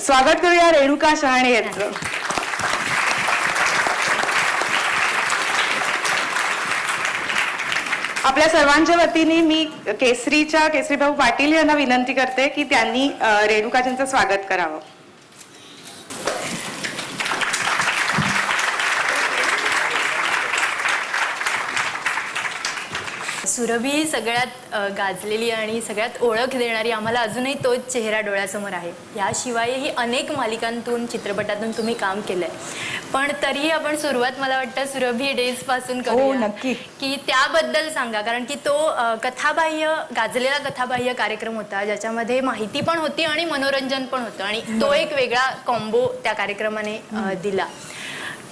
स्वागत करूया रेणुका शहाणे यांचं. आपल्या सर्वांच्या वतीने मी केसरीभाऊ पाटील यांना विनंती करते की त्यांनी रेणुकाजींचं स्वागत करावं. सुरभी सगळ्यात गाजलेली आणि सगळ्यात ओळख देणारी, आम्हाला अजूनही तोच चेहरा डोळ्यासमोर आहे. याशिवायही अनेक मालिकांतून चित्रपटातून तुम्ही काम केलंय, पण तरीही आपण सुरुवात मला वाटतं सुरभी डेज पासून करूया. नक्की. की त्याबद्दल सांगा, कारण की तो गाजलेला कथाबाह्य कार्यक्रम होता ज्याच्यामध्ये माहिती पण होती आणि मनोरंजन पण होतं, आणि तो एक वेगळा कॉम्बो त्या कार्यक्रमाने दिला.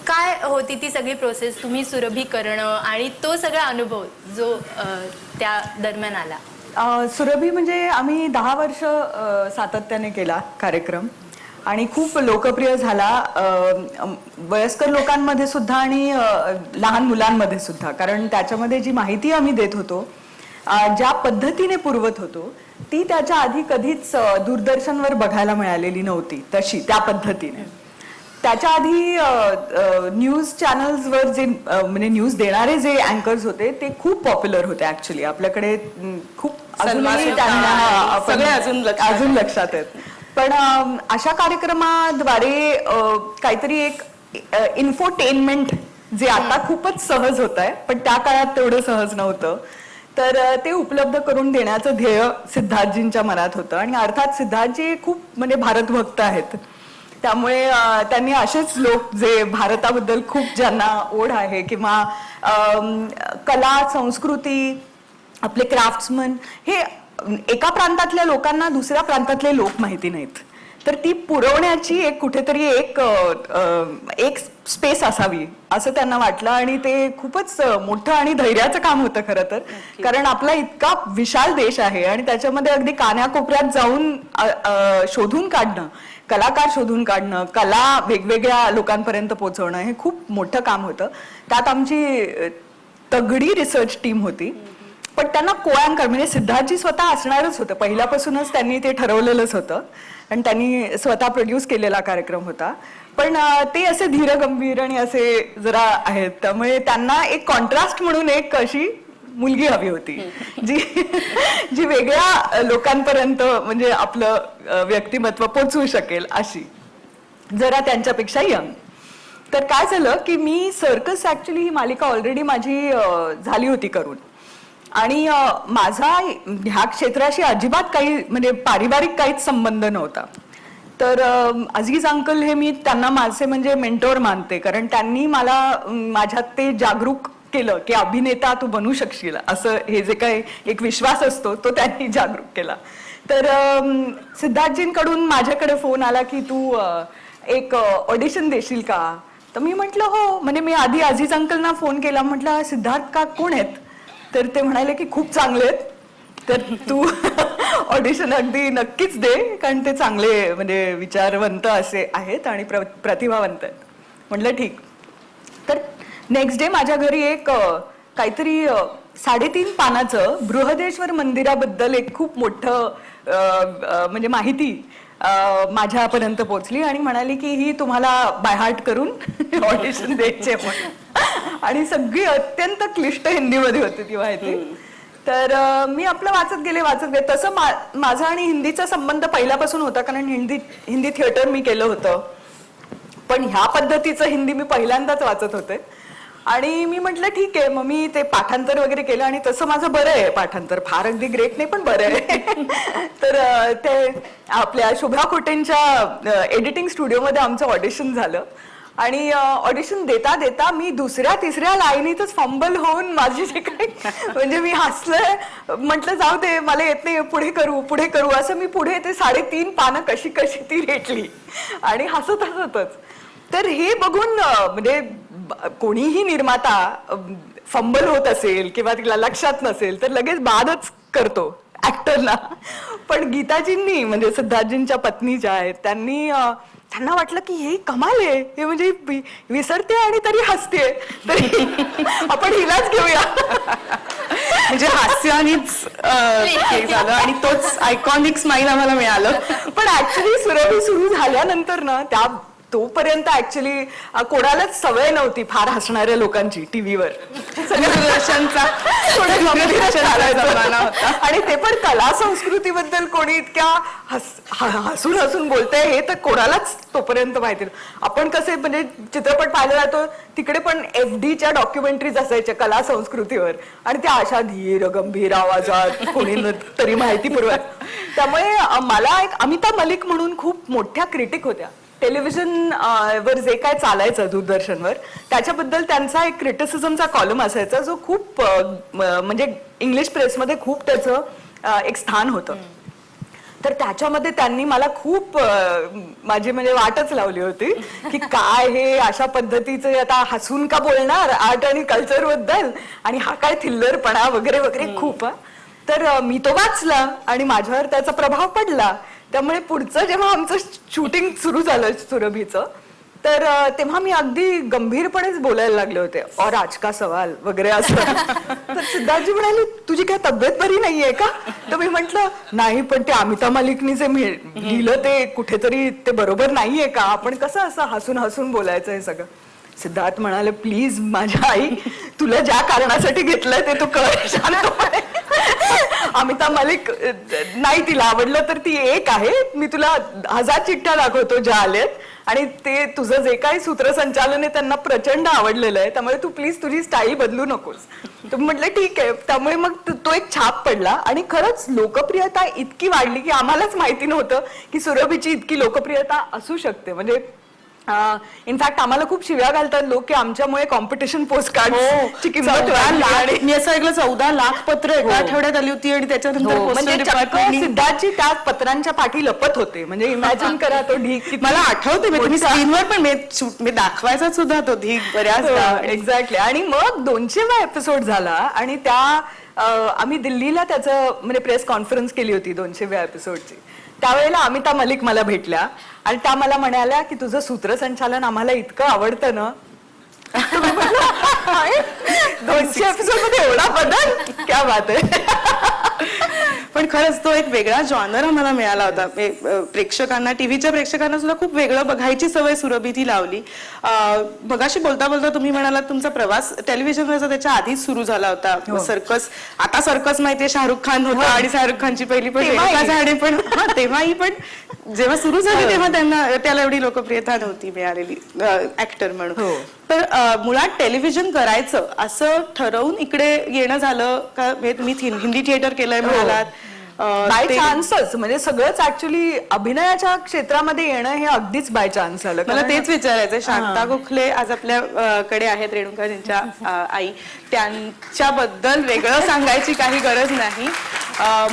काय होती ती सगळी प्रोसेस, तुम्ही सुरभी करणं आणि तो सगळा अनुभव जो त्या दरम्यान आला? सुरभी म्हणजे आम्ही 10 वर्ष सातत्याने केला कार्यक्रम आणि खूप लोकप्रिय झाला वयस्कर लोकांमध्ये सुद्धा आणि लहान मुलांमध्ये सुद्धा. कारण त्याच्यामध्ये जी माहिती आम्ही देत होतो, ज्या पद्धतीने पुरवत होतो, ती त्याच्या आधी कधीच दूरदर्शनवर बघायला मिळालेली नव्हती तशी त्या पद्धतीने. त्याच्या आधी न्यूज चॅनल्सवर जे म्हणजे न्यूज देणारे जे अँकर्स होते ते खूप पॉप्युलर होते ऍक्च्युली. आपल्याकडे खूप सगळे अजून लक्षात आहेत. पण अशा कार्यक्रमाद्वारे काहीतरी एक इन्फोटेनमेंट जे आता खूपच सहज होत आहे, पण त्या काळात तेवढं सहज नव्हतं, तर ते उपलब्ध करून देण्याचं ध्येय सिद्धार्थजींच्या मनात होतं. आणि अर्थात सिद्धार्थजी खूप म्हणजे भारतभक्त आहेत, त्यामुळे त्यांनी असेच लोक जे भारताबद्दल खूप ज्यांना ओढ आहे किंवा कला संस्कृती, आपले क्राफ्ट्समन, हे एका प्रांतातल्या लोकांना दुसऱ्या प्रांतातले लोक माहिती नाहीत, तर ती पुरवण्याची एक कुठेतरी एक स्पेस असावी असं त्यांना वाटलं. आणि ते खूपच मोठं आणि धैर्याचं काम होतं खरं तर, कारण आपला इतका विशाल देश आहे आणि त्याच्यामध्ये अगदी कान्याकोपऱ्यात जाऊन शोधून काढणं, कलाकार शोधून काढणं, कला वेगवेगळ्या लोकांपर्यंत पोहोचवणं, हे खूप मोठं काम होतं. त्यात आमची तगडी रिसर्च टीम होती. पण त्यांना को-अँकर म्हणजे सिद्धार्थजी स्वतः असणारच होतं, पहिल्यापासूनच त्यांनी ते ठरवलेलंच होतं आणि त्यांनी स्वतः प्रोड्यूस केलेला कार्यक्रम होता. पण ते असे धीरगंभीर आणि असे जरा आहेत, त्यामुळे त्यांना एक कॉन्ट्रास्ट म्हणून एक अशी मुलगी हवी होती जी वेगळ्या लोकांपर्यंत म्हणजे आपलं व्यक्तिमत्व पोचवू शकेल, अशी जरा त्यांच्यापेक्षा यंग. तर काय झालं की मी सर्कस, ऍक्च्युली ही मालिका ऑलरेडी माझी झाली होती करून, आणि माझा ह्या क्षेत्राशी अजिबात काही म्हणजे पारिवारिक काहीच संबंध नव्हता. तर अजीज अंकल हे मी त्यांना माझे म्हणजे मेंटोर मानते, कारण त्यांनी मला माझ्यात ते जागरूक केलं की अभिनेता तू बनू शकशील, असं हे जे काही एक विश्वास असतो तो त्यांनी जागरूक केला. तर सिद्धार्थजींकडून माझ्याकडे फोन आला की तू एक ऑडिशन देशील का? तर मी म्हटलं हो. म्हणजे मी आधी अजीज अंकलना फोन केला, म्हटलं सिद्धार्थ का कोण आहेत? तर ते म्हणाले की खूप चांगले आहेत, तर तू ऑडिशन अगदी नक्कीच दे, कारण ते चांगले म्हणजे विचारवंत असे आहेत आणि प्रतिभावंत आहेत. म्हटलं ठीक. तर नेक्स्ट डे माझ्या घरी एक काहीतरी 3.5 पानाचं बृहदेश्वर मंदिराबद्दल एक खूप मोठं म्हणजे माहिती माझ्यापर्यंत पोहोचली आणि म्हणाली की ही तुम्हाला बायहार्ट करून ऑडिशन द्यायचे म्हणून. आणि सगळी अत्यंत क्लिष्ट हिंदीमध्ये होती ती माहिती. तर मी आपलं वाचत गेले. तसं माझा आणि हिंदीचा संबंध पहिल्यापासून होता, कारण हिंदी थिएटर मी केलं होतं, पण ह्या पद्धतीचं हिंदी मी पहिल्यांदाच वाचत होते. आणि मी म्हटलं ठीक आहे, मग मी ते पाठांतर वगैरे केलं, आणि तसं माझं बरं आहे पाठांतर, फार अगदी ग्रेट नाही पण बरं आहे. तर ते आपल्या शुभ्रा खोटेंच्या एडिटिंग स्टुडिओमध्ये आमचं ऑडिशन झालं, आणि ऑडिशन देता देता मी 2-3 लाईनीतच फंबल होऊन माझी जे काही म्हणजे मी हसलंय, म्हटलं जाऊ दे मला येत नाही, पुढे करू असं मी पुढे ते 3.5 पानं कशी ती रेटली आणि हसतच. तर हे बघून म्हणजे कोणीही निर्माता फंबल होत असेल किंवा तिला लक्षात नसेल तर लगेच बादच करतो ऍक्टरला. पण गीताजींनी म्हणजे सिद्धार्थजींच्या पत्नी ज्या आहेत त्यांना वाटलं की हे कमाल आहे, हे म्हणजे विसरते आणि तरी हसते, तरी आपण हिलाच घेऊया. म्हणजे हास्यानेच हे झालं आणि तोच आयकॉनिक स्माईल आम्हाला मिळालं. पण ऍक्च्युली सुरभी सुरू झाल्यानंतर ना तोपर्यंत ऍक्च्युली कोणालाच सवय नव्हती फार हसणाऱ्या लोकांची टीव्हीवर. दूरदर्शनचा थोडं दूरदर्शनचा जमाना होता. आणि ते पण कला संस्कृतीबद्दल कोणी इतक्या हसून हसून बोलतंय हे तर कोणालाच तोपर्यंत माहिती नव्हतं. आपण कसे म्हणजे चित्रपट पाहायला जातो तिकडे पण FDच्या डॉक्युमेंटरीज असायच्या कला संस्कृतीवर आणि त्या अशा धीर गंभीर आवाजात कोणी तरी माहिती पुरवत. त्यामुळे मला एक अमिता मलिक म्हणून खूप मोठ्या क्रिटिक होत्या टेलिव्हिजन वर जे काय चालायचं दूरदर्शनवर त्याच्याबद्दल त्यांचा एक क्रिटिसिझमचा कॉलम असायचा जो खूप म्हणजे इंग्लिश प्रेसमध्ये खूप त्याचं एक स्थान होतं. तर त्याच्यामध्ये त्यांनी मला खूप माझी म्हणजे वाटच लावली होती की काय हे अशा पद्धतीचे आता हसून का बोलणार आर्ट आणि कल्चर बद्दल आणि हा काय थिल्लरपणा वगैरे वगैरे खूप. तर मी तो वाचला आणि माझ्यावर त्याचा प्रभाव पडला. त्यामुळे पुढचं जेव्हा आमचं शूटिंग सुरू झालं सुरभीचं तर तेव्हा मी अगदी गंभीरपणेच बोलायला लागले होते और आज का सवाल वगैरे असं. तर सिद्धार्थजी म्हणाले तुझी काय तब्येत बरी नाहीये का. तर मी म्हंटल नाही पण ते अमिता मलिकनी जे लिहिलं ते कुठेतरी ते बरोबर नाहीये का आपण कसं असं हसून हसून बोलायचं हे सगळं. सिद्धार्थ म्हणाले प्लीज माझ्या आई तुला ज्या कारणासाठी घेतलंय ते तू कळ शांतपणे. अमिता मलिक नाही तिला आवडलं तर ती एक आहे मी तुला 1000 चिठ्ठ्या दाखवतो ज्या आलेत आणि ते तुझं जे काही सूत्रसंचालन आहे त्यांना प्रचंड आवडलेलं आहे त्यामुळे तू प्लीज तुझी स्टाईल बदलू नकोस. तर म्हटलं ठीक आहे. त्यामुळे मग तो एक छाप पडला आणि खरंच लोकप्रियता इतकी वाढली की आम्हालाच माहिती नव्हतं की सुरभीची इतकी लोकप्रियता असू शकते. म्हणजे इनफॅक्ट आम्हाला खूप शिव्या घालतात लोक की आमच्यामुळे कॉम्पिटिशन पोस्ट कार्डची किंमत वाढली. मी असं ऐकलं 14 लाख पत्र एका आठवड्यात आली होती आणि त्याच्यानंतर म्हणजे सिद्धार्थजी त्या पत्रांच्या पाठी लपत होते. म्हणजे इमॅजिन करा तो ढीक. मला आठवते मी स्क्रीनवर पण मी दाखवायचा सुद्धा तो ढीक बऱ्याच. एक्झॅक्टली. आणि मग 200वा एपिसोड झाला आणि त्या आम्ही दिल्लीला त्याचं म्हणजे प्रेस कॉन्फरन्स केली होती 200व्या एपिसोडची. त्यावेळेला अमिता मलिक मला भेटल्या आणि त्या मला म्हणाल्या की तुझं सूत्रसंचालन आम्हाला इतकं आवडतं ना. 200 एपिसोड मध्ये एवढा बदल क्या बात आहे. पण खरंच तो एक वेगळा जॉनर आम्हाला मिळाला होता. प्रेक्षकांना टीव्हीच्या प्रेक्षकांना सुद्धा खूप वेगळं बघायची सवय सुरभी ती लावली. मगाशी बोलता बोलता तुम्ही म्हणालात तुमचा प्रवास टेलिव्हिजनवरचा त्याच्या आधीच सुरू झाला होता. सर्कस आता सर्कस माहितीये शाहरुख खान होता आणि शाहरुख खानची पहिली पण झाडे पण तेव्हाही पण जेव्हा सुरू झाली तेव्हा त्याला एवढी लोकप्रियता नव्हती मिळालेली ऍक्टर म्हणून. तर मुळात टेलिव्हिजन करायचं असं ठरवून इकडे येणं झालं का. तुम्ही हिंदी थिएटर केलंय म्हणालात बाय चान्सच. म्हणजे सगळंच ऍक्च्युली अभिनयाच्या क्षेत्रामध्ये येणं हे अगदीच बाय चान्स झालं. मला तेच विचारायचंय. शांता गोखले आज आपल्या कडे आहेत रेणुका त्यांच्या आई. त्यांच्याबद्दल वेगळं सांगायची काही गरज नाही.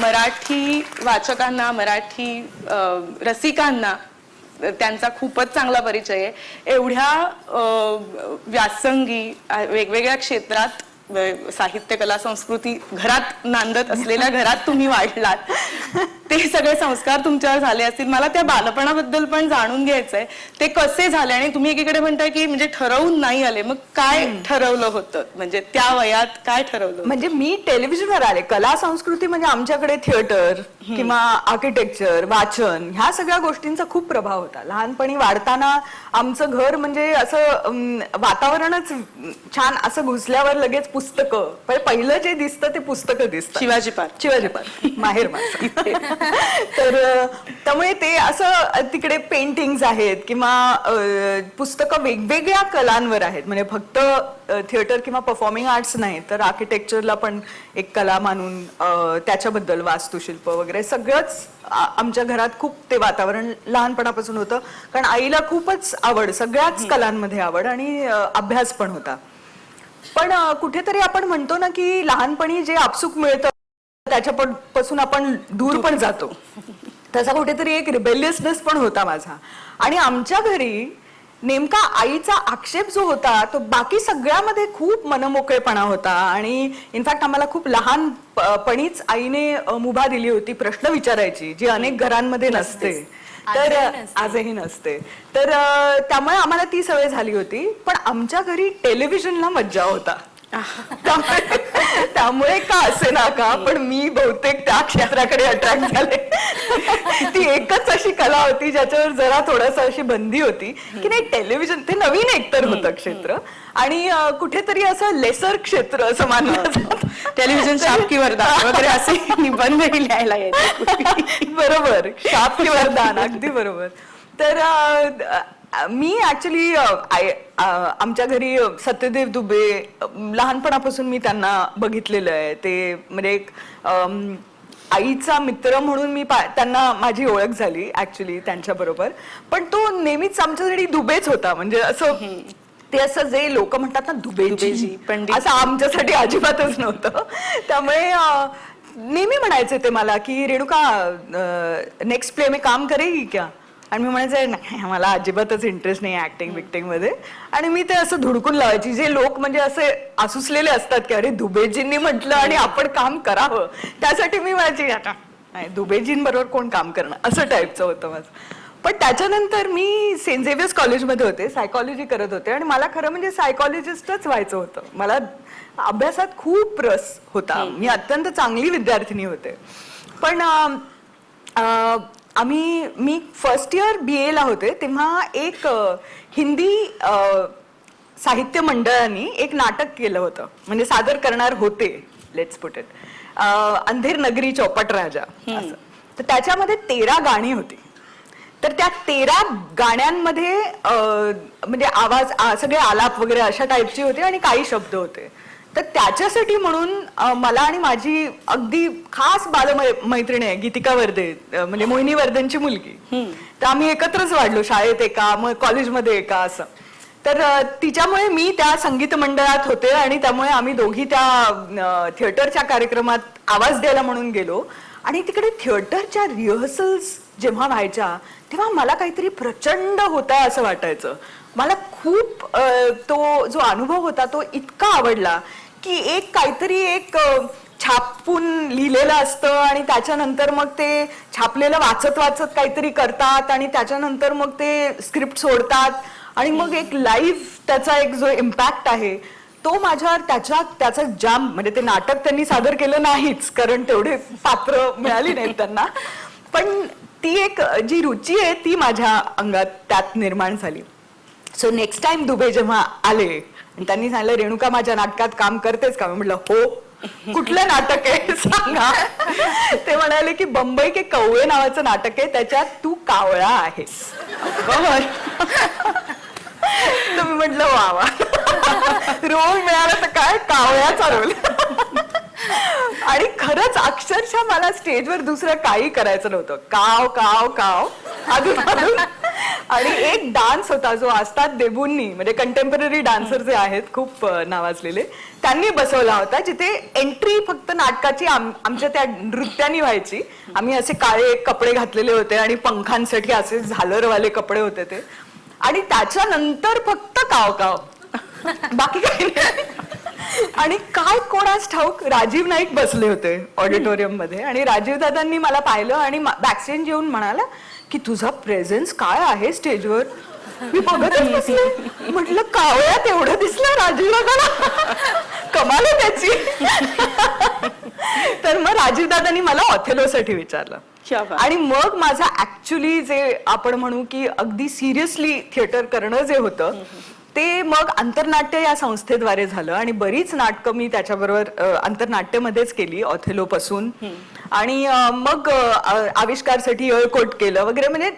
मराठी वाचकांना मराठी रसिकांना त्यांचा खूपच चांगला परिचय आहे. एवढ्या व्यासंगी वेगवेगळ्या क्षेत्रात साहित्य कला संस्कृती घरात नांदत असलेल्या घरात तुम्ही वाढलात. ते सगळे संस्कार तुमच्यावर झाले असतील. मला त्या बालपणाबद्दल पण जाणून घ्यायचंय ते कसे झाले. आणि तुम्ही एकीकडे म्हणताय की म्हणजे ठरवून नाही आले मग काय ठरवलं होतं म्हणजे त्या वयात काय ठरवलं. म्हणजे मी टेलिव्हिजनवर आले. कला संस्कृती म्हणजे आमच्याकडे थिएटर किंवा आर्किटेक्चर वाचन ह्या सगळ्या गोष्टींचा खूप प्रभाव होता. लहानपणी वाढताना आमचं घर म्हणजे असं वातावरणच छान. असं घुसल्यावर लगेच पुस्तकं पहिलं जे दिसतं ते पुस्तकं दिसतं. शिवाजी पार्क माहेर माझं. तर त्यामुळे ते असं तिकडे पेंटिंग्स आहेत किंवा पुस्तकं वेगवेगळ्या कलांवर आहेत. म्हणजे फक्त थिएटर किंवा परफॉर्मिंग आर्ट्स नाही तर आर्किटेक्चरला पण एक कला मानून त्याच्याबद्दल वास्तुशिल्प वगैरे सगळंच आमच्या घरात खूप ते वातावरण लहानपणापासून होतं. कारण आईला खूपच आवड सगळ्याच कलांमध्ये आवड आणि अभ्यास पण होता. पण कुठेतरी आपण म्हणतो ना की लहानपणी जे आपसूक मिळतं त्याच्यापासून आपण दूर पण जातो. तसा कुठेतरी एक रिबेलियसनेस पण होता माझा. आणि आमच्या घरी नेमका आईचा आक्षेप जो होता तो बाकी सगळ्यामध्ये खूप मनमोकळेपणा होता. आणि इनफॅक्ट आम्हाला खूप लहानपणीच आईने मुभा दिली होती प्रश्न विचारायची जी अनेक घरांमध्ये नसते. तर आजही नसते. तर त्यामुळे आम्हाला ती सवय झाली होती. पण आमच्या घरी टेलिव्हिजनला मज्जा होता. त्यामुळे का असे ना का पण मी बहुतेक त्या क्षेत्राकडे अट्रॅक्ट झाले. ती एकच अशी कला होती ज्याच्यावर जरा थोडस अशी बंदी होती की नाही, टेलिव्हिजन ते नवीन एकतर होतं क्षेत्र आणि कुठेतरी असं लेसर क्षेत्र असं मानलं जातं. टेलिव्हिजन शाप की वरदान वगैरे असे निबंधही लिहायला यायचे. बरोबर, शाप की वरदान, अगदी बरोबर. तर मी ऍक्च्युली आमच्या घरी सत्यदेव दुबे लहानपणापासून मी त्यांना बघितलेलं आहे. ते म्हणजे एक आईचा मित्र म्हणून मी त्यांना माझी ओळख झाली ऍक्च्युली त्यांच्या बरोबर. पण तो नेहमीच आमच्यासाठी दुबेच होता. म्हणजे असं ते असं जे लोक म्हणतात ना दुबेजी, पंडित, असं आमच्यासाठी अजिबातच नव्हतं. त्यामुळे नेहमी म्हणायचे ते मला की रेणुका नेक्स्ट प्ले में काम करेगी क्या. आणि मी म्हणायचं नाही, मला अजिबातच इंटरेस्ट नाही ऍक्टिंग बिक्टिंग मध्ये. आणि मी ते असं धुडकून लावायची. जे लोक म्हणजे असे आसुसलेले असतात की अरे दुबेजींनी म्हटलं आणि आपण काम करावं, त्यासाठी मी म्हणायची आता नाही, दुबेजींबरोबर कोण काम करणार, असं टाईपचं होतं माझं. पण त्याच्यानंतर मी सेंट झेवियर्स कॉलेजमध्ये होते, सायकॉलॉजी करत होते आणि मला खरं म्हणजे सायकॉलॉजिस्टच व्हायचं होतं. मला अभ्यासात खूप रस होता, मी अत्यंत चांगली विद्यार्थिनी होते. पण मी फर्स्ट इयर BA ला होते तेव्हा एक हिंदी साहित्य मंडळाने एक नाटक केलं होतं, म्हणजे सादर करणार होते, let's put it, Andher Nagari चौपट राजा असं. तर त्याच्यामध्ये 13 गाणी होती. तर त्या 13 गाण्यांमध्ये म्हणजे आवाज सगळे आलाप वगैरे अशा टाईपची होते आणि काही शब्द होते. तर त्याच्यासाठी म्हणून मला आणि माझी अगदी खास बालमैत्रिणी आहे गीतिका वर्दे, म्हणजे मोहिनी वर्धनची मुलगी. तर आम्ही एकत्रच वाढलो शाळेत एका, मग कॉलेजमध्ये एका असं. तर तिच्यामुळे मी त्या संगीत मंडळात होते आणि त्यामुळे आम्ही दोघी त्या थिएटरच्या कार्यक्रमात आवाज द्यायला म्हणून गेलो. आणि तिकडे थिएटरच्या रिहर्सल्स जेव्हा व्हायच्या तेव्हा मला काहीतरी प्रचंड होता असं वाटायचं. मला खूप तो जो अनुभव होता तो इतका आवडला की एक काहीतरी एक छापून लिहिलेलं असतं आणि त्याच्यानंतर मग ते छापलेलं वाचत वाचत काहीतरी करतात आणि त्याच्यानंतर मग ते स्क्रिप्ट सोडतात आणि मग एक लाईव्ह त्याचा एक जो इम्पॅक्ट आहे तो माझ्यावर त्याचा जाम, म्हणजे ते नाटक त्यांनी सादर केलं नाहीच कारण तेवढे पात्र मिळाली नाहीत त्यांना. पण ती एक जी रुची आहे ती माझ्या अंगात त्यात निर्माण झाली. सो नेक्स्ट टाइम दुबे जेव्हा आले आणि त्यांनी सांगितलं रेणुका माझ्या नाटकात काम करतेस का, मी म्हटलं हो. कुठलं नाटक आहे सांगा. ते म्हणाले की बंबई के कौवे नावाचं नाटक आहे, त्याच्यात तू कावळा आहेस. तर मी म्हटलं वा वा, रोल मिळाला तर काय, कावळ्याचा रोल. आणि खरंच अक्षरशः मला स्टेजवर दुसरं काही करायचं नव्हतं, काव काव काव अजून. आणि एक डान्स होता जो आस्ताद देबूंनी, म्हणजे कंटेम्पररी डान्सर जे आहेत खूप नावाजलेले, त्यांनी बसवला होता, जिथे एंट्री फक्त नाटकाची आमच्या त्या नृत्यानी व्हायची. आम्ही असे काळे कपडे घातलेले होते आणि पंखांसाठी असे झालरवाले कपडे होते ते, आणि त्याच्यानंतर फक्त काव काव, बाकी काही नाही. आणि काय कोणास ठाऊक राजीव नाईक बसले होते ऑडिटोरियम मध्ये आणि राजीव दादांनी मला पाहिलं आणि बॅकस्टेज येऊन म्हणाला की तुझा प्रेझेन्स काय आहे स्टेजवर. मी बघतच बसले, म्हटलं कावळ्यात एवढं दिसलं राजीव दादाला, कमाल आहे त्याची. तर मग राजीव दादांनी मला ऑथेलोसाठी विचारलं आणि मग माझा ऍक्च्युली जे आपण म्हणू की अगदी सिरियसली थिएटर करणं जे होतं ते मग आंतरनाट्य या संस्थेद्वारे झालं आणि बरीच नाटकं मी त्याच्याबरोबर आंतरनाट्यमध्येच केली ऑथेलो पासून. आणि मग आविष्कारसाठी येळकोट केलं वगैरे, म्हणजे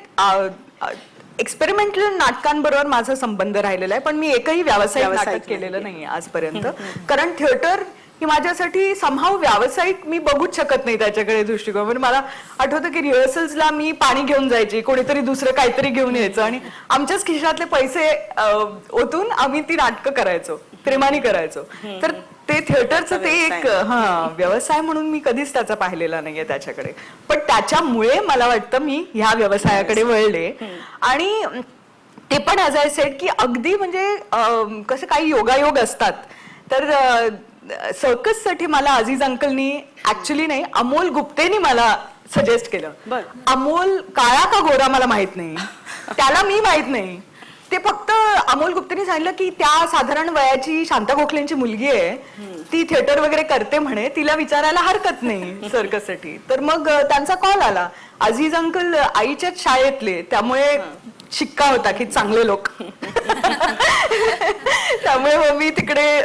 एक्सपेरिमेंटल नाटकांबरोबर माझा संबंध राहिलेला आहे. पण मी एकही व्यावसायिक नाटक केलेलं नाही आजपर्यंत, कारण थिएटर ही माझ्यासाठी समहाव व्यावसायिक मी बघूच शकत नाही त्याच्याकडे दृष्टिकोन. म्हणजे मला आठवतं की रिहर्सल्सला मी पाणी घेऊन जायची, कोणीतरी दुसरं काहीतरी घेऊन यायचं आणि आमच्याच खिशातले पैसे ओतून आम्ही ती नाटकं करायचो, प्रेमाने करायचो. तर ते थिएटरचं ते एक व्यवसाय म्हणून मी कधीच त्याचा पाहिलेला नाहीये त्याच्याकडे. पण त्याच्यामुळे मला वाटतं मी ह्या व्यवसायाकडे वळले. आणि ते पण ॲज आय सेड की अगदी म्हणजे कसं काही योगायोग असतात. तर सर्कस साठी मला अजीज अंकलनी ऍक्च्युली नाही, अमोल गुप्तेनी मला सजेस्ट केलं. अमोल काळा का गोरा मला माहित नाही, त्याला मी माहित नाही, ते फक्त अमोल गुप्तेने सांगितलं की त्या साधारण वयाची शांता गोखलेंची मुलगी आहे, ती थिएटर वगैरे करते म्हणे, तिला विचारायला हरकत नाही सर्कससाठी. तर मग त्यांचा कॉल आला, अझीज अंकल आईच्याच शाळेतले, त्यामुळे शिक्का होता की चांगले लोक. त्यामुळे मग मी तिकडे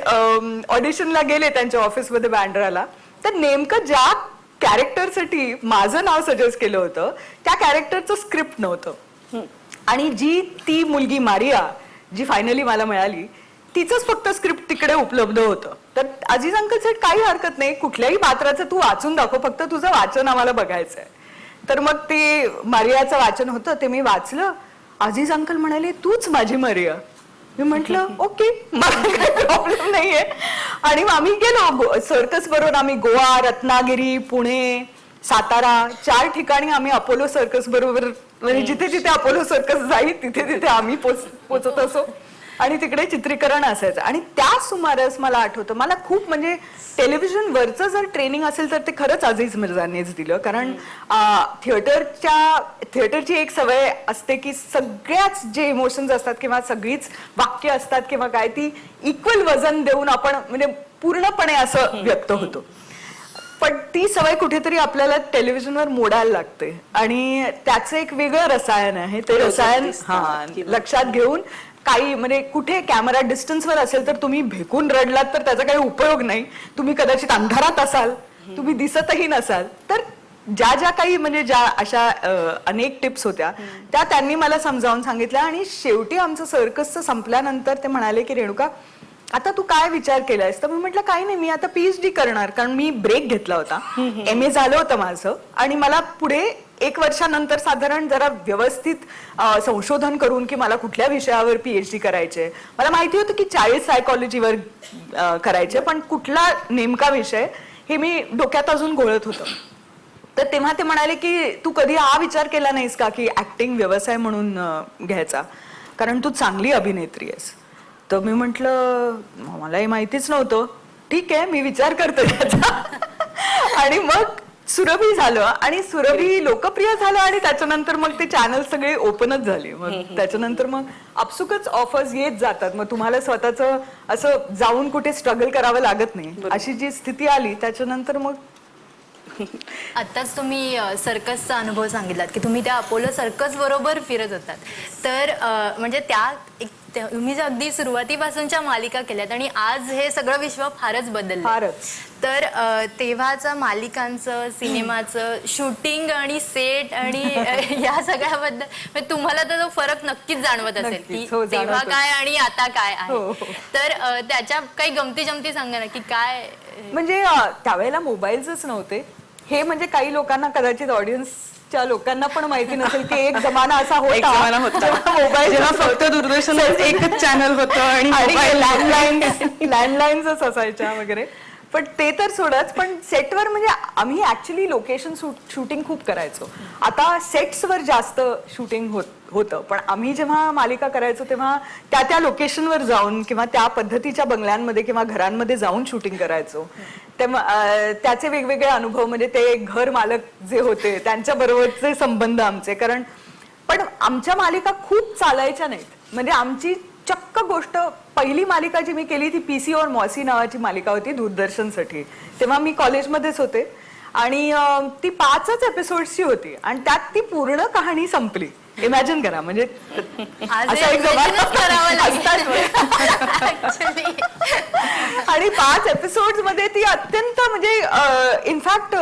ऑडिशनला गेले त्यांच्या ऑफिसमध्ये बँड्राला. तर नेमकं ज्या कॅरेक्टरसाठी माझं नाव सजेस्ट केलं होतं त्या कॅरेक्टरचं स्क्रिप्ट नव्हतं, आणि जी ती मुलगी मारिया जी फायनली मला मिळाली तिचंच फक्त स्क्रिप्ट तिकडे उपलब्ध होतं. तर अजीज अंकल सेट काही हरकत नाही, कुठल्याही पात्राचं तू वाचून दाखव, फक्त तुझं वाचन आम्हाला बघायचंय. तर मग ते मारियाचं वाचन होतं, ते मी वाचलं. अजीज अंकल म्हणाले तूच माझी मारिया. मी म्हंटल ओके, मला काही प्रॉब्लेम नाहीये. आणि आम्ही गेलो सर्कस बरोबर. आम्ही गोवा, रत्नागिरी, पुणे, सातारा 4 ठिकाणी आम्ही अपोलो सर्कस बरोबर, म्हणजे जिथे जिथे अपोलो सर्कस जाईल तिथे तिथे आम्ही पोचत असो, आणि तिकडे चित्रीकरण असायचं. आणि त्या सुमारास मला आठवतं, मला खूप म्हणजे टेलिव्हिजन वरचं जर ट्रेनिंग असेल तर ते खरंच अजीज मिर्झांनीच दिलं. कारण थिएटरची एक सवय असते की सगळ्याच जे इमोशन्स असतात किंवा सगळीच वाक्य असतात किंवा काय, ती इक्वल वजन देऊन आपण म्हणजे पूर्णपणे असं व्यक्त होतो. पण ती सवय कुठेतरी आपल्याला टेलिव्हिजनवर मोडायला लागते, आणि त्याचं एक वेगळं रसायन आहे. ते रसायन लक्षात घेऊन काही म्हणजे कुठे कॅमेरा डिस्टन्सवर असेल तर तुम्ही भेकून रडलात तर त्याचा काही उपयोग नाही. तुम्ही कदाचित अंधारात असाल, तुम्ही दिसतही नसाल. तर ज्या ज्या काही म्हणजे ज्या अशा अनेक टिप्स होत्या त्या त्यांनी मला समजावून सांगितल्या. आणि शेवटी आमचं सर्कसचं संपल्यानंतर ते म्हणाले की रेणुका आता तू काय विचार केलायस? तर मी म्हटलं काही नाही, मी आता PhD करणार, कारण मी ब्रेक घेतला होता, MA झालं होतं माझं, आणि मला पुढे 1 वर्षानंतर साधारण जरा व्यवस्थित संशोधन करून की मला कुठल्या विषयावर PhD करायचे. मला माहिती होतं की चाइल्ड सायकॉलॉजीवर करायचे, पण कुठला नेमका विषय हे मी डोक्यात अजून घोळत होतं. तर तेव्हा ते म्हणाले की तू कधी हा विचार केला नाहीस का की ऍक्टिंग व्यवसाय म्हणून घ्यायचा, कारण तू चांगली अभिनेत्री आहेस. तर मी म्हटलं मलाही माहितीच नव्हतं, ठीक आहे मी विचार करते त्याचा. आणि मग सुरभी झालं, आणि सुरभी लोकप्रिय झालं, आणि त्याच्यानंतर मग ते चॅनल सगळे ओपनच झाले. मग त्याच्यानंतर मग आपसुकच ऑफर्स येत जातात, मग तुम्हाला स्वतःचं असं जाऊन कुठे स्ट्रगल करावं लागत नाही. अशी जी स्थिती आली त्याच्यानंतर मग आत्ताच तुम्ही सर्कसचा अनुभव सांगितलात की तुम्ही त्या अपोलो सर्कस बरोबर फिरत होतात. तर म्हणजे त्या तुम्ही जे अगदी सुरुवातीपासूनच्या मालिका केल्यात आणि आज हे सगळं विश्व फारच बदललं. फारच. तर तेव्हाच्या मालिकांचं, सिनेमाचं शूटिंग आणि सेट आणि या सगळ्याबद्दल तुम्हाला तर तो फरक नक्कीच जाणवत असेल की तेव्हा काय आणि आता काय आहे. तर त्याच्या काही गमती जमती सांगा ना की काय. म्हणजे त्यावेळेला मोबाईलच नव्हते हे, म्हणजे काही लोकांना कदाचित ऑडियन्सच्या लोकांना पण माहिती नसेल की एक जमाना असा होता मोबाईल जेव्हा फक्त दूरदर्शन एकच चॅनल होतं आणि लँडलाईन्सच असायच्या वगैरे. पण ते तर सोडच, पण सेटवर म्हणजे आम्ही ऍक्च्युली लोकेशन शूटिंग खूप करायचो. आता सेट्सवर जास्त शूटिंग होतं, पण आम्ही जेव्हा मालिका करायचो तेव्हा त्या लोकेशनवर जाऊन किंवा त्या पद्धतीच्या बंगल्यांमध्ये किंवा घरांमध्ये जाऊन शूटिंग करायचो. तेव्हा त्याचे वेगवेगळे अनुभव, म्हणजे ते घर मालक जे होते त्यांच्या बरोबरचे संबंध आमचे. कारण पण आमच्या मालिका खूप चालायच्या नाहीत. म्हणजे आमची चक्क गोष्ट, पहिली मालिका जी मी केली ती PC और मौसी नावाची मालिका होती दूरदर्शनसाठी. तेव्हा मी कॉलेजमध्येच होते, आणि ती 5च एपिसोड्सची होती, आणि त्यात ती पूर्ण कहाणी संपली. इमॅजिन करा, म्हणजे असा एक आणि 5 एपिसोड्स मध्ये ती अत्यंत म्हणजे इनफॅक्ट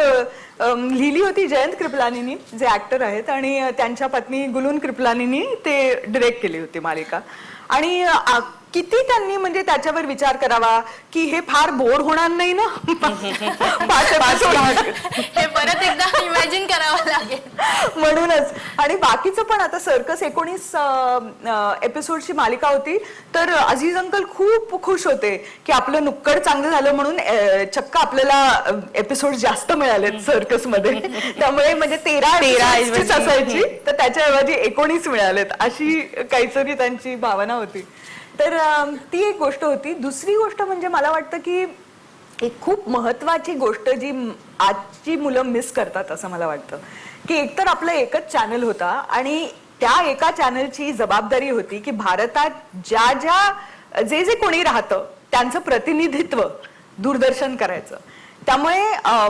लिहिली होती जयंत कृपलानींनी, जे ऍक्टर आहेत, आणि त्यांच्या पत्नी गुलून कृपलानींनी ते डिरेक्ट केली होती मालिका. आणि किती त्यांनी म्हणजे त्याच्यावर विचार करावा की हे फार बोर होणार नाही ना. हे परत एकदा इमॅजिन करावं लागेल म्हणूनच. आणि बाकीचं पण आता सर्कस 19 एपिसोडची मालिका होती, तर अजीज अंकल खूप खुश होते की आपलं नुक्कड चांगलं झालं म्हणून चक्क आपल्याला एपिसोड जास्त मिळालेत सर्कस मध्ये. त्यामुळे म्हणजे 13 असायची तर त्याच्याऐवजी 19 मिळालेत, अशी काहीतरी त्यांची भावना होती. तर ती एक गोष्ट होती. दुसरी गोष्ट म्हणजे मला वाटतं की एक खूप महत्वाची गोष्ट जी आजची मुलं मिस करतात असं मला वाटतं, की एकतर आपलं एकच चॅनल होता, आणि त्या एका चॅनलची जबाबदारी होती की भारतात जे जे कोणी राहतं त्यांचं प्रतिनिधित्व दूरदर्शन करायचं. त्यामुळे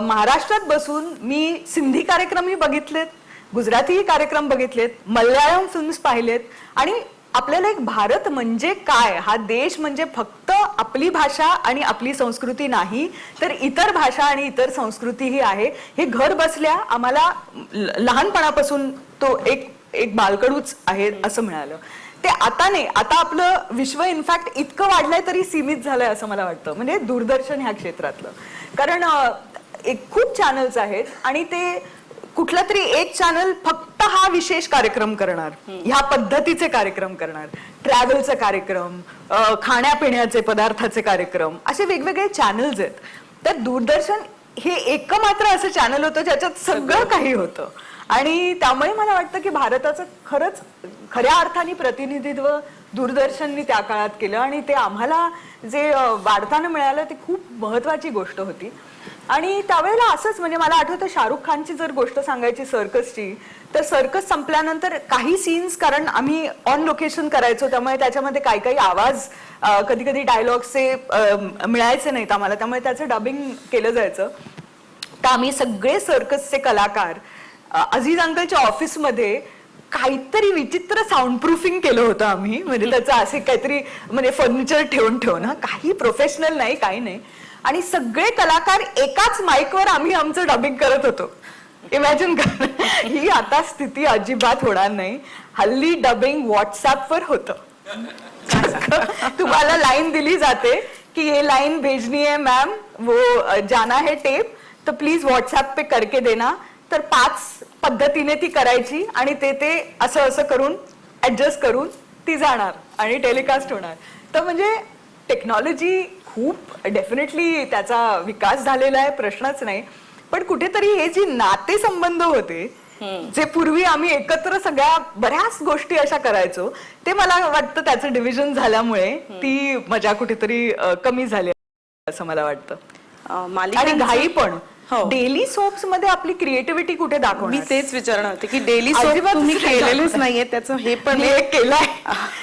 महाराष्ट्रात बसून मी सिंधी कार्यक्रमही बघितलेत, गुजरातीही कार्यक्रम बघितलेत, मल्याळम फिल्म्स पाहिलेत आणि आपल्याला एक भारत म्हणजे काय, हा देश म्हणजे फक्त आपली भाषा आणि आपली संस्कृती नाही तर इतर भाषा आणि इतर संस्कृतीही आहे हे घर बसल्या आम्हाला लहानपणापासून तो एक बालकडूच आहे असं मिळालं. ते आता नाही, आता आपलं विश्व इनफॅक्ट इतकं वाढलंय तरी सीमित झालंय असं मला वाटतं, म्हणजे दूरदर्शन ह्या क्षेत्रातलं. कारण खूप चॅनल्स आहेत आणि ते कुठला तरी एक चॅनल फक्त हा विशेष कार्यक्रम करणार, ह्या पद्धतीचे कार्यक्रम करणार, ट्रॅव्हलचे कार्यक्रम, खाण्यापिण्याचे पदार्थाचे कार्यक्रम, असे वेगवेगळे चॅनल्स आहेत. तर दूरदर्शन हे एकमात्र असं चॅनल होतं ज्याच्यात सगळं काही होतं आणि त्यामुळे मला वाटतं की भारताचं खरंच खऱ्या अर्थाने प्रतिनिधित्व दूरदर्शननी त्या काळात केलं आणि ते आम्हाला जे वाढताना मिळालं ते खूप महत्वाची गोष्ट होती. आणि त्यावेळेला असंच म्हणजे मला आठवतं शाहरुख खानची जर गोष्ट सांगायची सर्कसची, तर सर्कस संपल्यानंतर काही सीन्स, कारण आम्ही ऑन लोकेशन करायचो त्यामुळे त्याच्यामध्ये काही काही आवाज कधी कधी डायलॉग्सचे मिळायचे नाहीत आम्हाला, त्यामुळे त्याचं डबिंग केलं जायचं. तर आम्ही सगळे सर्कसचे कलाकार अझीज अंकलच्या ऑफिसमध्ये काहीतरी विचित्र साऊंड प्रूफिंग केलं होतं आम्ही, म्हणजे त्याचं असे काहीतरी म्हणजे फर्निचर ठेवून काही प्रोफेशनल नाही काही नाही, आणि सगळे कलाकार एकाच माईकवर आम्ही आमचं डबिंग करत होतो. इमॅजिन कर, ही आता स्थिती अजिबात होणार नाही. हल्ली डबिंग व्हॉट्सअपवर होतं. तुम्हाला लाईन दिली जाते की ये लाईन भेजनी है मैम, वो जाना है टेप, तर प्लीज व्हॉट्सअप पे करके देना. तर 5 पद्धतीने ती करायची आणि ते असं करून ऍडजस्ट करून ती जाणार आणि टेलिकास्ट होणार. तर म्हणजे टेक्नॉलॉजी खूप डेफिनेटली त्याचा विकास झालेला आहे, प्रश्नच नाही. पण कुठेतरी हे जे नातेसंबंध होते जे पूर्वी आम्ही एकत्र सगळ्या बऱ्याच गोष्टी अशा करायचो, ते मला वाटतं त्याचं डिव्हिजन झाल्यामुळे ती मजा कुठेतरी कमी झाली असं मला वाटतं. आणि घाई पण डेली सोप्स मध्ये आपली क्रिएटिव्हिटी कुठे दाखवणार, मी तेच विचारणार होते की डेली सोप तुम्ही केलेलेच नाहीये, त्याचं हे पण मी एक केलाय,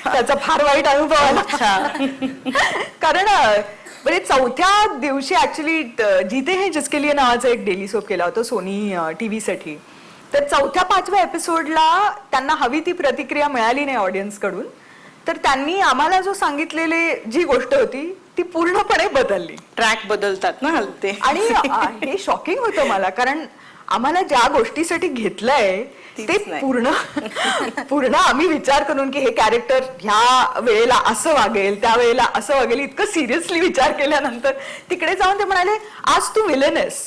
त्याचा फार वाईट अनुभव आला. कारण म्हणजे 4थ्या दिवशी ऍक्च्युली जीते हैं जिसके लिए नावाचा एक डेली सोप केला होता सोनी टीव्ही साठी. तर 4-5व्या एपिसोडला त्यांना हवी ती प्रतिक्रिया मिळाली नाही ऑडियन्स कडून, तर त्यांनी आम्हाला जो सांगितलेली जी गोष्ट होती ती पूर्णपणे बदलली. ट्रॅक बदलतात ना हलते, आणि हे शॉकिंग होतं मला, कारण आम्हाला ज्या गोष्टीसाठी घेतलंय ते पूर्ण आम्ही विचार करून की हे कॅरेक्टर ह्या वेळेला असं वागेल, त्या वेळेला असं वागेल, इतकं सिरियसली विचार केल्यानंतर तिकडे जाऊन ते म्हणाले आज तू विलन आहेस.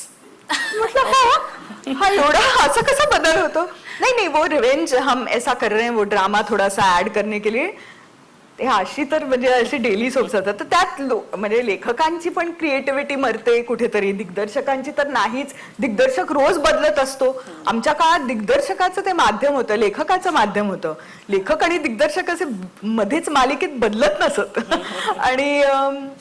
म्हटलं हा एवढा असं कसा बदल होतो. नहीं वो रिवेंज हम ऐसा कर रहे हैं, वो ड्रामा थोड़ा सा ऍड करने के लिए. अशी तर म्हणजे अशी डेली सोप्स होतात. तर त्यात म्हणजे लेखकांची पण क्रिएटिव्हिटी मरते कुठेतरी, दिग्दर्शकांची तर नाहीच. दिग्दर्शक रोज बदलत असतो. आमच्या काळात दिग्दर्शकाचं ते माध्यम होतं, लेखकाचं माध्यम होतं. लेखक आणि दिग्दर्शक असे मध्येच मालिकेत बदलत नसत. आणि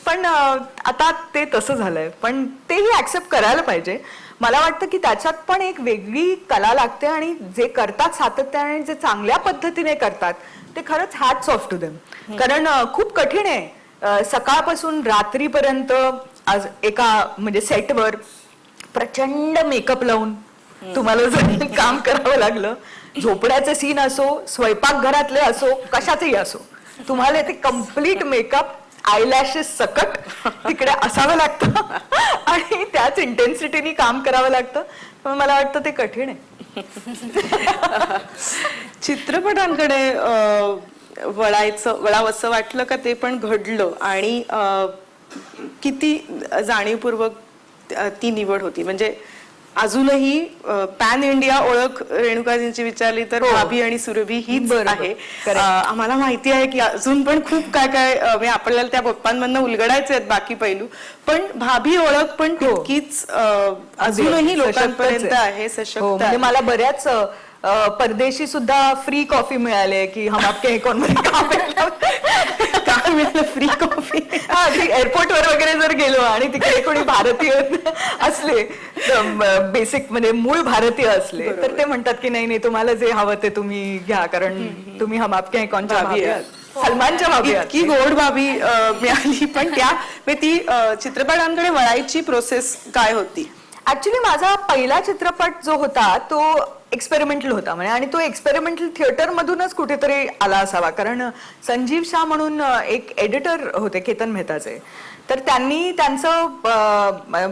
पण आता ते तसं झालंय, पण तेही ऍक्सेप्ट करायला पाहिजे. मला वाटतं की त्याच्यात पण एक वेगळी कला लागते आणि जे करतात सातत्याने, जे चांगल्या पद्धतीने करतात ते खरंच हॅट्स ऑफ टू देम. कारण खूप कठीण आहे सकाळपासून रात्रीपर्यंत आज एका म्हणजे सेटवर प्रचंड मेकअप लावून तुम्हाला जर काम करावं लागलं. झोपड्याचे सीन असो, स्वयंपाकघरातले असो, कशाचेही असो, तुम्हाला ते कम्प्लीट मेकअप आयलॅशेस सकट तिकडे असावं लागतं आणि त्याच इंटेन्सिटीने काम करावं लागतं. पण मला वाटतं ते कठीण आहे. चित्रपटांकडे वळावं असं वाटलं का ते पण घडलं, आणि किती जाणीवपूर्वक ती निवड होती. म्हणजे अजूनही पॅन इंडिया ओळख रेणुकाजींची विचारली तर भाभी आणि सुरभी हीच आहे. आम्हाला माहिती आहे की अजून पण खूप काय काय आपल्याला त्या बाप्पांमधनं उलगडायचे आहेत बाकी पैलू, पण भाभी ओळख पण तितकीच अजूनही लोकांपर्यंत आहे, सशक्त. म्हणजे मला बऱ्याच परदेशी सुद्धा फ्री कॉफी मिळाले की हम आपके हे कोण मध्ये काम मिळालं फ्री कॉफी. एअरपोर्टवर वगैरे जर गेलो आणि तिकडे कोणी भारतीय असले, बेसिक म्हणजे मूळ भारतीय असले, तर ते म्हणतात की नाही नाही, तुम्हाला जे हवं ते तुम्ही घ्या, कारण तुम्ही हम आपके हैं कौनच्या भाभी भाभी आहात. आहात. सलमानच्या भाभी आहात. इतकी गोड भाभी मिळाली. पण त्या म्हणजे ती चित्रपटांकडे वळायची प्रोसेस काय होती? ऍक्च्युली माझा पहिला चित्रपट जो होता तो एक्सपेरिमेंटल होता, म्हणजे आणि तो एक्सपेरिमेंटल थिएटर मधूनच कुठेतरी आला असावा, कारण संजीव शाह म्हणून एक एडिटर होते केतन मेहताचे, तर त्यांनी त्यांचं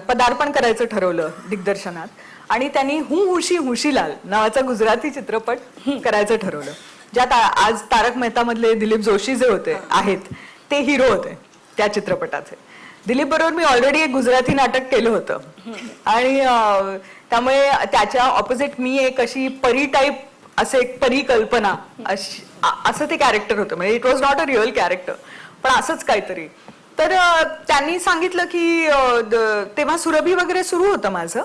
पदार्पण करायचं ठरवलं दिग्दर्शनात, आणि त्यांनी हुशी हुशीलाल नावाचा गुजराती चित्रपट करायचं ठरवलं, ज्यात आज तारक मेहता मधले दिलीप जोशी जे होते आहेत ते हिरो होते त्या चित्रपटाचे. दिलीप बरोबर मी ऑलरेडी एक गुजराती नाटक केलं होतं, आणि त्यामुळे त्याच्या ऑपोजिट मी एक अशी परी टाईप, असे एक परिकल्पना असं ते कॅरेक्टर होतं, म्हणजे it was not a real character, पण असंच काहीतरी. तर त्यांनी सांगितलं की तेव्हा सुरभी वगैरे सुरू होतं माझं.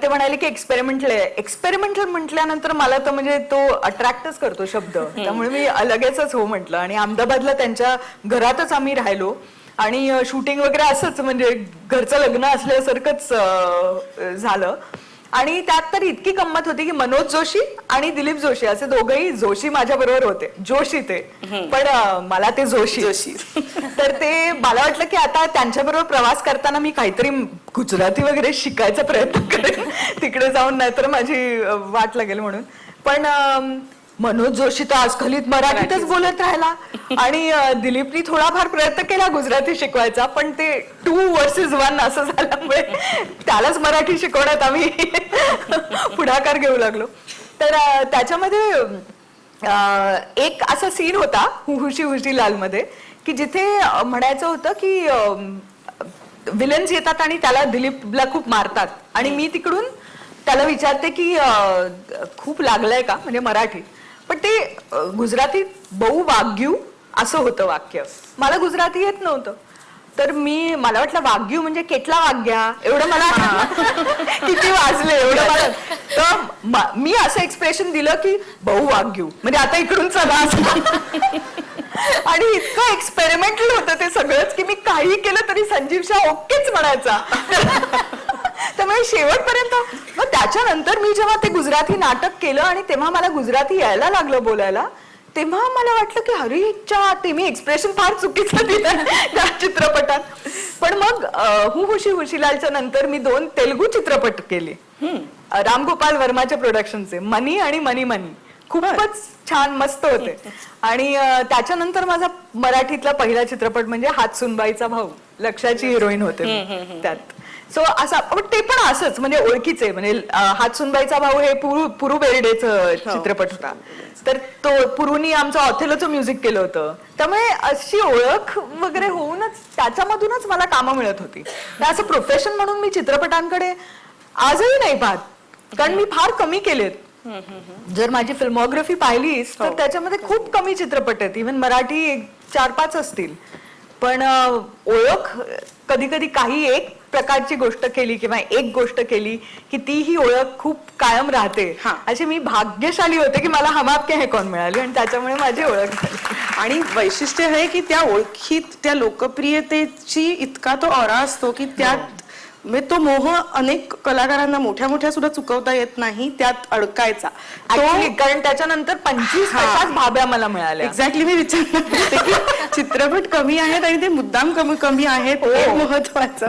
ते म्हणाले की एक्सपेरिमेंटल म्हटल्यानंतर मला तर म्हणजे तो अट्रॅक्टच करतो शब्द, त्यामुळे मी लगेचच हो म्हटलं, आणि अहमदाबादला त्यांच्या घरातच आम्ही राहिलो, आणि शूटिंग वगैरे असंच म्हणजे घरचं लग्न असल्यासारखंच झालं. आणि त्यात तर इतकी गंमत होती की मनोज जोशी आणि दिलीप जोशी असे दोघंही, जोशी माझ्या बरोबर होते, जोशी ते, पण मला ते जोशी. तर ते मला वाटलं की आता त्यांच्या बरोबर प्रवास करताना मी काहीतरी गुजराती वगैरे शिकायचा प्रयत्न करेन तिकडे जाऊन, नाहीतर माझी वाट लागेल म्हणून. पण मनोज जोशी तर आज खलीत मराठीतच बोलत राहिला, आणि दिलीपनी थोडाफार प्रयत्न केला गुजराती शिकवायचा, पण ते 2 versus 1 असं झाल्यामुळे त्यालाच मराठी शिकवण्यात आम्ही पुढाकार घेऊ लागलो. तर त्याच्यामध्ये एक असा सीन होता हुशी हुशी लाल मध्ये, की जिथे म्हणायचं होतं की विलन्स येतात आणि त्याला दिलीपला खूप मारतात, आणि मी तिकडून त्याला विचारते की खूप लागलंय का, म्हणजे मराठी, पण ते गुजरातीत बहु वाग्यू असं होतं वाक्य, मला गुजराती येत नव्हतं, तर मला वाटलं वाग्यू म्हणजे केटला वाग्या, एवढं मला किती वाजले एवढं मला, तर मी असं एक्सप्रेशन दिलं की बहु वाग्यू म्हणजे आता इकडून चला आणि इतकं एक्सपेरिमेंटल होतं ते सगळंच की मी काही केलं तरी संजीव शाह ओकेच म्हणायचा. त्यामुळे शेवटपर्यंत, मग त्याच्यानंतर मी जेव्हा ते गुजराती नाटक केलं आणि तेव्हा मला गुजराती यायला लागलं बोलायला, तेव्हा मला वाटलं की हरीच्या ते मी एक्सप्रेशन फार चुकीचं दिलं त्या चित्रपटात. पण मग हुशी हुशीलालच्या नंतर मी 2 तेलुगू चित्रपट केले राम गोपाल वर्माच्या प्रोडक्शनचे, मनी आणि मनी मनी, खूपच छान मस्त होते. आणि त्याच्यानंतर माझा मराठीतला पहिला चित्रपट म्हणजे हातसुनबाईचा भाऊ, लक्षाची हिरोईन होते त्यात. सो असा, ते पण असंच म्हणजे ओळखीचे, म्हणजे हातसुनबाईचा भाऊ हे पुरू बेर्डेचं चित्रपट होता, तर तो पुरूनी आमचं ऑथेलोचं म्युझिक केलं होतं, त्यामुळे अशी ओळख वगैरे होऊनच त्याच्यामधूनच मला कामं मिळत होती. असं प्रोफेशन म्हणून मी चित्रपटांकडे आजही नाही पाहत, कारण मी फार कमी केलेत. जर माझी फिल्मोग्राफी पाहिलीस तर त्याच्यामध्ये खूप कमी चित्रपट आहेत, इव्हन मराठी 4-5 असतील, पण ओळख कधी कधी काही एक प्रकारची गोष्ट केली किंवा एक गोष्ट केली की ती ही ओळख खूप कायम राहते. अशी मी भाग्यशाली होते की मला हम आपके हैं कौन मिळाली, आणि त्याच्यामुळे माझी ओळख झाली. आणि वैशिष्ट्य आहे की त्या ओळखीत त्या लोकप्रियतेची इतका तो ऑरा असतो की त्यात म्हणजे तो मोह अनेक कलाकारांना मोठ्या मोठ्या सुद्धा चुकवता येत नाही, त्यात अडकायचा तो, कारण त्याच्यानंतर 25 भाब्या मला मिळाल्या. एक्झॅक्टली मी विचारलं होते की चित्रपट कमी आहेत आणि ते मुद्दाम कमी आहेत, हे महत्वाचं.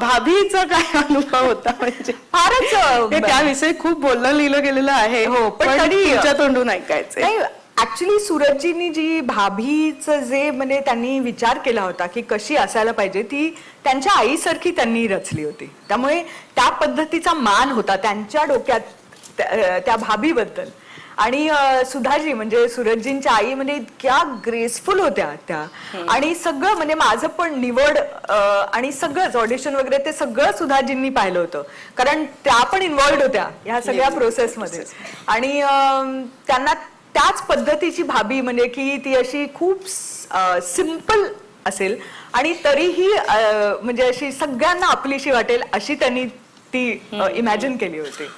भाभीचा काय अनुभव होता? म्हणजे फारच त्याविषयी खूप बोललं लिहिलं गेलेलं आहे, पण कधी तुमच्या तोंडून ऐकायचं नाही. ऍक्च्युली सूरजजींनी जी भाभीचं जे म्हणजे त्यांनी विचार केला होता की कशी असायला पाहिजे, ती त्यांच्या आईसारखी त्यांनी रचली होती, त्यामुळे त्या पद्धतीचा मान होता त्यांच्या डोक्यात त्या भाभीबद्दल. आणि सुधाजी म्हणजे सूरजजींच्या आई म्हणजे इतक्या ग्रेसफुल होत्या त्या, आणि सगळं म्हणजे माझं पण निवड आणि सगळंच ऑडिशन वगैरे ते सगळं सुधाजींनी पाहिलं होतं, कारण त्या पण इन्व्हॉल्ड होत्या ह्या सगळ्या प्रोसेसमध्ये. आणि त्यांना त्याच पद्धतीची भाभी म्हणजे की ती अशी खूप सिंपल असेल आणि तरीही म्हणजे अशी सगळ्यांना आपलीशी वाटेल अशी त्यांनी ती इमॅजिन केली होती.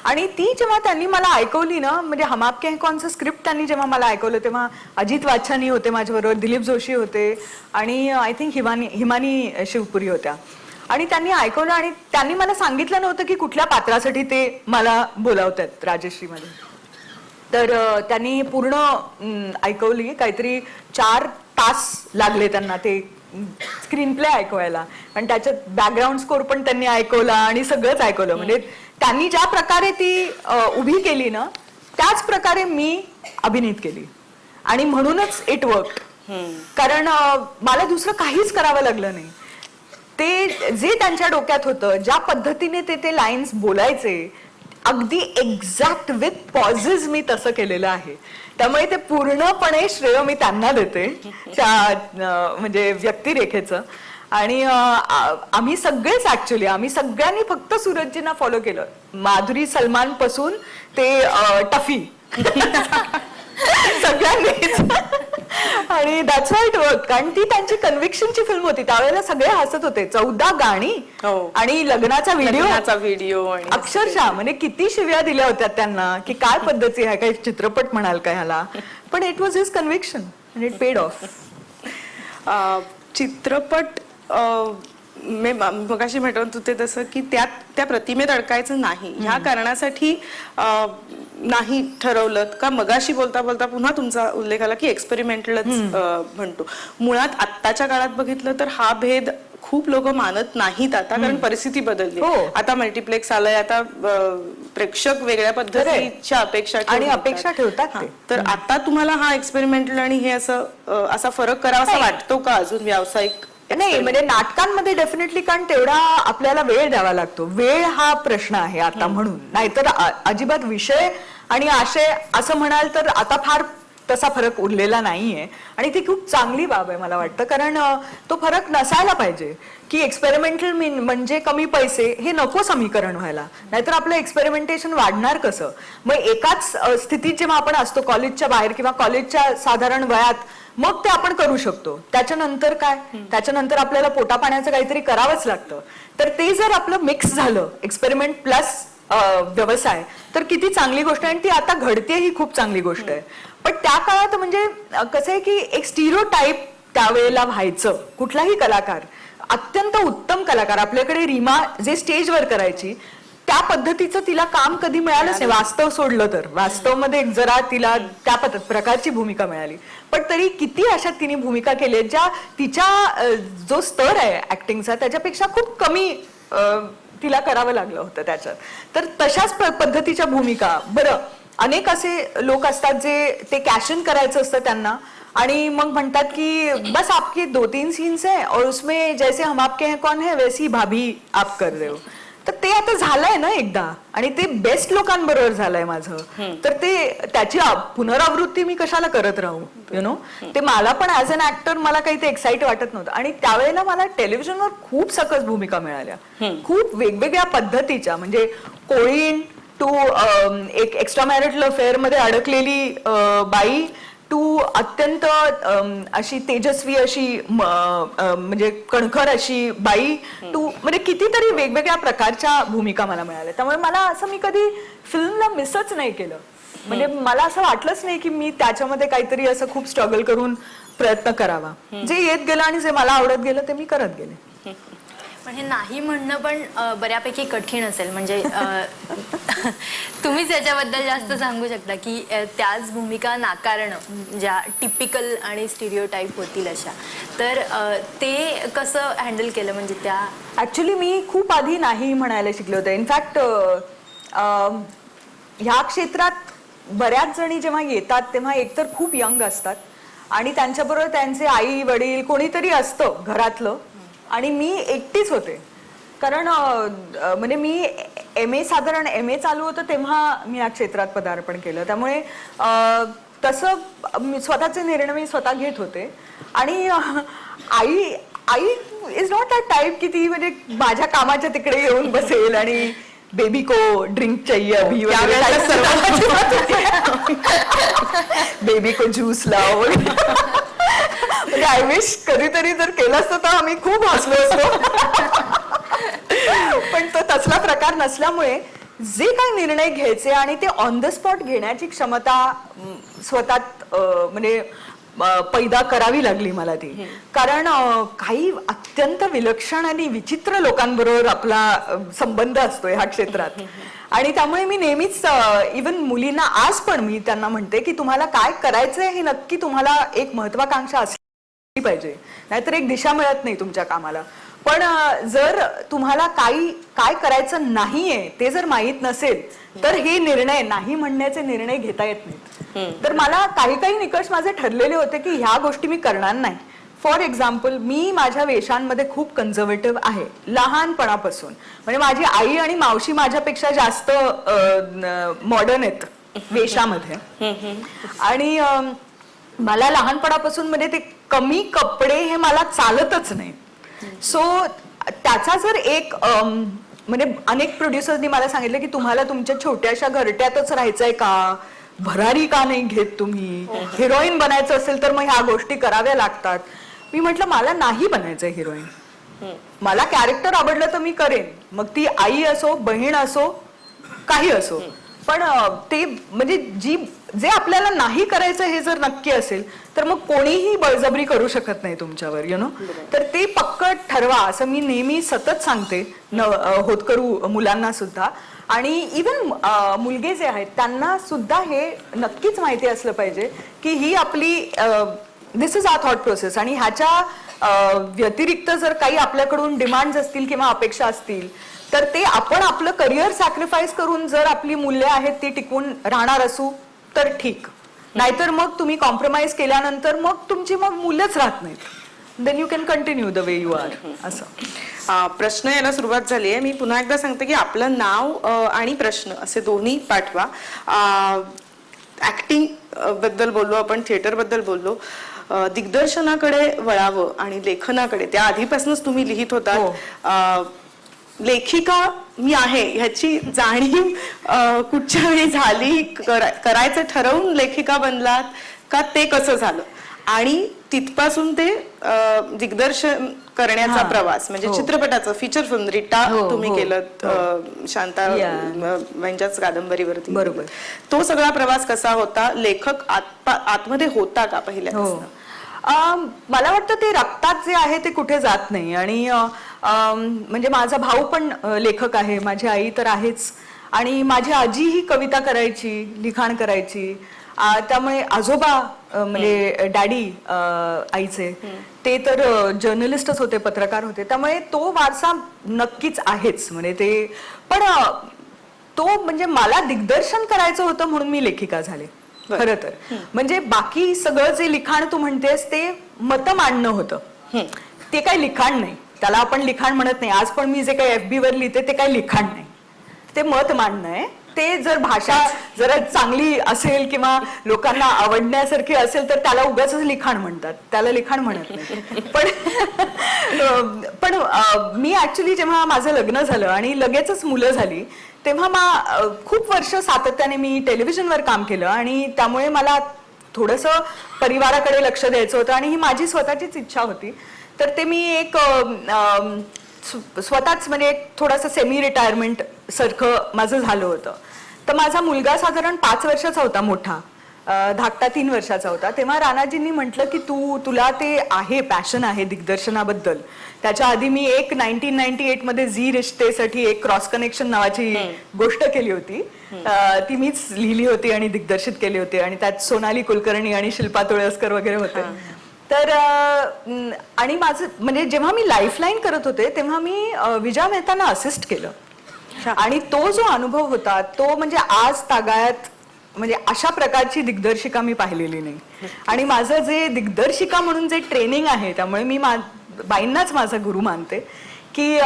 आणि ती जेव्हा त्यांनी मला ऐकवली ना, म्हणजे हम आपके हैं कौनचं स्क्रिप्ट त्यांनी जेव्हा मला ऐकवलं तेव्हा अजित वाच्छानी होते माझ्याबरोबर, दिलीप जोशी होते आणि आय थिंक हिमानी शिवपुरी होत्या. आणि त्यांनी ऐकवलं आणि त्यांनी मला सांगितलं नव्हतं की कुठल्या पात्रासाठी ते मला बोलावतात राजश्रीमध्ये. तर त्यांनी पूर्ण ऐकवली, काहीतरी 4 तास लागले त्यांना ते स्क्रीन प्ले ऐकवायला आणि त्याच्यात बॅकग्राऊंड स्कोर पण त्यांनी ऐकवला आणि सगळंच ऐकवलं. म्हणजे त्यांनी ज्या प्रकारे ती उभी केली ना त्याच प्रकारे मी अभिनीत केली आणि म्हणूनच इट वर्कड. कारण मला दुसरं काहीच करावं लागलं नाही. ते जे त्यांच्या डोक्यात होतं, ज्या पद्धतीने ते लाईन्स बोलायचे अगदी एक्झॅक्ट विथ पॉझेस मी तसं केलेलं आहे. त्यामुळे ते पूर्णपणे श्रेय मी त्यांना देते त्या म्हणजे व्यक्तिरेखेचं. आणि आम्ही सगळेच ऍक्च्युली आम्ही सगळ्यांनी फक्त सूरजजींना फॉलो केलं, माधुरी सलमान पासून ते टफी सगळ्यांनीच. आणि दॅट्स व्हाय इट वर्क. कारण ती त्यांची कन्व्हिक्शनची फिल्म होती. त्यावेळेला सगळे हसत होते. 14 गाणी आणि लग्नाचा व्हिडिओ अक्षरशः म्हणजे किती शिव्या दिल्या होत्या त्यांना की काय पद्धती आहे, काही चित्रपट म्हणाल का ह्याला. पण it was his conviction and it paid of. चित्रपट मगाशी म्हटलं होते तसं की त्या प्रतिमेत अडकायचं नाही ह्या कारणासाठी नाही ठरवलं का? मगाशी बोलता बोलता पुन्हा तुमचा उल्लेख आला की एक्सपेरिमेंटलच म्हणतो. मुळात आत्ताच्या काळात बघितलं तर हा भेद खूप लोक मानत नाहीत आता, कारण परिस्थिती बदलली. आता मल्टिप्लेक्स आलंय, आता प्रेक्षक वेगळ्या पद्धतीच्या अपेक्षा ठेवतात. तर आता तुम्हाला हा एक्सपेरिमेंटल आणि हे असा फरक करावा वाटतो का अजून व्यावसायिक? नाही, म्हणजे नाटकांमध्ये डेफिनेटली, कारण तेवढा आपल्याला वेळ द्यावा लागतो. वेळ हा प्रश्न आहे आता म्हणून. नाहीतर अजिबात विषय आणि आशय असं म्हणाल तर आता फार तसा फरक उरलेला नाहीये. आणि ती खूप चांगली बाब आहे मला वाटतं. कारण तो फरक नसायला पाहिजे की एक्सपेरिमेंटल म्हणजे कमी पैसे, हे नको समीकरण व्हायला. नाहीतर आपलं एक्सपेरिमेंटेशन वाढणार कसं? मग एकाच स्थितीत जेव्हा आपण असतो कॉलेजच्या बाहेर किंवा कॉलेजच्या साधारण वयात, मग ते आपण करू शकतो. त्याच्यानंतर काय? त्याच्यानंतर आपल्याला पोटापाण्याचं काहीतरी करावंच लागतं. तर ते जर आपलं मिक्स झालं, एक्सपेरिमेंट प्लस व्यवसाय, तर किती चांगली गोष्ट आहे. आणि ती आता घडते ही खूप चांगली गोष्ट आहे. पण त्या काळात म्हणजे कसं आहे की एक स्टिरियोटाइप त्यावेळेला व्हायचं. कुठलाही कलाकार, अत्यंत उत्तम कलाकार, आपल्याकडे रीमा जे स्टेजवर करायची त्या पद्धतीचं तिला काम कधी मिळालंच नाही. वास्तव सोडलं तर वास्तवमध्ये जरा तिला त्या प्रकारची भूमिका मिळाली. पण तरी किती अशा तिने भूमिका केल्या ज्या तिच्या जो स्तर आहे ऍक्टिंगचा त्याच्यापेक्षा खूप कमी तिला करावं लागलं होतं त्याच्यात. तर तशाच पद्धतीच्या भूमिका. बरं, अनेक असे लोक असतात जे ते कॅश इन करायचं असतं त्यांना आणि मग म्हणतात की बस आपके 2-3 सीन्स है और उसमें जैसे हम आपके हैं कौन है वैसी भाभी आप कर रहे हो. तर ते आता झालंय ना एकदा, आणि ते बेस्ट लोकांबरोबर झालंय माझं. तर ते त्याची पुनरावृत्ती मी कशाला करत राहू, यु नो. ते मला पण ऍज अन ऍक्टर मला काही ते एक्साइट वाटत नव्हतं. आणि त्यावेळेला मला टेलिव्हिजनवर खूप सकस भूमिका मिळाल्या, खूप वेगवेगळ्या पद्धतीच्या. म्हणजे कोळीण टू एक एक्स्ट्रा मॅरिटल अफेअर मध्ये अडकलेली बाई, टू अत्यंत अशी तेजस्वी अशी म्हणजे कणखर अशी बाई, टू म्हणजे कितीतरी वेगवेगळ्या प्रकारच्या भूमिका मला मिळाल्या. त्यामुळे मला असं मी कधी फिल्मला मिसच नाही केलं. म्हणजे मला असं वाटलंच नाही की मी त्याच्यामध्ये काहीतरी असं खूप स्ट्रगल करून प्रयत्न करावा. जे येत गेलं आणि जे मला आवडत गेलं ते मी करत गेले. पण हे नाही म्हणणं पण बऱ्यापैकी कठीण असेल. म्हणजे तुम्हीच याच्याबद्दल जास्त सांगू शकता की त्याच भूमिका नाकारणं ज्या टिपिकल आणि स्टिरियोटाईप होतील अशा, तर ते कसं हँडल केलं? म्हणजे त्या ऍक्च्युली मी खूप आधी नाही म्हणायला शिकले होते. इनफॅक्ट ह्या क्षेत्रात बऱ्याच जणी जेव्हा येतात तेव्हा एकतर खूप यंग असतात आणि त्यांच्याबरोबर त्यांचे आई वडील कोणीतरी असतं घरातलं, आणि मी एकटीच होते. कारण म्हणजे मी साधारण MA चालू होतं तेव्हा मी या क्षेत्रात पदार्पण केलं. त्यामुळे तसं स्वतःचे निर्णय मी स्वतः घेत होते. आणि I is not that type की ती म्हणजे माझ्या कामाच्या तिकडे येऊन बसेल आणि बेबी को ड्रिंक चाहिए अभी, बेबी को ज्यूस लाव. म्हणजे आय विश कधीतरी जर केलं असतं तर आम्ही खूप हसलो असतो. पण तो तसला प्रकार नसल्यामुळे जे काही निर्णय घ्यायचे आणि ते ऑन द स्पॉट घेण्याची क्षमता स्वतःत म्हणजे पैदा करावी लागली मला ती. कारण काही अत्यंत विलक्षण आणि विचित्र लोकांबरोबर आपला संबंध असतो ह्या क्षेत्रात. आणि त्यामुळे मी नेहमीच इवन मुलींना आज पण मी त्यांना म्हणते की तुम्हाला काय करायचंय हे नक्की तुम्हाला एक महत्वाकांक्षा असली पाहिजे, नाहीतर एक दिशा मिळत नाही तुमच्या कामाला. पण जर तुम्हाला काय करायचं नाहीये ते जर माहीत नसेल तर हे निर्णय नाही म्हणण्याचे निर्णय घेता येत नाहीत. तर मला काही निकष माझे ठरलेले होते की ह्या गोष्टी मी करणार नाही. फॉर एक्झाम्पल, मी माझ्या वेशांमध्ये खूप कन्झर्वेटिव्ह आहे लहानपणापासून. म्हणजे माझी आई आणि मावशी माझ्यापेक्षा जास्त मॉडर्न आहेत वेशामध्ये. आणि मला लहानपणापासून म्हणजे ते कमी कपडे हे मला चालतच नाही. सो त्याचा जर एक म्हणजे अनेक प्रोड्युसर्सनी मला सांगितलं की तुम्हाला तुमच्या छोट्याशा घरट्यातच राहायचंय का, भरारी का नाही घेत तुम्ही, हिरोईन बनायचं असेल तर मग ह्या गोष्टी कराव्या लागतात. मी म्हटलं मला नाही बनायचंय हिरोईन. मला कॅरेक्टर आवडलं तर मी करेन, मग ती आई असो, बहीण असो, काही असो. पण ते म्हणजे जे आपल्याला नाही करायचं हे जर नक्की असेल तर मग कोणीही बळजबरी करू शकत नाही तुमच्यावर, यु नो. तर ते पक्क ठरवा असं मी नेहमी सतत सांगते होतकरू मुलांना सुद्धा. आणि इवन मुलगे जे आहेत त्यांना सुद्धा हे नक्कीच माहिती असलं पाहिजे की ही आपली दिस इज आवर थॉट प्रोसेस. आणि ह्याच्या व्यतिरिक्त जर काही आपल्याकडून डिमांड्स असतील किंवा अपेक्षा असतील तर ते आपण आपलं करिअर सॅक्रिफाईस करून जर आपली मूल्य आहेत ती टिकून राहणार असू तर ठीक, नाहीतर मग तुम्ही कॉम्प्रोमाइज केल्यानंतर मग तुमची मग मूल्यच राहत नाहीत. Then you can continue the way you are. असं प्रश्न यायला सुरुवात झाली आहे. मी पुन्हा एकदा सांगते की आपलं नाव आणि प्रश्न असे दोन्ही पाठवा. ऍक्टिंग बद्दल बोललो आपण, थिएटर बद्दल बोललो, दिग्दर्शनाकडे वळावं आणि लेखनाकडे त्या आधीपासूनच तुम्ही लिहित होता. लेखिका मी आहे ह्याची जाणीव कुठच्या वेळी झाली, करायचं ठरवून लेखिका बनलात का, ते कसं झालं? आणि तिथपासून ते दिग्दर्शन करण्याचा प्रवास म्हणजे चित्रपटाचं फीचर फिल्म रिटा तुम्ही केलं शांता यांच्याच कादंबरीवरती. बरोबर. तो सगळा प्रवास कसा होता? लेखक आतमध्ये होता का पहिल्यापासून? मला वाटतं ते रक्तात जे आहे ते कुठे जात नाही. आणि म्हणजे माझा भाऊ पण लेखक आहे, माझी आई तर आहेच, आणि माझी आजी ही कविता करायची, लिखाण करायची. त्यामुळे आजोबा म्हणजे डॅडी आईचे ते तर जर्नलिस्टच होते, पत्रकार होते. त्यामुळे तो वारसा नक्कीच आहेच. म्हणजे ते पण तो म्हणजे मला दिग्दर्शन करायचं होतं म्हणून मी लेखिका झाले खरं तर. म्हणजे बाकी सगळं जे लिखाण तू म्हणतेस ते मत मांडणं होतं, ते काही लिखाण नाही. त्याला आपण लिखाण म्हणत नाही. आज पण मी जे काही FB वर लिहिते ते काही लिखाण नाही, ते मत मांडणं आहे. ते जर भाषा जरा चांगली असेल किंवा लोकांना आवडण्यासारखी असेल तर त्याला उगाच लिखाण म्हणतात, त्याला लिखाण म्हणत नाही. पण मी ऍक्च्युली जेव्हा माझं लग्न झालं आणि लगेचच मुलं झाली तेव्हा खूप वर्ष सातत्याने मी टेलिव्हिजनवर काम केलं आणि त्यामुळे मला थोडंसं परिवाराकडे लक्ष द्यायचं होतं आणि ही माझी स्वतःचीच इच्छा होती. तर ते मी एक स्वतःच म्हणजे एक थोडंसं सेमी रिटायरमेंट सारखं माझं झालं होतं. तर माझा मुलगा साधारण 5 वर्षाचा होता, मोठा धाकटा 3 वर्षाचा होता. तेव्हा राणाजींनी म्हटलं की तुला ते आहे, पॅशन आहे दिग्दर्शनाबद्दल. त्याच्या आधी मी एक 1998 मध्ये झी रिश्तेसाठी एक क्रॉस कनेक्शन नावाची गोष्ट केली होती, ती मीच लिहिली होती आणि दिग्दर्शित केली होती. आणि त्यात सोनाली कुलकर्णी आणि शिल्पा तुळसकर वगैरे होते. तर आणि माझं म्हणजे जेव्हा मी लाईफलाईन करत होते तेव्हा मी विजया मेहतांना असिस्ट केलं. आणि तो जो अनुभव होता तो म्हणजे आज तागायत म्हणजे अशा प्रकारची दिग्दर्शिका मी पाहिलेली नाही. आणि माझं जे दिग्दर्शिका म्हणून जे ट्रेनिंग आहे त्यामुळे मी बाईंनाच माझा गुरु मानते की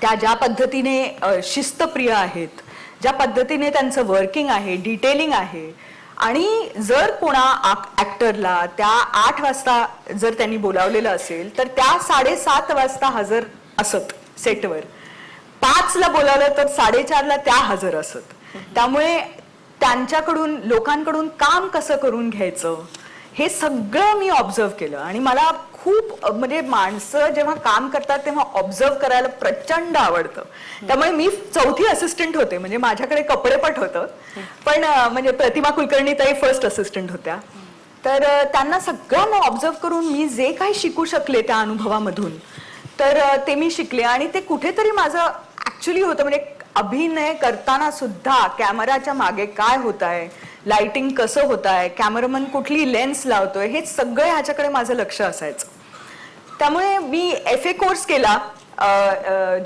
त्या ज्या पद्धतीने शिस्तप्रिय आहेत, ज्या पद्धतीने त्यांचं वर्किंग आहे, डिटेलिंग आहे. आणि जर कोणा ऍक्टरला त्या 8 वाजता जर त्यांनी बोलावलेलं असेल तर त्या 7:30 वाजता हजर असत सेटवर, 5ला बोलावलं तर 4:30ला त्या हजर असत. त्यामुळे त्यांच्याकडून लोकांकडून काम कसं करून घ्यायचं हे सगळं मी ऑब्झर्व केलं आणि मला खूप म्हणजे माणसं जेव्हा काम करतात तेव्हा ऑब्झर्व करायला प्रचंड आवडतं. त्यामुळे मी 4थी असिस्टंट होते, म्हणजे माझ्याकडे कपडेपट होतं. पण म्हणजे प्रतिमा कुलकर्णी ताई फर्स्ट असिस्टंट होत्या. तर त्यांना सगळ्यांना ऑब्झर्व करून मी जे काही शिकू शकले त्या अनुभवामधून, तर ते मी शिकले. आणि ते कुठेतरी माझं ऍक्च्युली होतं, म्हणजे अभिनय करताना सुद्धा कॅमेराच्या मागे काय होत आहे, लाइटिंग कसं होत आहे, कॅमेरामन कुठली लेन्स लावतोय, हे सगळं ह्याच्याकडे माझं लक्ष असायचं. त्यामुळे मी FA कोर्स केला.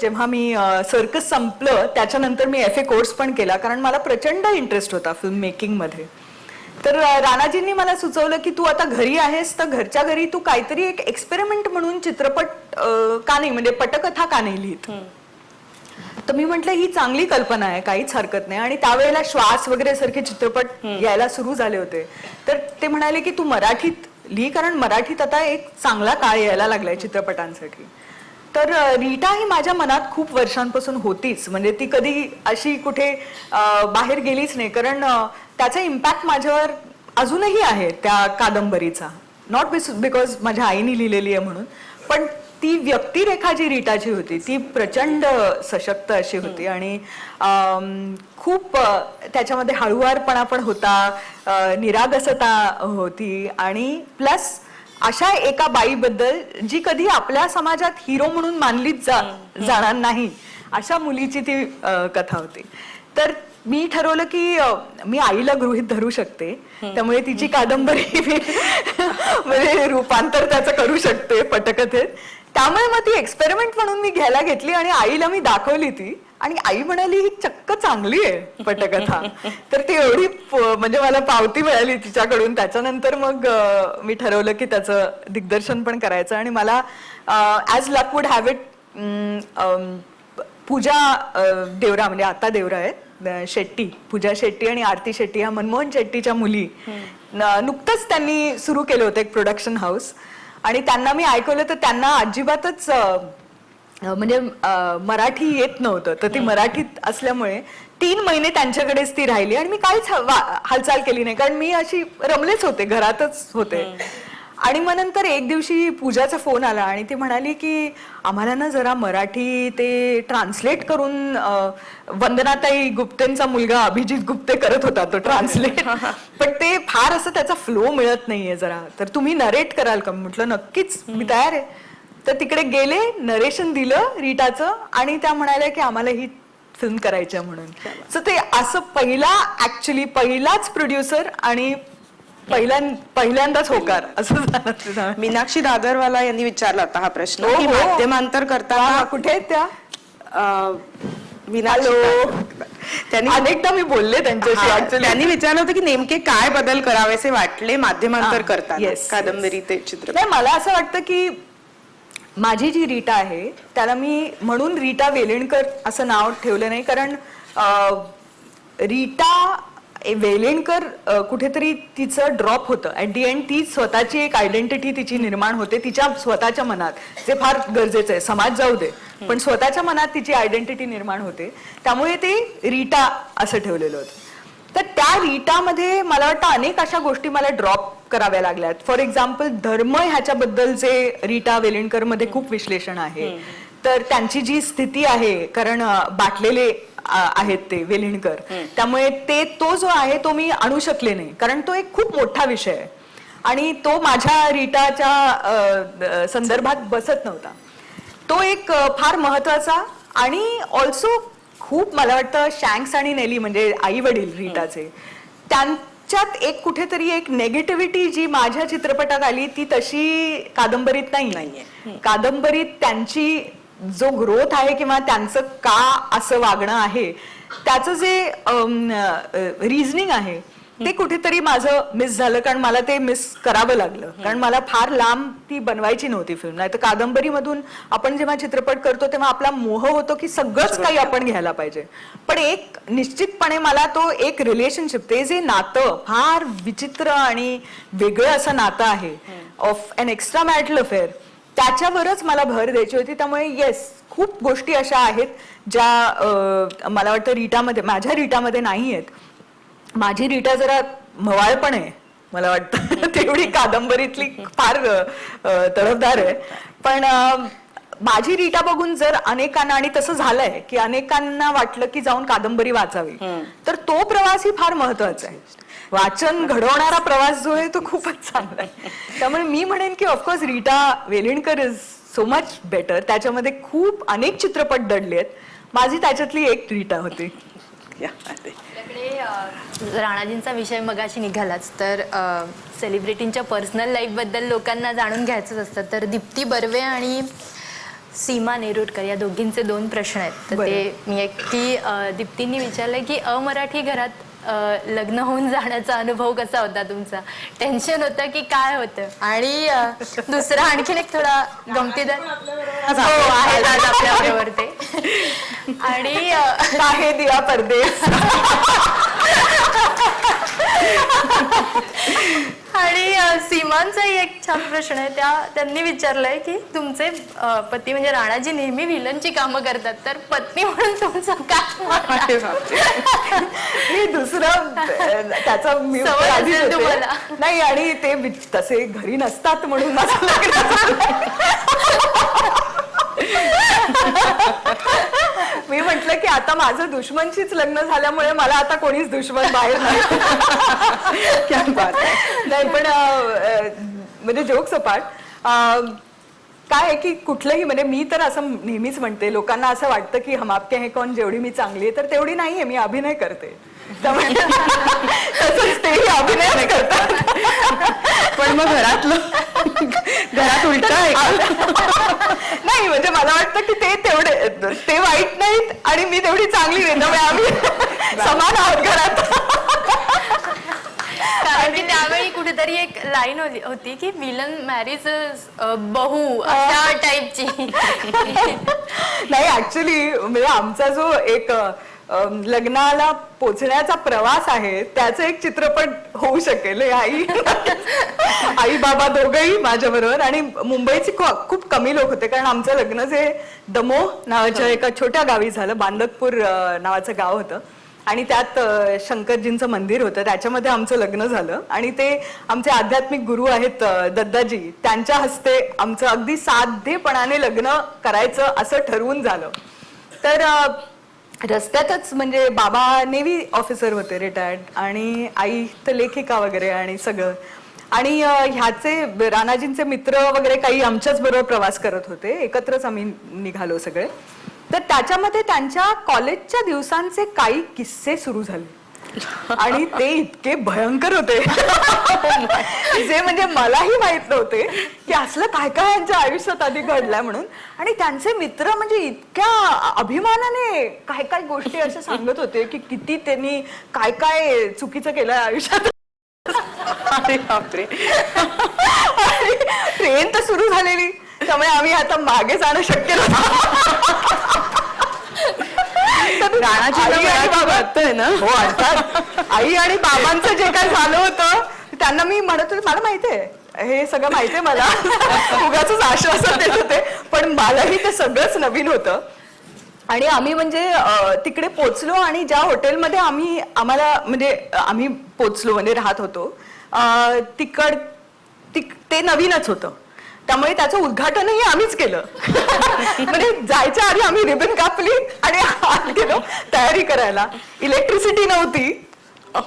जेव्हा मी सर्कस संपलं त्याच्यानंतर मी FA कोर्स पण केला, कारण मला प्रचंड इंटरेस्ट होता फिल्म मेकिंग मध्ये. तर राणाजींनी मला सुचवलं की तू आता घरी आहेस तर घरच्या घरी तू काहीतरी एक एक्सपेरिमेंट म्हणून चित्रपट का नाही, म्हणजे पटकथा का नाही लिहित. तर मी म्हटलं ही चांगली कल्पना आहे, काहीच हरकत नाही. आणि त्यावेळेला श्वास वगैरे सारखे चित्रपट यायला सुरू झाले होते. तर ते म्हणाले की तू मराठीत लिही, कारण मराठीत आता एक चांगला काळ यायला लागलाय चित्रपटांसाठी. तर रीटा ही माझ्या मनात खूप वर्षांपासून होतीच, म्हणजे ती कधी अशी कुठे बाहेर गेलीच नाही, कारण त्याचा इम्पॅक्ट माझ्यावर अजूनही आहे त्या कादंबरीचा. नॉट बिकॉज माझ्या आईने लिहिलेली आहे म्हणून, पण ती व्यक्तिरेखा जी रीटाची होती ती प्रचंड सशक्त अशी होती. आणि खूप त्याच्यामध्ये हळुवारपणा पण होता, निरागसता होती. आणि प्लस अशा एका बाईबद्दल जी कधी आपल्या समाजात हिरो म्हणून मानलीच जाणार नाही, अशा मुलीची ती कथा होती. तर मी ठरवलं की मी आईला गृहीत धरू शकते, त्यामुळे तिची कादंबरी मी म्हणजे रूपांतर त्याचं करू शकते पटकथेत. त्यामुळे मग ती एक्सपेरिमेंट म्हणून मी घ्यायला घेतली आणि आईला मी दाखवली ती. आणि आई म्हणाली ही चक्क चांगली आहे पटकथा. तर ती एवढी म्हणजे मला पावती मिळाली तिच्याकडून. त्याच्यानंतर मग मी ठरवलं की त्याचं दिग्दर्शन पण करायचं. आणि मला as luck would have it Pooja Devara, म्हणजे आता देवरा आहेत शेट्टी, पूजा शेट्टी आणि आरती शेट्टी ह्या मनमोहन शेट्टीच्या मुली, नुकतंच त्यांनी सुरू केलं होतं एक प्रोडक्शन हाऊस. आणि त्यांना मी ऐकवलं तर त्यांना अजिबातच म्हणजे मराठी येत नव्हतं. तर ती मराठीत असल्यामुळे 3 महिने त्यांच्याकडेच ती राहिली आणि मी काहीच हालचाल केली नाही, कारण मी अशी रमलेच होते, घरातच होते. आणि मग नंतर एक दिवशी पूजाचा फोन आला आणि ती म्हणाली की आम्हाला ना जरा मराठी ते ट्रान्सलेट करून, वंदनाताई गुप्तेंचा मुलगा अभिजित गुप्ते करत होता तो ट्रान्सलेट, पण ते फार असं त्याचा फ्लो मिळत नाहीये जरा, तर तुम्ही नरेट कराल का. म्हटलं नक्कीच, मी तयार आहे. तर तिकडे गेले, नरेशन दिलं रीटाचं आणि त्या म्हणाल्या की आम्हाला ही फिल्म करायची आहे म्हणून. सो ते असं पहिलाच प्रोड्युसर आणि पहिल्यांदाच होकार असं झालं. मीनाक्षी दादरवाला यांनी विचारला होता हा प्रश्न हो, की हो. माध्यमांतर करताना कुठे आहेत त्या? त्यांनी अनेकदा मी बोलले त्यांच्याशी. Actually. त्यांनी विचारलं होतं की नेमके काय बदल करावेसे वाटले माध्यमांतर करताना कादंबरी ते चित्रपट. नाही, मला असं वाटतं की माझी जी रीटा आहे त्याला मी म्हणून रीटा वेलेणकर असं नाव ठेवलं नाही, कारण रीटा वेलेणकर कुठेतरी तिचं ड्रॉप होतं. ऍट दी एंड ती स्वतःची एक आयडेंटिटी तिची निर्माण होते तिच्या स्वतःच्या मनात, जे फार गरजेचं आहे. समाज जाऊ दे, पण स्वतःच्या मनात तिची आयडेंटिटी निर्माण होते. त्यामुळे ते रीटा असं ठेवलेलं होतं. तर त्या रीटामध्ये मला वाटतं अनेक अशा गोष्टी मला ड्रॉप कराव्या लागल्यात. फॉर एक्झाम्पल धर्म ह्याच्याबद्दलचे रीटा वेलेणकर मध्ये खूप विश्लेषण आहे. तर त्यांची जी स्थिती आहे, कारण बाटलेले आहेत ते वेलिणकर, त्यामुळे तो जो आहे तो मी आणू शकले नाही, कारण तो एक खूप मोठा विषय आहे आणि तो माझ्या रीटाच्या संदर्भात बसत नव्हता. तो एक फार महत्वाचा आणि ऑल्सो खूप मला वाटतं शँक्स आणि नेली म्हणजे आई वडील रीटाचे, त्यांच्यात एक कुठेतरी एक नेगेटिव्हिटी जी माझ्या चित्रपटात आली ती तशी कादंबरीत नाहीये. कादंबरीत त्यांची जो ग्रोथ आहे किंवा त्यांचं का असं वागणं आहे, त्याचं जे रिझनिंग आहे ते कुठेतरी माझं मिस झालं, कारण मला ते मिस करावं लागलं, कारण मला फार लांब ती बनवायची नव्हती फिल्म. नाही तर कादंबरीमधून आपण जेव्हा चित्रपट करतो तेव्हा आपला मोह होतो की सगळंच काही आपण घ्यायला पाहिजे, पण एक निश्चितपणे मला तो एक रिलेशनशिप, ते जे नातं फार विचित्र आणि वेगळं असं नातं आहे of an extra marital affair, त्याच्यावरच मला भर द्यायची होती. त्यामुळे येस, खूप गोष्टी अशा आहेत ज्या मला वाटतं रीटामध्ये, माझ्या रीटामध्ये नाही आहेत. माझी रीटा जरा मवाळ पण आहे मला वाटतं. तेवढी कादंबरीतली फार तडफदार आहे. पण माझी रीटा बघून जर अनेकांना, आणि तसं झालंय की अनेकांना वाटलं की जाऊन कादंबरी वाचावी, तर तो प्रवास ही फार महत्वाचा आहे. वाचन घडवणारा प्रवास जो आहे तो खूपच चांगला आहे. त्यामुळे मी म्हणेन की of course Rita Welinkar is so much better. त्याच्यामध्ये खूप अनेक चित्रपट दडले आहेत. माझी त्याच्यातली एक रीटा होती. आपल्याकडे राणाजींचा विषय मगाशी निघालाच, तर सेलिब्रिटींच्या पर्सनल लाईफबद्दल लोकांना जाणून घ्यायचंच असतं. तर दीप्ती बर्वे आणि सीमा नेरुरकर या दोघींचे 2 प्रश्न आहेत. तर ते मी एक की दीप्तींनी विचारलं की अमराठी घरात लग्न होऊन जाण्याचा अनुभव कसा होता तुमचा? टेन्शन होतं की काय होतं? आणि दुसरा आणखीन एक थोडा गमतीदार आहे आज आपल्याबरोबर ते. आणि आहे दिया परदेस. आणि सीमांचाही एक छान प्रश्न आहे. त्यांनी विचारलंय की तुमचे पती म्हणजे राणाजी नेहमी विलनची कामं करतात, तर पत्नी म्हणून तुमचं काय? मी दुसरं त्याचा मी सवय उत्तर आधीच असेल देते. तुम्हाला. नाही, आणि ते तसे घरी नसतात म्हणून माझं लग्न झालं. मी म्हंटल की आता माझं दुश्मनशीच लग्न झाल्यामुळे मला आता कोणीच दुश्मन बाहेर नाही. क्या बात आहे. नाही, पण म्हणजे जोक सपाट काय आहे की कुठलंही, म्हणजे मी तर असं नेहमीच म्हणते, लोकांना असं वाटतं की हम आपके हैं कौन जेवढी मी चांगली आहे, तर तेवढी नाहीये. मी अभिनय करते. त्यामुळे तसंच तेही अभिनय करतात. पण मग घरात उलट आहे का? नाही, म्हणजे मला वाटतं की ते वाईट नाहीत आणि मी तेवढी चांगली नाही. त्यामुळे आम्ही समान आहोत घरात. कारण की त्यावेळी कुठेतरी एक लाईन होती की विलन मॅरीज बहू अशा टाईपची. नाही, ऍक्च्युली म्हणजे आमचा जो एक लग्नाला पोचण्याचा प्रवास आहे त्याचा एक चित्रपट होऊ शकेल. आई बाबा दोघंही माझ्या बरोबर, आणि मुंबईची खूप कमी लोक होते, कारण आमचं लग्न जे दमोह नावाच्या एका छोट्या गावी झालं. बांदकपूर नावाचं गाव होतं, आणि त्यात शंकरजींचं मंदिर होतं. त्याच्यामध्ये आमचं लग्न झालं, आणि ते आमचे आध्यात्मिक गुरु आहेत दत्ताजी, त्यांच्या हस्ते आमचं अगदी साधेपणाने लग्न करायचं असं ठरवून झालं. तर रस्त्यातच, म्हणजे बाबा नेव्ही ऑफिसर होते रिटायर्ड, आणि आई तर लेखिका वगैरे आणि सगळं. आणि ह्याचे राणाजींचे मित्र वगैरे काही आमच्याच बरोबर प्रवास करत होते. एकत्रच आम्ही निघालो सगळे. तर त्याच्यामध्ये त्यांच्या कॉलेजच्या दिवसांचे काही किस्से सुरू झाले, आणि ते इतके भयंकर होते जे म्हणजे मलाही माहित नव्हते की असलं काय काय यांच्या आयुष्यात आधी घडलंय म्हणून. आणि त्यांचे मित्र म्हणजे इतक्या अभिमानाने काय काय गोष्टी असे सांगत होते की किती त्यांनी काय काय चुकीचं केलंय आयुष्यात. अरे बापरे. ट्रेन तर सुरू झालेली, त्यामुळे आम्ही आता मागे जाणं शक्य नव्हतं. राणाजी ना. हो, अर्थात आई आणि बाबांचं जे काय झालं होतं त्यांना मी म्हणत होते, मला माहितीये हे सगळं माहितीये, मला उगाचच आश्वासन देत होते, पण मलाही ते सगळंच नवीन होतं. आणि आम्ही म्हणजे तिकडे पोचलो, आणि ज्या हॉटेलमध्ये आम्ही पोचलो म्हणजे राहत होतो ते नवीनच होतं. त्यामुळे त्याचं उद्घाटनही आम्हीच केलं. म्हणजे जायच्या आधी आम्ही रिबन कापली आणि आत गेलो तयारी करायला. इलेक्ट्रिसिटी नव्हती,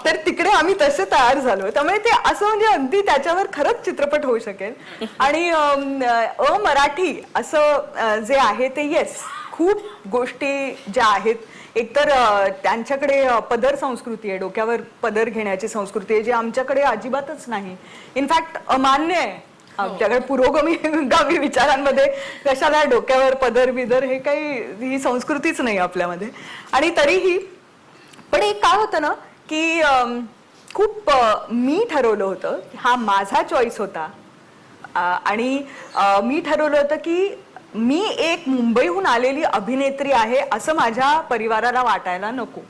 तर तिकडे आम्ही तसे तयार झालो. त्यामुळे ते असं म्हणजे अगदी त्याच्यावर खरंच चित्रपट होऊ शकेल. आणि अमराठी असं जे आहे ते येस, खूप गोष्टी ज्या आहेत, एकतर त्यांच्याकडे पदर संस्कृती आहे, डोक्यावर पदर घेण्याची संस्कृती आहे, जी आमच्याकडे अजिबातच नाही. इनफॅक्ट अमान्य आहे आमच्याकडे. पुरोगामी विचारांमध्ये कशाला डोक्यावर पदर बिदर हे काही, ही संस्कृतीच नाही आपल्यामध्ये. आणि तरीही पण एक काय होतं ना की खूप मी ठरवलं होतं, हा माझा चॉईस होता, आणि मी ठरवलं होतं की मी एक मुंबईहून आलेली अभिनेत्री आहे असं माझ्या परिवाराला वाटायला नको.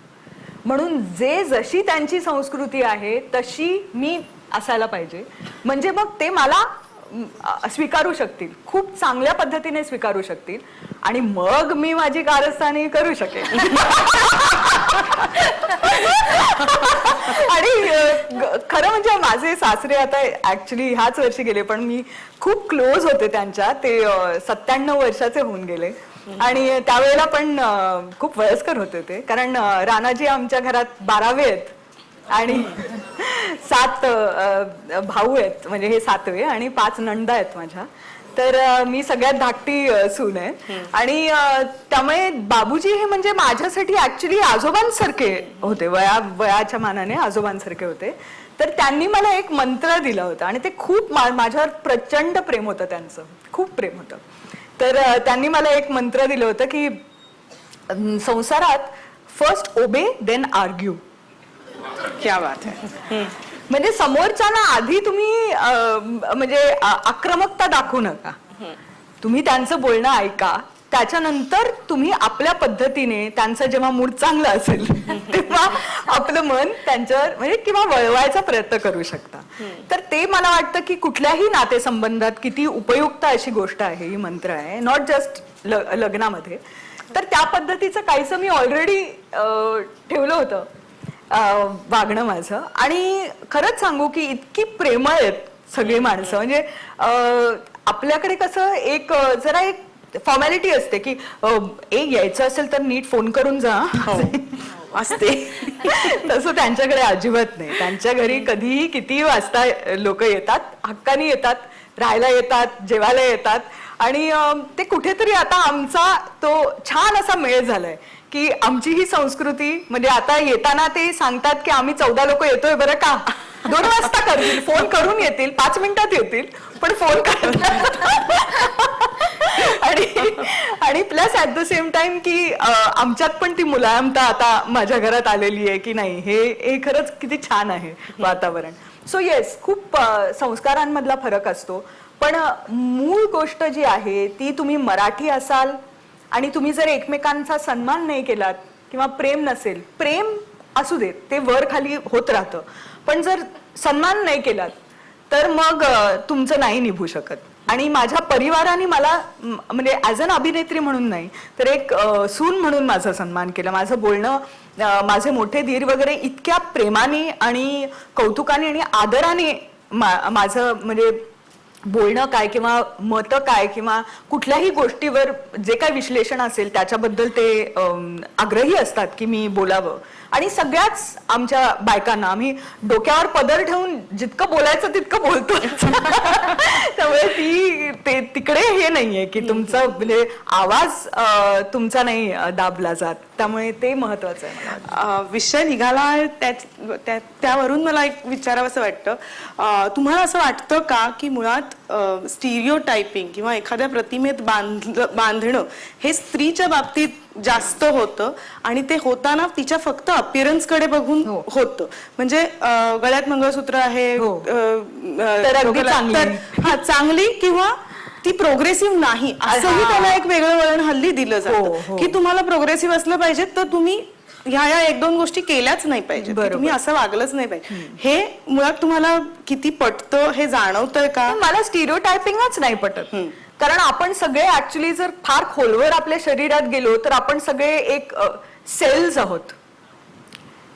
म्हणून जशी त्यांची संस्कृती आहे तशी मी असायला पाहिजे, म्हणजे मग ते मला स्वीकारू शकतील, खूप चांगल्या पद्धतीने स्वीकारू शकतील, आणि मग मी माझी कारस्थानी करू शकेन. आणि खरं म्हणजे माझे सासरे आता ऍक्च्युली ह्याच वर्षी गेले, पण मी खूप क्लोज होते त्यांच्या. ते 97 वर्षाचे होऊन गेले आणि त्यावेळेला पण खूप वयस्कर होते ते, कारण राणाजी आमच्या घरात 12वे आहेत आणि 7 भाऊ आहेत, म्हणजे हे 7वे आणि 5 नंदा आहेत माझ्या. तर मी सगळ्यात धाकटी सून आहे आणि त्यामुळे बाबूजी हे म्हणजे माझ्यासाठी ऍक्च्युली आजोबांसारखे होते, वयाच्या मानाने आजोबांसारखे होते. तर त्यांनी मला एक मंत्र दिला होता आणि ते खूप माझ्यावर प्रचंड प्रेम होतं, त्यांचं खूप प्रेम होतं. तर त्यांनी मला एक मंत्र दिलं होतं की संसारात फर्स्ट ओबे देन आर्ग्यू. क्या बात आहे. म्हणजे समोरच्याला आधी तुम्ही म्हणजे आक्रमकता दाखवू नका, तुम्ही त्यांचं बोलणं ऐका, त्याच्यानंतर तुम्ही आपल्या पद्धतीने त्यांचं जेव्हा मूड चांगलं असेल तेव्हा आपलं मन त्यांच्यावर म्हणजे किंवा वळवायचा प्रयत्न करू शकता. तर ते मला वाटतं की कुठल्याही नातेसंबंधात किती उपयुक्त अशी गोष्ट आहे ही मंत्र आहे, नॉट जस्ट लग्नामध्ये. तर त्या पद्धतीचं काहीसं मी ऑलरेडी ठेवलं होतं वागणं माझं. आणि खरंच सांगू की इतकी प्रेमळ आहेत सगळी माणसं. म्हणजे आपल्याकडे कसं एक जरा एक फॉर्मॅलिटी असते की यायचं असेल तर नीट फोन करून जा असते, तसं त्यांच्याकडे अजिबात नाही. त्यांच्या घरी कधीही कितीही वाजता लोक येतात, हक्कानी येतात, राहायला येतात, जेवायला येतात. आणि ते कुठेतरी आता आमचा तो छान असा मेळ झालाय की आमची ही संस्कृती म्हणजे आता येताना ते सांगतात की आम्ही 14 लोक येतोय बरं का, 2 वाजता करतील, फोन करून येतील, 5 मिनिटात येतील, पण फोन करतात. आणि plus at the same time की आमच्यात पण ती मुलायमता आता माझ्या घरात आलेली आहे की नाही, हे खरंच किती छान आहे वातावरण. सो येस, खूप संस्कारांमधला फरक असतो. पण मूळ गोष्ट जी आहे ती, तुम्ही मराठी असाल आणि तुम्ही जर एकमेकांचा सन्मान नाही केलात किंवा प्रेम नसेल, प्रेम असू देत ते वर खाली होत राहतं, पण जर सन्मान नाही केलात तर मग तुमचं नाही निभू शकत. आणि माझ्या परिवाराने मला म्हणजे ऍज अन अभिनेत्री म्हणून नाही तर एक सून म्हणून माझा सन्मान केला. माझं बोलणं, माझे मोठे धीर वगैरे इतक्या प्रेमाने आणि कौतुकाने आणि आदराने माझं म्हणजे बोलणं काय किंवा मतं काय किंवा कुठल्याही गोष्टीवर जे काय विश्लेषण असेल त्याच्याबद्दल ते आग्रही असतात की मी बोलावं. आणि सगळ्याच आमच्या बायकांना आम्ही डोक्यावर पदर ठेवून जितकं बोलायचं तितकं बोलतो. त्यामुळे तिकडे हे नाहीये की तुमचा म्हणजे आवाज तुमचा नाही दाबला जात, त्यामुळे ते महत्वाचं आहे. विषय निघाला त्यावरून मला एक विचारावंसं वाटतं, तुम्हाला असं वाटतं का की मुळात स्टिरिओ टायपिंग किंवा एखाद्या प्रतिमेत बांधणं हे स्त्रीच्या बाबतीत जास्त होतं आणि ते होताना तिच्या फक्त अपिअरन्स कडे बघून होतं. म्हणजे गळ्यात मंगळसूत्र आहे तर चांगली किंवा ती प्रोग्रेसिव्ह नाही असंही त्याला एक वेगळं वळण हल्ली दिलं जातं की तुम्हाला प्रोग्रेसिव्ह असलं पाहिजे तर तुम्ही ह्या 1-2 गोष्टी केल्याच नाही पाहिजे, तुम्ही असं वागलंच नाही पाहिजे. हे मुळात तुम्हाला किती पटतं हे जाणवतंय का? मला स्टिरिओ टायपिंगच नाही पटत. कारण आपण सगळे ऍक्च्युली जर फार खोलवर आपल्या शरीरात गेलो तर आपण सगळे एक सेल्स आहोत.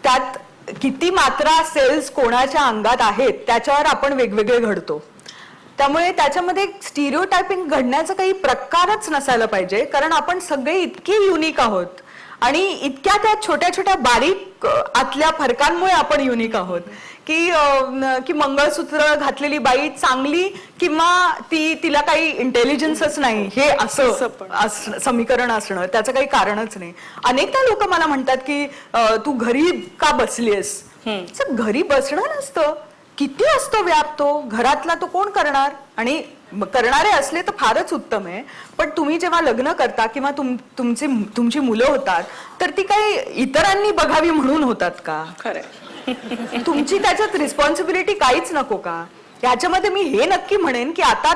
त्यात किती मात्रा सेल्स कोणाच्या अंगात आहेत त्याच्यावर आपण वेगवेगळे घडतो. त्यामुळे त्याच्यामध्ये स्टिरिओ टायपिंग घडण्याचा काही प्रकारच नसायला पाहिजे, कारण आपण सगळे इतके युनिक आहोत आणि इतक्या त्या छोट्या छोट्या बारीक आतल्या फरकांमुळे आपण युनिक आहोत की मंगळसूत्र घातलेली बाई चांगली किंवा तिला काही इंटेलिजन्सच नाही हे असं समीकरण असणं त्याचं काही कारणच नाही. अनेकदा लोक मला म्हणतात की तू घरी का बसलीस. घरी बसणं नसतं, किती असतो व्याप तो घरातला, तो कोण करणार. आणि करणारे असले तर फारच उत्तम आहे, पण तुम्ही जेव्हा लग्न करता किंवा तुमची मुलं होतात तर ती काही इतरांनी बघावी म्हणून होतात का. खरं तुमची त्याच्यात रिस्पॉन्सिबिलिटी काहीच नको का. याच्यामध्ये मी हे नक्की म्हणेन की आता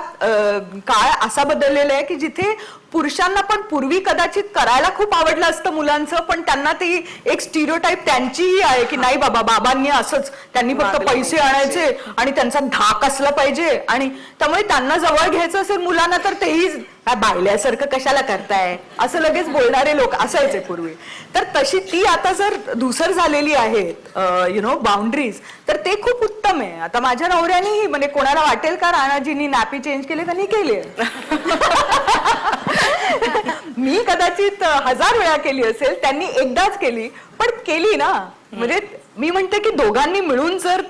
काळ असा बदललेला आहे की जिथे पुरुषांना पण पूर्वी कदाचित करायला खूप आवडलं असतं मुलांचं, पण त्यांना ती एक स्टिरिओटाईप त्यांचीही आहे की नाही बाबा बाबांनी असंच, त्यांनी फक्त पैसे आणायचे आणि त्यांचा धाक असला पाहिजे. आणि त्यामुळे त्यांना जवळ घ्यायचं असेल मुलांना तर तेही बायल्यासारखं कशाला करताय असं लगेच बोलणारे लोक असायचे पूर्वी. तर तशी ती आता जर धुसर झालेली आहेत बाउंड्रीज, तर ते ते खूप उत्तम आहे. आता माझ्या नवऱ्यानेही म्हणजे कोणाला वाटेल का राणाजींनी नॅपी चेंज केले, त्यांनी केले. मी कदाचित 1000 वेळा केली असेल, त्यांनी एकदाच केली, पण केली ना. म्हणजे मी म्हणते की दोघांनी मिळून जर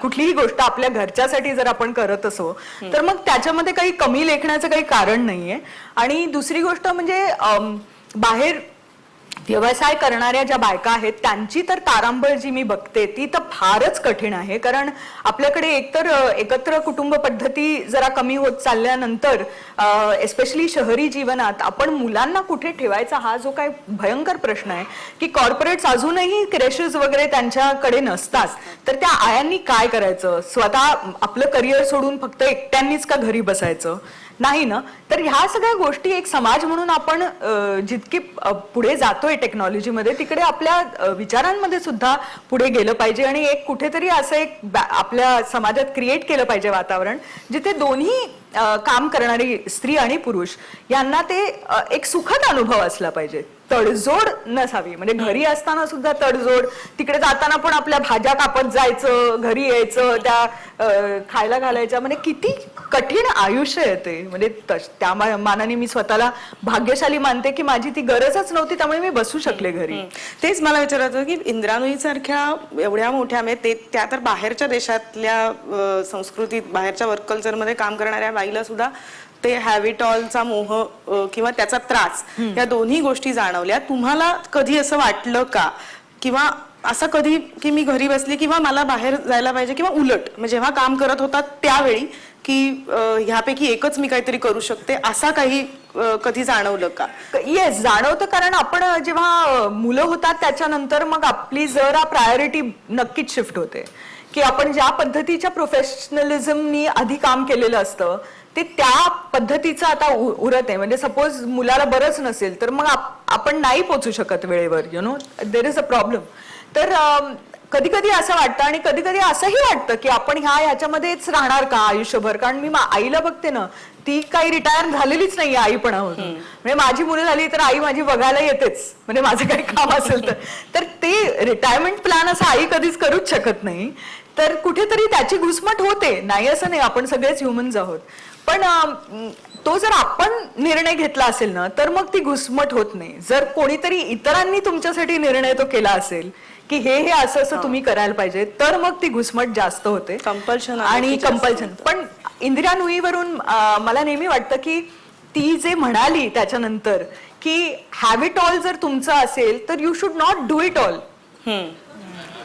कुठलीही गोष्ट आपल्या घरच्यासाठी जर आपण करत असो तर मग त्याच्यामध्ये काही कमी लेखण्याचं काही कारण नाहीये. आणि दुसरी गोष्ट म्हणजे बाहेर व्यवसाय करणाऱ्या ज्या बायका आहेत त्यांची तर तारांबळ जी मी बघते ती तर फारच कठीण आहे. कारण आपल्याकडे एकतर एकत्र कुटुंब पद्धती जरा कमी होत चालल्यानंतर एस्पेशली शहरी जीवनात आपण मुलांना कुठे ठेवायचा हा जो काय भयंकर प्रश्न आहे की कॉर्पोरेट्स अजूनही क्रेशेस वगैरे त्यांच्याकडे नसतात, तर त्या आयांनी काय करायचं? स्वतः आपलं करिअर सोडून फक्त एकट्यांनीच का घरी बसायचं? नाही ना. तर ह्या सगळ्या गोष्टी एक समाज म्हणून आपण जितकी पुढे जातोय टेक्नॉलॉजीमध्ये तिकडे आपल्या विचारांमध्ये सुद्धा पुढे गेलं पाहिजे आणि एक कुठेतरी असं एक आपल्या समाजात क्रिएट केलं पाहिजे वातावरण जिथे दोन्ही काम करणारी स्त्री आणि पुरुष यांना ते एक सुखद अनुभव असला पाहिजे, तडजोड नसावी. म्हणजे घरी असताना सुद्धा तडजोड, तिकडे जाताना पण आपल्या भाज्या कापत जायचं, घरी यायचं, त्या खायला घालायच्या, म्हणजे किती कठीण आयुष्य आहे ते. म्हणजे त्या मानाने मी स्वतःला भाग्यशाली मानते की माझी ती गरजच नव्हती, त्यामुळे मी बसू शकले घरी. तेच मला विचारायचं की इंद्रानुई सारख्या एवढ्या मोठ्या म्हणजे त्या तर बाहेरच्या देशातल्या संस्कृतीत, बाहेरच्या वर्क कल्चरमध्ये काम करणाऱ्या बाईला सुद्धा ते हॅबिटॉलचा मोह किंवा त्याचा त्रास या दोन्ही गोष्टी जाणवल्या. तुम्हाला कधी असं वाटलं का किंवा असं कधी की मी घरी बसली किंवा मला बाहेर जायला पाहिजे किंवा उलट म्हणजे जेव्हा काम करत होता त्यावेळी की ह्यापैकी एकच मी काहीतरी करू शकते, असा काही कधी जाणवलं का? येस, जाणवतं. कारण आपण जेव्हा मुलं होतात त्याच्यानंतर मग आपली जरा प्रायोरिटी नक्कीच शिफ्ट होते की आपण ज्या पद्धतीच्या प्रोफेशनलिझमनी आधी काम केलेलं असतं ते त्या पद्धतीचं आता उरत आहे. म्हणजे सपोज मुलाला बरंच नसेल तर मग आपण नाही पोचू शकत वेळेवर, you know, there is a problem. तर कधी कधी असं वाटतं आणि कधी कधी असंही वाटतं की आपण ह्याच्यामध्येच राहणार का आयुष्यभर. कारण मी आईला बघते ना, ती काही रिटायर झालेलीच नाही आईपणावरून. म्हणजे माझी मुलं झाली तर आई माझी बघायला येतेच, म्हणजे माझं काही काम असेल तर ते रिटायरमेंट प्लॅन असं आई कधीच करूच शकत नाही. तर कुठेतरी त्याची घुसमट होते, नाही असं नाही, आपण सगळेच ह्युमन्स आहोत. पण तो जर आपण निर्णय घेतला असेल ना तर मग ती घुसमट होत नाही. जर कोणीतरी इतरांनी तुमच्यासाठी निर्णय तो केला असेल की हे असं असं तुम्ही करायला पाहिजे तर मग ती घुसमट जास्त होते, कंपल्शन आणि कंपल्शन. पण इंदिरा नुईवरून मला नेहमी वाटतं की ती जे म्हणाली त्याच्यानंतर की हॅबिट ऑल जर तुमचं असेल तर you should not do it all.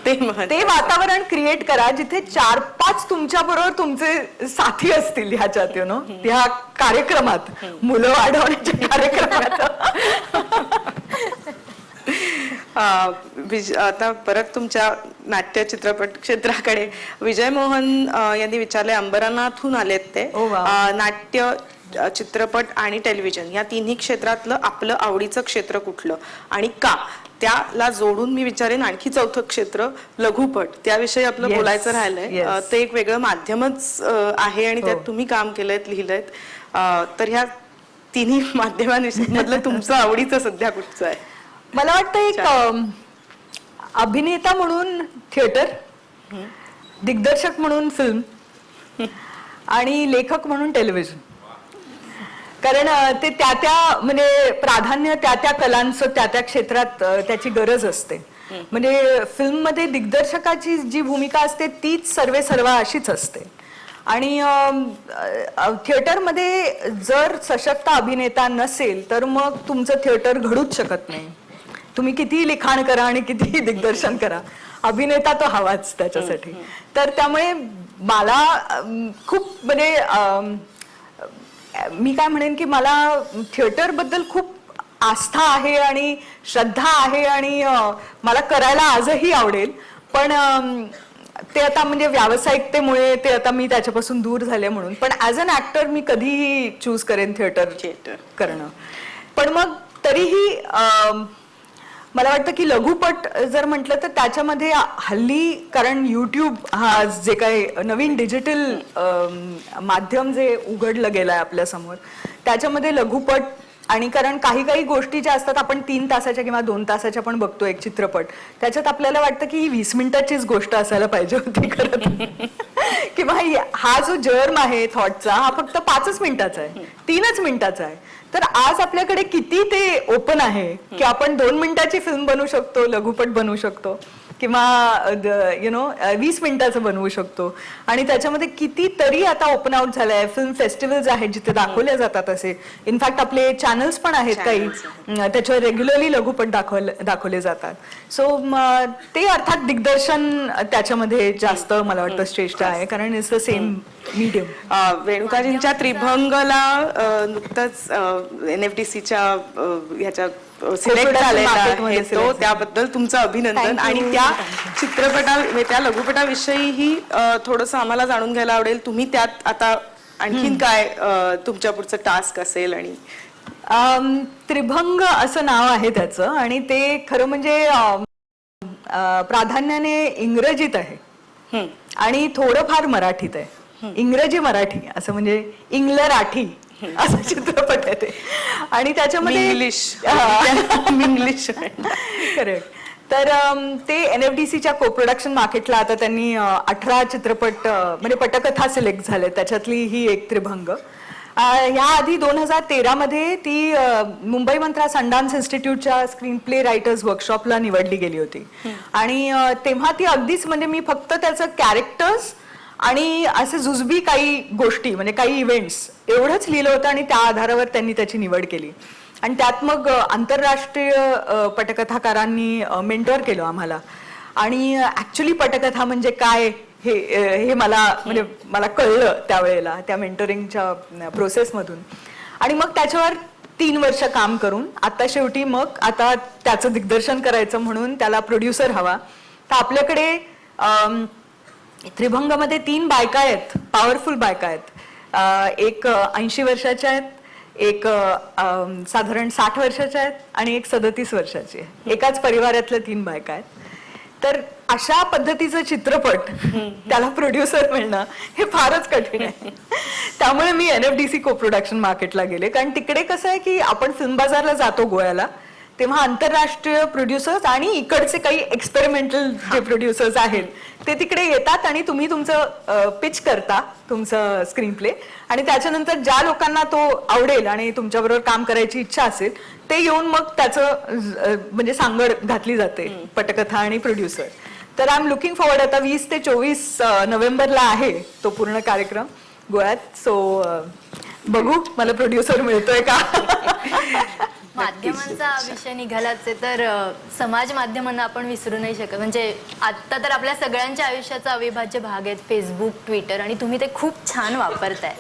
ते वातावरण क्रिएट करा जिथे 4-5 तुमच्या बरोबर तुमचे साथी असतील ह्याच्यात, यु नो, ह्या कार्यक्रमात, मुलं वाढवण्याच्या कार्यक्रमात. आता परत तुमच्या नाट्य चित्रपट क्षेत्राकडे विजय मोहन यांनी विचारले, अंबरनाथहून आलेत ते. नाट्य, चित्रपट आणि टेलिव्हिजन या तिन्ही क्षेत्रातलं आपलं आवडीचं क्षेत्र कुठलं आणि का? त्याला जोडून मी विचारेन आणखी चौथं क्षेत्र लघुपट, त्याविषयी आपलं बोलायचं राहिलंय. ते एक वेगळं माध्यमच आहे आणि त्यात तुम्ही काम केलंय, लिहिलंय. तर ह्या तिन्ही माध्यमांमधलं तुमचं आवडीचं सध्या कुठचं आहे? मला वाटतं एक अभिनेता म्हणून थिएटर, दिग्दर्शक म्हणून फिल्म आणि लेखक म्हणून टेलिव्हिजन. कारण ते त्या म्हणजे प्राधान्य त्या कलांचं त्या क्षेत्रात त्याची गरज असते. म्हणजे फिल्ममध्ये दिग्दर्शकाची जी भूमिका असते तीच सर्वा अशीच असते. आणि थिएटरमध्ये जर सशक्त अभिनेता नसेल तर मग तुमचं थिएटर घडूच शकत नाही. तुम्ही कितीही लिखाण करा आणि कितीही दिग्दर्शन करा, अभिनेता तो हवाच त्याच्यासाठी. तर त्यामुळे मला खूप म्हणजे मी काय म्हणेन की मला थिएटर बद्दल खूप आस्था आहे आणि श्रद्धा आहे आणि मला करायला आजही आवडेल. पण ते आता म्हणजे व्यावसायिकतेमुळे ते आता मी त्याच्यापासून दूर झाले म्हणून. पण ऍज अन ऍक्टर मी कधीही चूज करेन थिएटर करणं. पण मग तरीही मला वाटतं की लघुपट जर म्हटलं तर त्याच्यामध्ये हल्ली, कारण युट्यूब हा जे काही नवीन डिजिटल माध्यम जे उघडलं गेलंय आपल्या समोर, त्याच्यामध्ये लघुपट आणि कारण काही काही गोष्टी ज्या असतात आपण 3 तासाच्या किंवा 2 तासाच्या पण बघतो एक चित्रपट, त्याच्यात आपल्याला वाटतं की ही 20 मिनिटाचीच गोष्ट असायला पाहिजे होती खरं किंवा हा जो जर्म आहे थॉटचा हा फक्त 5 मिनिटाचा आहे, 3 मिनिटाचा आहे. तर आज आपल्याकडे किती ते ओपन आहे की आपण 2 मिनिटाची फिल्म बनवू शकतो, लघुपट बनवू शकतो किंवा 20 मिनिटाचं बनवू शकतो. आणि त्याच्यामध्ये कितीतरी आता ओपन आउट झालंय. फिल्म फेस्टिवल्स आहेत जिथे दाखवल्या जातात असे. इनफॅक्ट आपले चॅनल्स पण आहेत काही, त्याच्यावर रेग्युलरली लघुपट दाखवले जातात. सो ते अर्थात दिग्दर्शन त्याच्यामध्ये जास्त मला वाटतं श्रेष्ठ आहे कारण इट्स द सेम मीडियम. रेणुकाजींच्या त्रिभंगला नुकतंच NFDCच्या ह्याच्या सिलेक्ट झालेला आहे तो, त्याबद्दल तुमचं अभिनंदन. आणि त्या त्या लघुपटाविषयीही थोडंसं आम्हाला जाणून घ्यायला आवडेल. तुम्ही त्यात आता आणखीन काय तुमच्या पुढचं टास्क असेल? आणि त्रिभंग असं नाव आहे त्याचं आणि ते खरं म्हणजे प्राधान्याने इंग्रजीत आहे आणि थोडंफार मराठीत आहे. इंग्रजी मराठी असं म्हणजे इंग्लराठी असं चित्रपट आहे ते. आणि त्याच्यामध्ये इंग्लिश करेक्ट. तर ते NFDCच्या कोप्रोडक्शन मार्केटला आता त्यांनी 18 चित्रपट म्हणजे पटकथा सिलेक्ट झाले, त्याच्यातली ही एक त्रिभंग. ह्या आधी 2013 मध्ये ती मुंबई मंत्रा संडान्स इन्स्टिट्यूटच्या स्क्रीन प्ले रायटर्स वर्कशॉपला निवडली गेली होती. आणि तेव्हा ती अगदीच म्हणजे मी फक्त त्याचं कॅरेक्टर्स आणि असे जुजबी काही गोष्टी म्हणजे काही इव्हेंट्स एवढंच लिहिलं होतं आणि त्या आधारावर त्यांनी त्याची निवड केली. आणि त्यात मग आंतरराष्ट्रीय पटकथाकारांनी मेंटॉर केलं आम्हाला. आणि ऍक्च्युली पटकथा म्हणजे काय हे मला कळलं त्यावेळेला त्या मेंटोरिंगच्या प्रोसेसमधून. आणि मग त्याच्यावर 3 वर्ष काम करून आता शेवटी मग आता त्याचं दिग्दर्शन करायचं म्हणून त्याला प्रोड्युसर हवा. तर आपल्याकडे त्रिभंगमध्ये 3 बायका आहेत, पॉवरफुल बायका आहेत. एक 80 वर्षाच्या आहेत, एक साधारण 60 वर्षाच्या आहेत आणि एक 37 वर्षाची आहे. एकाच परिवारातल्या 3 बायका आहेत. तर अशा पद्धतीचं चित्रपट त्याला प्रोड्युसर मिळणं हे फारच कठीण आहे. त्यामुळे मी NFDC कोप्रोडक्शन मार्केटला गेले कारण तिकडे कसं आहे की आपण फिल्म बाजारला जातो गोव्याला, तेव्हा आंतरराष्ट्रीय प्रोड्युसर्स आणि इकडचे काही एक्सपेरिमेंटल जे प्रोड्युसर्स आहेत ते तिकडे येतात आणि तुम्ही तुमचं पिच करता तुमचं स्क्रीन प्ले आणि त्याच्यानंतर ज्या लोकांना तो आवडेल आणि तुमच्याबरोबर काम करायची इच्छा असेल ते येऊन मग त्याचं म्हणजे सांगड घातली जाते पटकथा आणि प्रोड्युसर. तर आय एम लुकिंग फॉरवर्ड. आता 20 ते 24 नोव्हेंबरला आहे तो पूर्ण कार्यक्रम गोव्यात. सो बघू मला प्रोड्युसर मिळतोय का. माध्यमांचा विषय निघालाच आहे तर समाज माध्यमांना आपण विसरू नाही शकत. म्हणजे आता तर आपल्या सगळ्यांच्या आयुष्याचा अविभाज्य भाग आहेत फेसबुक, ट्विटर आणि तुम्ही ते खूप छान वापरताय.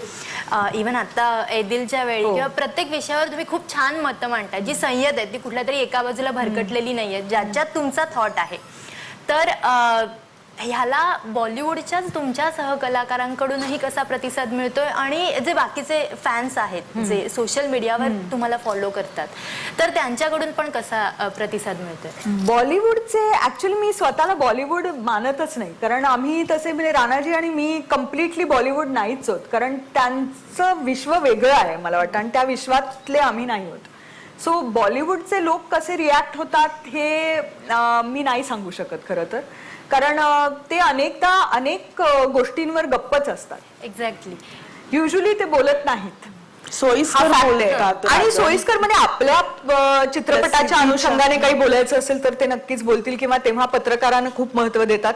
इव्हन आता एदिलच्या वेळी किंवा प्रत्येक विषयावर तुम्ही खूप छान मतं मांडताय जी संयत आहे, ती कुठल्या तरी एका बाजूला भरकटलेली नाहीये, ज्याच्यात तुमचा थॉट आहे. तर ह्याला बॉलिवूडच्याच तुमच्या सहकलाकारांकडूनही कसा प्रतिसाद मिळतोय आणि जे बाकीचे फॅन्स आहेत जे सोशल मीडियावर तुम्हाला फॉलो करतात तर त्यांच्याकडून पण कसा प्रतिसाद मिळतोय? बॉलिवूडचे ऍक्च्युअली मी स्वतःला बॉलिवूड मानतच नाही कारण आम्ही तसे म्हणजे राणाजी आणि मी कम्प्लिटली बॉलिवूड नाहीच होत कारण त्यांचं विश्व वेगळं आहे मला वाटतं आणि त्या विश्वातले आम्ही नाही होत. सो बॉलिवूडचे लोक कसे रिॲक्ट होतात हे मी नाही सांगू शकत खरं तर कारण ते अनेकदा अनेक गोष्टींवर गप्पच असतात. एक्झॅक्टली. युजली ते बोलत नाहीत, सोयीस्कर बोलतात आणि सोयीस्कर म्हणजे आपल्या चित्रपटाच्या अनुषंगाने काही बोलायचं असेल तर ते नक्कीच बोलतील किंवा तेव्हा पत्रकारांना खूप महत्व देतात.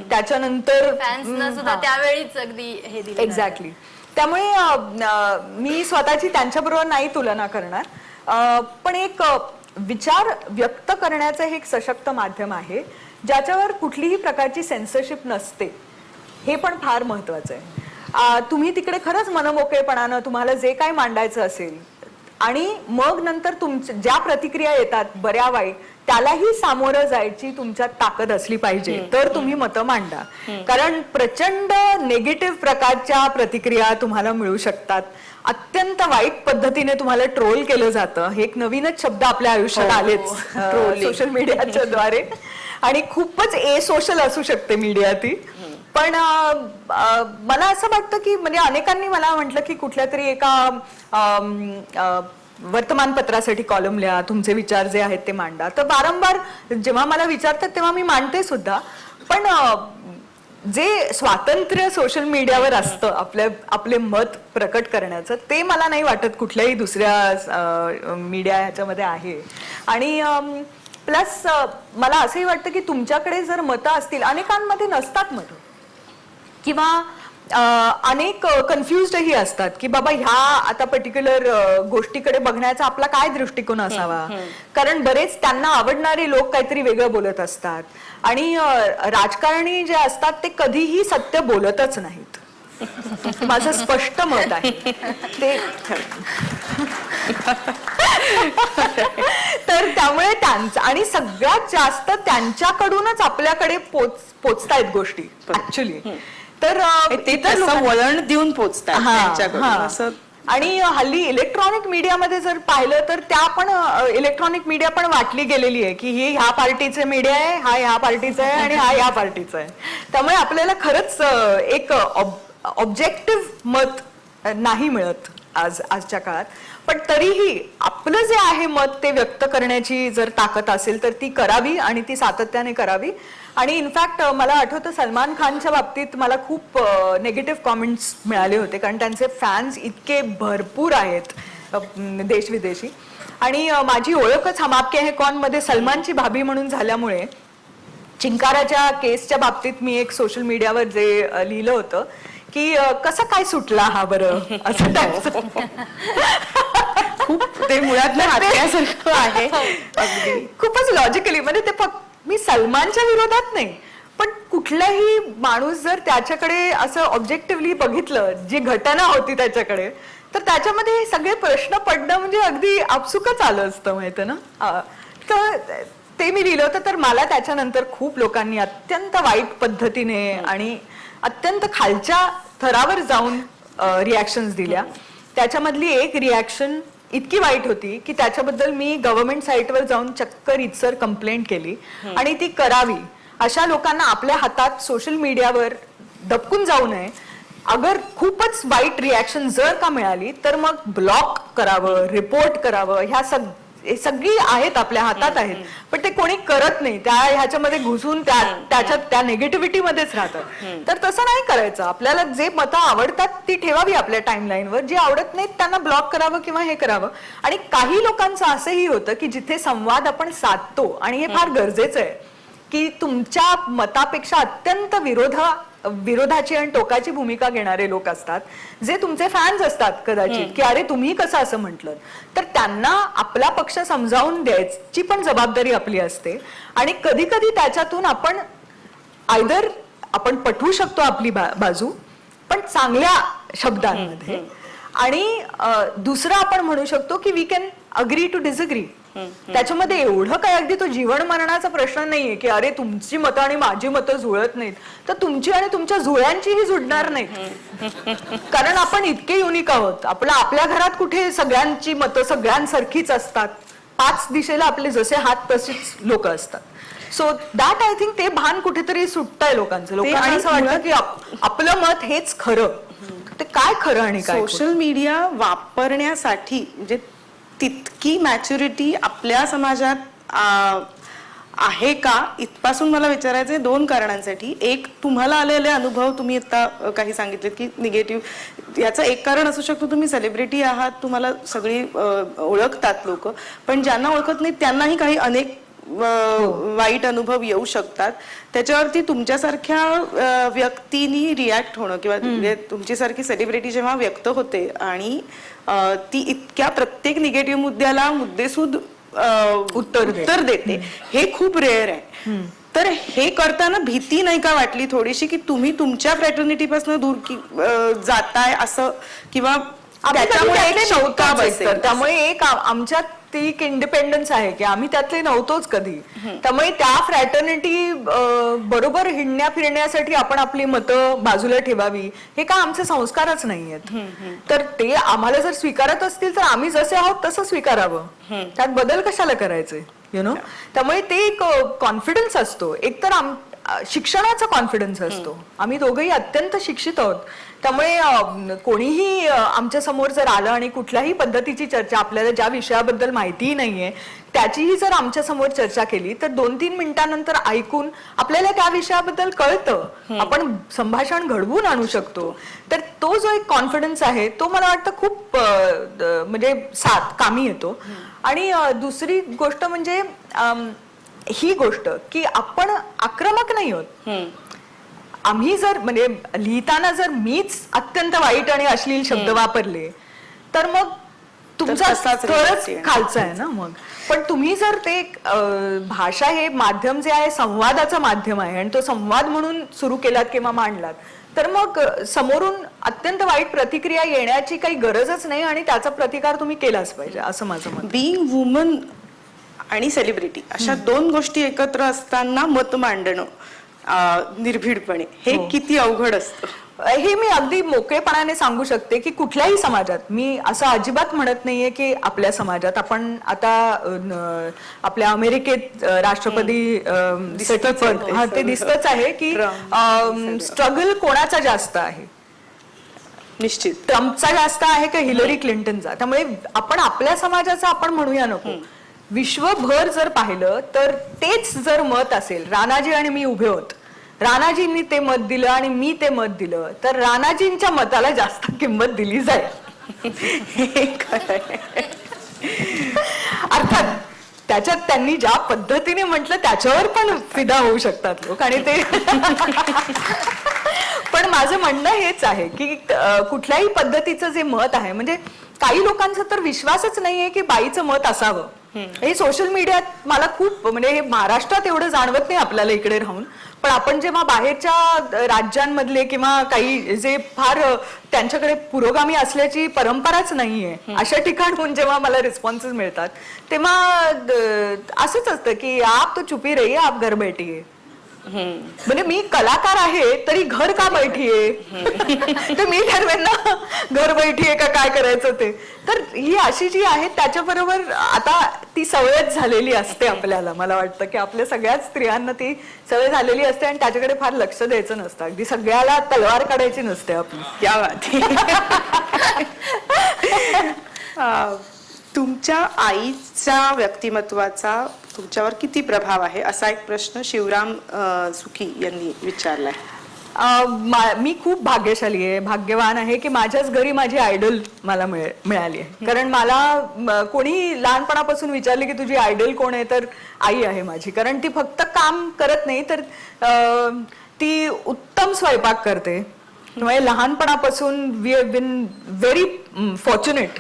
त्याच्यानंतर फॅन्सना सुद्धा त्यावेळीच अगदी हे दिलं. एक्झॅक्टली. त्यामुळे मी स्वतःची त्यांच्याबरोबर नाही तुलना करणार पण एक विचार व्यक्त करण्याचं हे एक सशक्त माध्यम आहे ज्याच्यावर कुठलीही प्रकारची सेन्सरशिप नसते. हे पण फार महत्वाचं आहे. तुम्ही तिकडे खरंच मनमोकळेपणानं तुम्हाला जे काही मांडायचं असेल आणि मग नंतर तुमच्या ज्या प्रतिक्रिया येतात बऱ्या वाईट त्यालाही सामोरं जायची तुमच्यात ताकद असली पाहिजे तर तुम्ही मतं मांडा. कारण प्रचंड निगेटिव्ह प्रकारच्या प्रतिक्रिया तुम्हाला मिळू शकतात. अत्यंत वाईट पद्धतीने तुम्हाला ट्रोल केलं जातं. हे एक नवीनच शब्द आपल्या आयुष्यात आलेच सोशल मीडियाच्या द्वारे आणि खूपच सोशल असू शकते मीडिया ती. पण मला असं वाटतं की म्हणजे अनेकांनी मला म्हटलं की कुठल्या तरी एका वर्तमानपत्रासाठी कॉलम लिहा, तुमचे विचार जे आहेत ते मांडा. तर वारंवार जेव्हा मला विचारतात तेव्हा मी मांडते सुद्धा. पण जे स्वातंत्र्य सोशल मीडियावर असतं आपले मत प्रकट करण्याचं, ते मला नाही वाटत कुठल्याही दुसऱ्या मीडिया ह्याच्यामध्ये आहे. आणि प्लस मला असंही वाटतं की तुमच्याकडे जर मतं असतील, अनेकांमध्ये नसतात मतं, किंवा अनेक कन्फ्युज्डही असतात की बाबा ह्या आता पर्टिक्युलर गोष्टीकडे बघण्याचा आपला काय दृष्टिकोन असावा. कारण बरेच त्यांना आवडणारे लोक काहीतरी वेगळं बोलत असतात, आणि राजकारणी जे असतात ते कधीही सत्य बोलतच नाहीत. माझं स्पष्ट मत आहे ते. तर त्यामुळे त्यांचं, आणि सगळ्यात जास्त त्यांच्याकडूनच आपल्याकडे पोचतायत गोष्टी ऍक्च्युली. तर ते तसं वळण देऊन पोचतात त्यांच्याकडून असं. आणि हल्ली इलेक्ट्रॉनिक मीडियामध्ये जर पाहिलं तर त्या पण इलेक्ट्रॉनिक मीडिया पण वाटली गेलेली आहे की हे ह्या पार्टीचे मीडिया आहे, हा ह्या पार्टीचा आहे आणि हा ह्या पार्टीचा आहे. त्यामुळे आपल्याला खरंच एक ऑब्जेक्टिव्ह मत नाही मिळत आजच्या काळात. पण तरीही आपलं जे आहे मत ते व्यक्त करण्याची जर ताकद असेल तर ती करावी, आणि ती सातत्याने करावी. आणि इनफॅक्ट मला आठवतं सलमान खानच्या बाबतीत मला खूप नेगेटिव्ह कॉमेंट्स मिळाले होते, कारण त्यांचे फॅन्स इतके भरपूर आहेत देश विदेशी. आणि माझी ओळखच हम आपके हैं कौन मध्ये सलमानची भाभी म्हणून झाल्यामुळे चिंकाराच्या केसच्या बाबतीत मी एक सोशल मीडियावर जे लिहिलं होतं की कसं काय सुटला हा बरं, असं खूप ते मुळात हत्यासारखं आहे. अगदी खूपच लॉजिकली, म्हणजे ते फक्त मी सलमानच्या विरोधात नाही, पण कुठलाही माणूस जर त्याच्याकडे असं ऑब्जेक्टिव्हली बघितलं, जी घटना होती त्याच्याकडे, तर त्याच्यामध्ये हे सगळे प्रश्न पडणं म्हणजे अगदी आपसुकच आलं असतं, माहिती ना. तर ते मी लिहिलं होतं. तर मला त्याच्यानंतर खूप लोकांनी अत्यंत वाईट पद्धतीने आणि अत्यंत खालच्या थरावर जाऊन रिॲक्शन्स दिल्या. त्याच्यामधली एक रिॲक्शन इतकी वाईट होती की त्याच्याबद्दल मी गव्हर्नमेंट साईटवर जाऊन चक्क रीतसर कंप्लेंट केली, आणि ती करावी. अशा लोकांना आपल्या हातात सोशल मीडियावर दबकून जाऊ नये. अगर खूपच वाईट रिॲक्शन जर का मिळाली तर मग ब्लॉक करावं, रिपोर्ट करावं. ह्या सगळी आहेत आपल्या हातात आहेत, पण ते कोणी करत नाही. ह्याच्यामध्ये घुसून त्याच्यात त्या नेगेटिव्हिटी मध्येच राहतात. तर तसं नाही करायचं. आपल्याला जे मतं आवडतात ती ठेवावी आपल्या टाइमलाईनवर, जे आवडत नाहीत त्यांना ब्लॉक करावं किंवा हे करावं. आणि काही लोकांचं असंही होतं की जिथे संवाद आपण साधतो, आणि हे फार गरजेचं आहे की तुमच्या मतापेक्षा अत्यंत विरोधाची आणि टोकाची भूमिका घेणारे लोक असतात, जे तुमचे फॅन्स असतात कदाचित, की अरे तुम्ही कसं असं म्हटलं. तर त्यांना आपला पक्ष समजावून द्यायची पण जबाबदारी आपली असते. आणि कधी कधी त्याच्यातून आपण आयदर आपण पटवू शकतो आपली बाजू, पण चांगल्या शब्दांमध्ये, आणि दुसरं आपण म्हणू शकतो की we can agree to disagree. त्याच्यामध्ये एवढं काय अगदी तो जीवन मरणाचा प्रश्न नाहीये की अरे तुमची मतं आणि माझी मतं जुळत नाहीत, तर तुमची आणि तुमच्या जुळ्यांचीही जुळणार नाहीत. कारण आपण इतके युनिक आहोत. आपल्या घरात कुठे सगळ्यांची मतं सगळ्यांसारखीच असतात. 5 दिशेला आपले जसे हात तसेच लोक असतात. सो दॅट आय थिंक ते भान कुठेतरी सुटतंय लोकांना असं वाटतं की आपलं मत हेच खरं. ते काय खरं आणि काय सोशल मीडिया वापरण्यासाठी म्हणजे तितकी मॅच्युरिटी आपल्या समाजात आहे का, इथपासून मला विचारायचंय 2 कारणांसाठी. एक, तुम्हाला आलेले अनुभव तुम्ही आता काही सांगितलेत की निगेटिव्ह, याचं एक कारण असू शकतो तुम्ही सेलिब्रिटी आहात, तुम्हाला सगळी ओळखतात लोक, पण ज्यांना ओळखत नाही त्यांनाही काही अनेक वाईट अनुभव येऊ शकतात. त्याच्यावरती तुमच्यासारख्या व्यक्तीनी रिॲक्ट होणं, किंवा तुमची सारखी सेलिब्रिटी जेव्हा व्यक्त होते आणि ती इतक्या प्रत्येक निगेटिव्ह मुद्द्याला मुद्देसूद उत्तर देते, हे खूप रेअर आहे. तर हे करताना भीती नाही का वाटली थोडीशी की तुम्ही तुमच्या फ्रॅटर्निटी पासून दूर जाताय असं, किंवा त्यामुळे एक आमच्यात ती एक इंडिपेंडन्स आहे की आम्ही त्यातले नव्हतोच कधी. त्यामुळे त्या फ्रॅटर्निटी बरोबर हिंडण्या फिरण्यासाठी आपण आपली मतं बाजूला ठेवावी, हे का आमचे संस्कारच नाहीयेत. तर ते आम्हाला जर स्वीकारत असतील तर आम्ही जसे आहोत तसं स्वीकारावं, त्यात बदल कशाला करायचे, यु नो. त्यामुळे ते एक कॉन्फिडन्स असतो. एकतर शिक्षणाचा कॉन्फिडन्स असतो. आम्ही दोघंही अत्यंत शिक्षित आहोत, त्यामुळे कोणीही आमच्या समोर जर आलं आणि कुठल्याही पद्धतीची चर्चा, आपल्याला ज्या विषयाबद्दल माहितीही नाहीये त्याचीही जर आमच्या समोर चर्चा केली तर 2-3 मिनिटांनंतर ऐकून आपल्याला त्या विषयाबद्दल कळतं, आपण संभाषण घडवून आणू शकतो. तर तो जो एक कॉन्फिडन्स आहे तो मला वाटतं खूप म्हणजे कामी येतो. आणि दुसरी गोष्ट म्हणजे ही गोष्ट की आपण आक्रमक नाही आहोत. आम्ही जर म्हणजे लिहिताना जर मीच अत्यंत वाईट आणि अश्लील शब्द वापरले तर मग तुमचा तसाच तरच result खालचा आहे ना. मग पण तुम्ही जर ते भाषा हे माध्यम जे आहे संवादाचं माध्यम आहे आणि तो संवाद म्हणून सुरू केलात किंवा मांडलात तर मग समोरून अत्यंत वाईट प्रतिक्रिया येण्याची काही गरजच नाही आणि त्याचा प्रतिकार तुम्ही केलाच पाहिजे असं माझं मत. बिईंग वुमन आणि सेलिब्रिटी अशा दोन गोष्टी एकत्र असताना मत मांडणं निर्भीडपणे हे किती अवघड असतं. हे मी अगदी मोकळेपणाने सांगू शकते की कुठल्याही समाजात, मी असं अजिबात म्हणत नाहीये की आपल्या समाजात, आपण आता आपल्या अमेरिकेत राष्ट्रपती ते दिसतच आहे की स्ट्रगल कोणाचा जास्त आहे, निश्चित ट्रम्पचा जास्त आहे का हिलरी क्लिंटनचा. त्यामुळे आपण आपल्या समाजाचा आपण म्हणूया नको, विश्वभर जर पाहिलं तर तेच जर मत असेल, राणाजी आणि मी उभे होत, राणाजींनी ते मत दिलं आणि मी ते मत दिलं तर राणाजींच्या मताला जास्त किंमत दिली जाईल. अर्थात त्याच्यात त्यांनी ज्या पद्धतीने म्हटलं त्याच्यावर पण फिदा होऊ शकतात लोक आणि ते पण माझं म्हणणं हेच आहे की कुठल्याही पद्धतीचं जे मत आहे, म्हणजे काही लोकांचा तर विश्वासच नाहीये की बाईचं मत असावं. हे सोशल मीडियात मला खूप, म्हणजे हे महाराष्ट्रात एवढं जाणवत नाही आपल्याला इकडे राहून, पण आपण जेव्हा बाहेरच्या राज्यांमधले किंवा काही जे फार त्यांच्याकडे पुरोगामी असल्याची परंपराच नाहीये अशा ठिकाणहून जेव्हा मला रिस्पॉन्सेस मिळतात तेव्हा असंच असतं की आप तो चुपी रहिए, आप घर बैठिए. म्हणजे मी कलाकार आहे तरी घर का बैठीये, तर मी ठरवेन ना घर बैठीये का काय करायचं ते. तर ही अशी जी आहे त्याच्याबरोबर आता ती सवयच झालेली असते आपल्याला. मला वाटतं की आपल्या सगळ्याच स्त्रियांना ती सवय झालेली असते आणि त्याच्याकडे फार लक्ष द्यायचं नसतं, अगदी सगळ्याला तलवार काढायची नसते आपली. क्या बात. तुमच्या आईच्या व्यक्तिमत्वाचा तुमच्यावर किती प्रभाव आहे असा एक प्रश्न शिवराम सुखी यांनी विचारलाय. मी खूप भाग्यशाली आहे, भाग्यवान आहे की माझ्याच घरी माझी आयडल मला मिळाली आहे. कारण मला कोणी लहानपणापासून विचारले की तुझी आयडल कोण आहे तर आई आहे माझी. कारण ती फक्त काम करत नाही तर ती उत्तम स्वयंपाक करते. म्हणजे लहानपणापासून we have been very fortunate.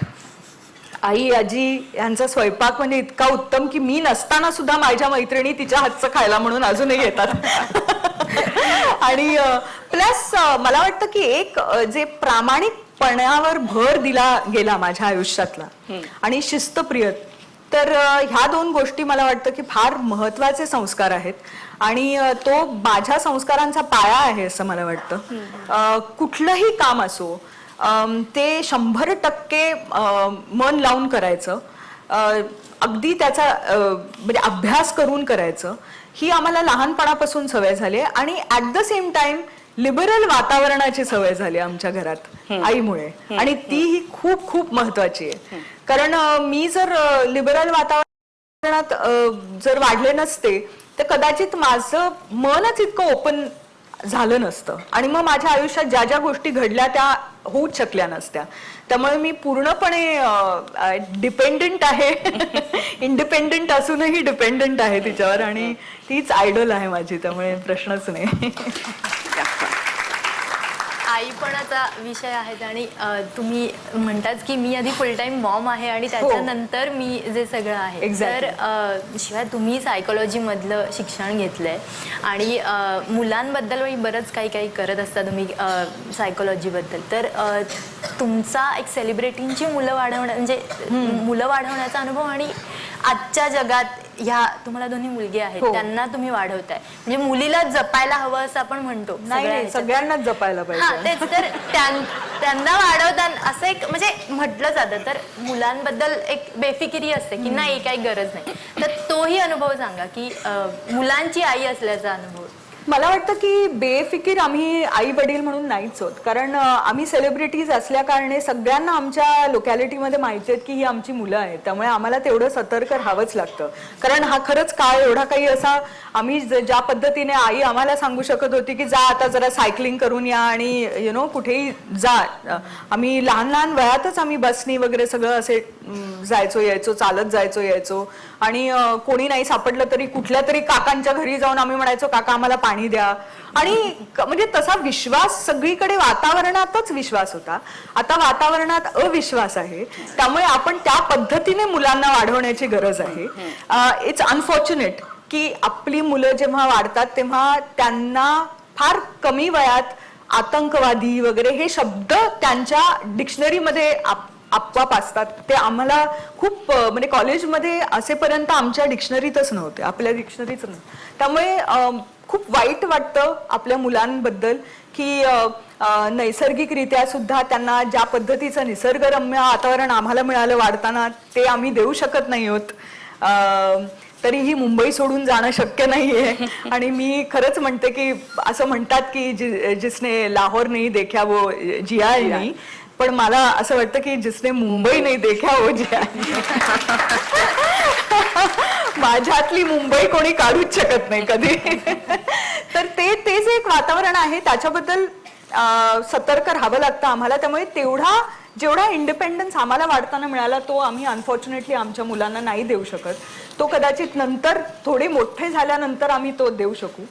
आई आजी यांचा स्वयंपाक म्हणजे इतका उत्तम की मी नसताना सुद्धा माझ्या मैत्रिणी तिच्या हातचं खायला म्हणून अजूनही येतात. आणि प्लस मला वाटतं की एक जे प्रामाणिकपणावर भर दिला गेला माझ्या आयुष्यातला आणि शिस्तप्रिय, तर ह्या दोन गोष्टी मला वाटतं की फार महत्वाचे संस्कार आहेत आणि तो माझ्या संस्कारांचा पाया आहे असं मला वाटतं. कुठलंही काम असो ते 100% मन लावून करायचं, अगदी त्याचा म्हणजे अभ्यास करून करायचं, ही आम्हाला लहानपणापासून सवय झाली आहे. आणि at the same time liberal वातावरणाची सवय झाली आमच्या घरात आईमुळे, आणि ती ही खूप खूप महत्वाची आहे. कारण मी जर लिबरल वातावरणात जर वाढले नसते तर कदाचित माझं मनच इतकं ओपन झालं नसतं आणि मग माझ्या आयुष्यात ज्या ज्या गोष्टी घडल्या त्या होऊच शकल्या नसत्या. त्यामुळे मी पूर्णपणे डिपेंडेंट आहे, इंडिपेंडेंट असूनही डिपेंडेंट आहे तिच्यावर आणि तीच आयडल आहे माझी, त्यामुळे प्रश्नच नाही. आईपणाचा विषय आहे आणि तुम्ही म्हणताच की मी आधी फुल टाइम मॉम आहे आणि त्याच्यानंतर मी जे सगळं आहे. तर शिवाय तुम्ही सायकोलॉजी मधलं शिक्षण घेतलंय आणि मुलांबद्दल बरंच काही काही करत असता तुम्ही सायकोलॉजी बद्दल. तर तुमचा एक सेलिब्रिटींची मुलं वाढवण्याचा अनुभव आणि आजच्या जगात ह्या तुम्हाला दोन्ही मुलगी आहेत त्यांना तुम्ही वाढवताय, म्हणजे मुलीला जपायला हवं असं आपण म्हणतो. नाही, सगळ्यांनाच जपायला पाहिजे. तेच तर त्यांना वाढवताना असं एक म्हणजे म्हटलं जातं तर मुलांबद्दल एक बेफिकिरी असते की नाही काही गरज नाही. तर तोही अनुभव सांगा की मुलांची आई असल्याचा अनुभव. मला वाटतं की बेफिकीर आम्ही आई वडील म्हणून नाहीच होत, कारण आम्ही सेलिब्रिटीज असल्या कारणे सगळ्यांना आमच्या लोकॅलिटीमध्ये माहिती आहेत की ही आमची मुलं आहेत. त्यामुळे आम्हाला तेवढं सतर्क राहावंच लागतं, कारण हा खरंच काळ एवढा काही असा आम्ही ज्या पद्धतीने आई आम्हाला सांगू शकत होती की जा आता जरा सायकलिंग करून या आणि कुठेही जा. आम्ही लहान लहान वयातच आम्ही बसनी वगैरे सगळं असे जायचो यायचो, चालत जायचो यायचो. आणि कोणी नाही सापडलं तरी कुठल्या तरी काकांच्या घरी जाऊन आम्ही म्हणायचो काका आम्हाला पाणी द्या. आणि म्हणजे तसा विश्वास सगळीकडे वातावरणातच विश्वास होता. आता वातावरणात अविश्वास आहे, त्यामुळे आपण त्या पद्धतीने मुलांना वाढवण्याची गरज आहे. इट्स अनफॉर्च्युनेट की आपली मुलं जेव्हा वाढतात तेव्हा त्यांना फार कमी वयात आतंकवादी वगैरे हे शब्द त्यांच्या डिक्शनरीमध्ये आपोआप असतात. ते आम्हाला खूप म्हणजे कॉलेजमध्ये असेपर्यंत आमच्या डिक्शनरीतच नव्हते, आपल्या डिक्शनरीच नव्हते. त्यामुळे खूप वाईट वाटतं आपल्या मुलांबद्दल की नैसर्गिकरित्या सुद्धा त्यांना ज्या पद्धतीचं निसर्गरम्य वातावरण आम्हाला मिळालं वाढताना ते आम्ही देऊ शकत नाही आहोत. तरीही मुंबई सोडून जाणं शक्य नाहीये. आणि मी खरंच म्हणते की असं म्हणतात की जिसने लाहोर नाही देखा वो जिया नाही, पण मला असं वाटतं की जिसने मुंबई नाही देखा वो जिया. माझ्यातली मुंबई कोणी काढूच शकत नाही कधी. तर ते जे एक वातावरण आहे त्याच्याबद्दल सतर्क राहावं लागतं आम्हाला. त्यामुळे जेवढा इंडिपेंडन्स आम्हाला वाढताना मिळाला तो आम्ही अनफॉर्च्युनेटली आमच्या मुलांना नाही देऊ शकत. तो कदाचित नंतर थोडे मोठे झाल्यानंतर आम्ही तो देऊ शकू.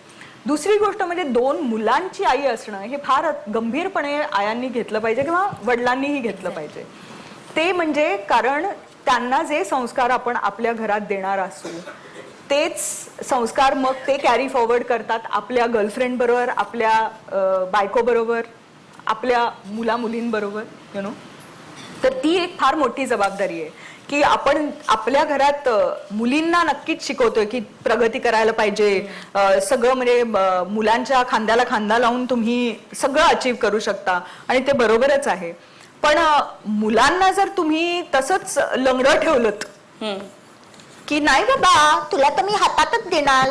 दुसरी गोष्ट म्हणजे 2 मुलांची आई असणं हे फार गंभीरपणे आयांनी घेतलं पाहिजे किंवा वडिलांनीही घेतलं पाहिजे. ते म्हणजे कारण त्यांना जे संस्कार आपण आपल्या घरात देणार असू तेच संस्कार मग ते कॅरी फॉरवर्ड करतात आपल्या गर्लफ्रेंड बरोबर, आपल्या बायको बरोबर, आपल्या मुला मुलींबरोबर. तर ती एक फार मोठी जबाबदारी आहे की आपण आपल्या घरात मुलींना नक्कीच शिकवतोय की प्रगती करायला पाहिजे, सगळं म्हणजे मुलांच्या खांद्याला खांदा लावून तुम्ही सगळं अचीव करू शकता आणि ते बरोबरच आहे. पण मुलांना जर तुम्ही तसंच लंगडं ठेवलत की नाही बाबा तुला तर मी हातातच देणार,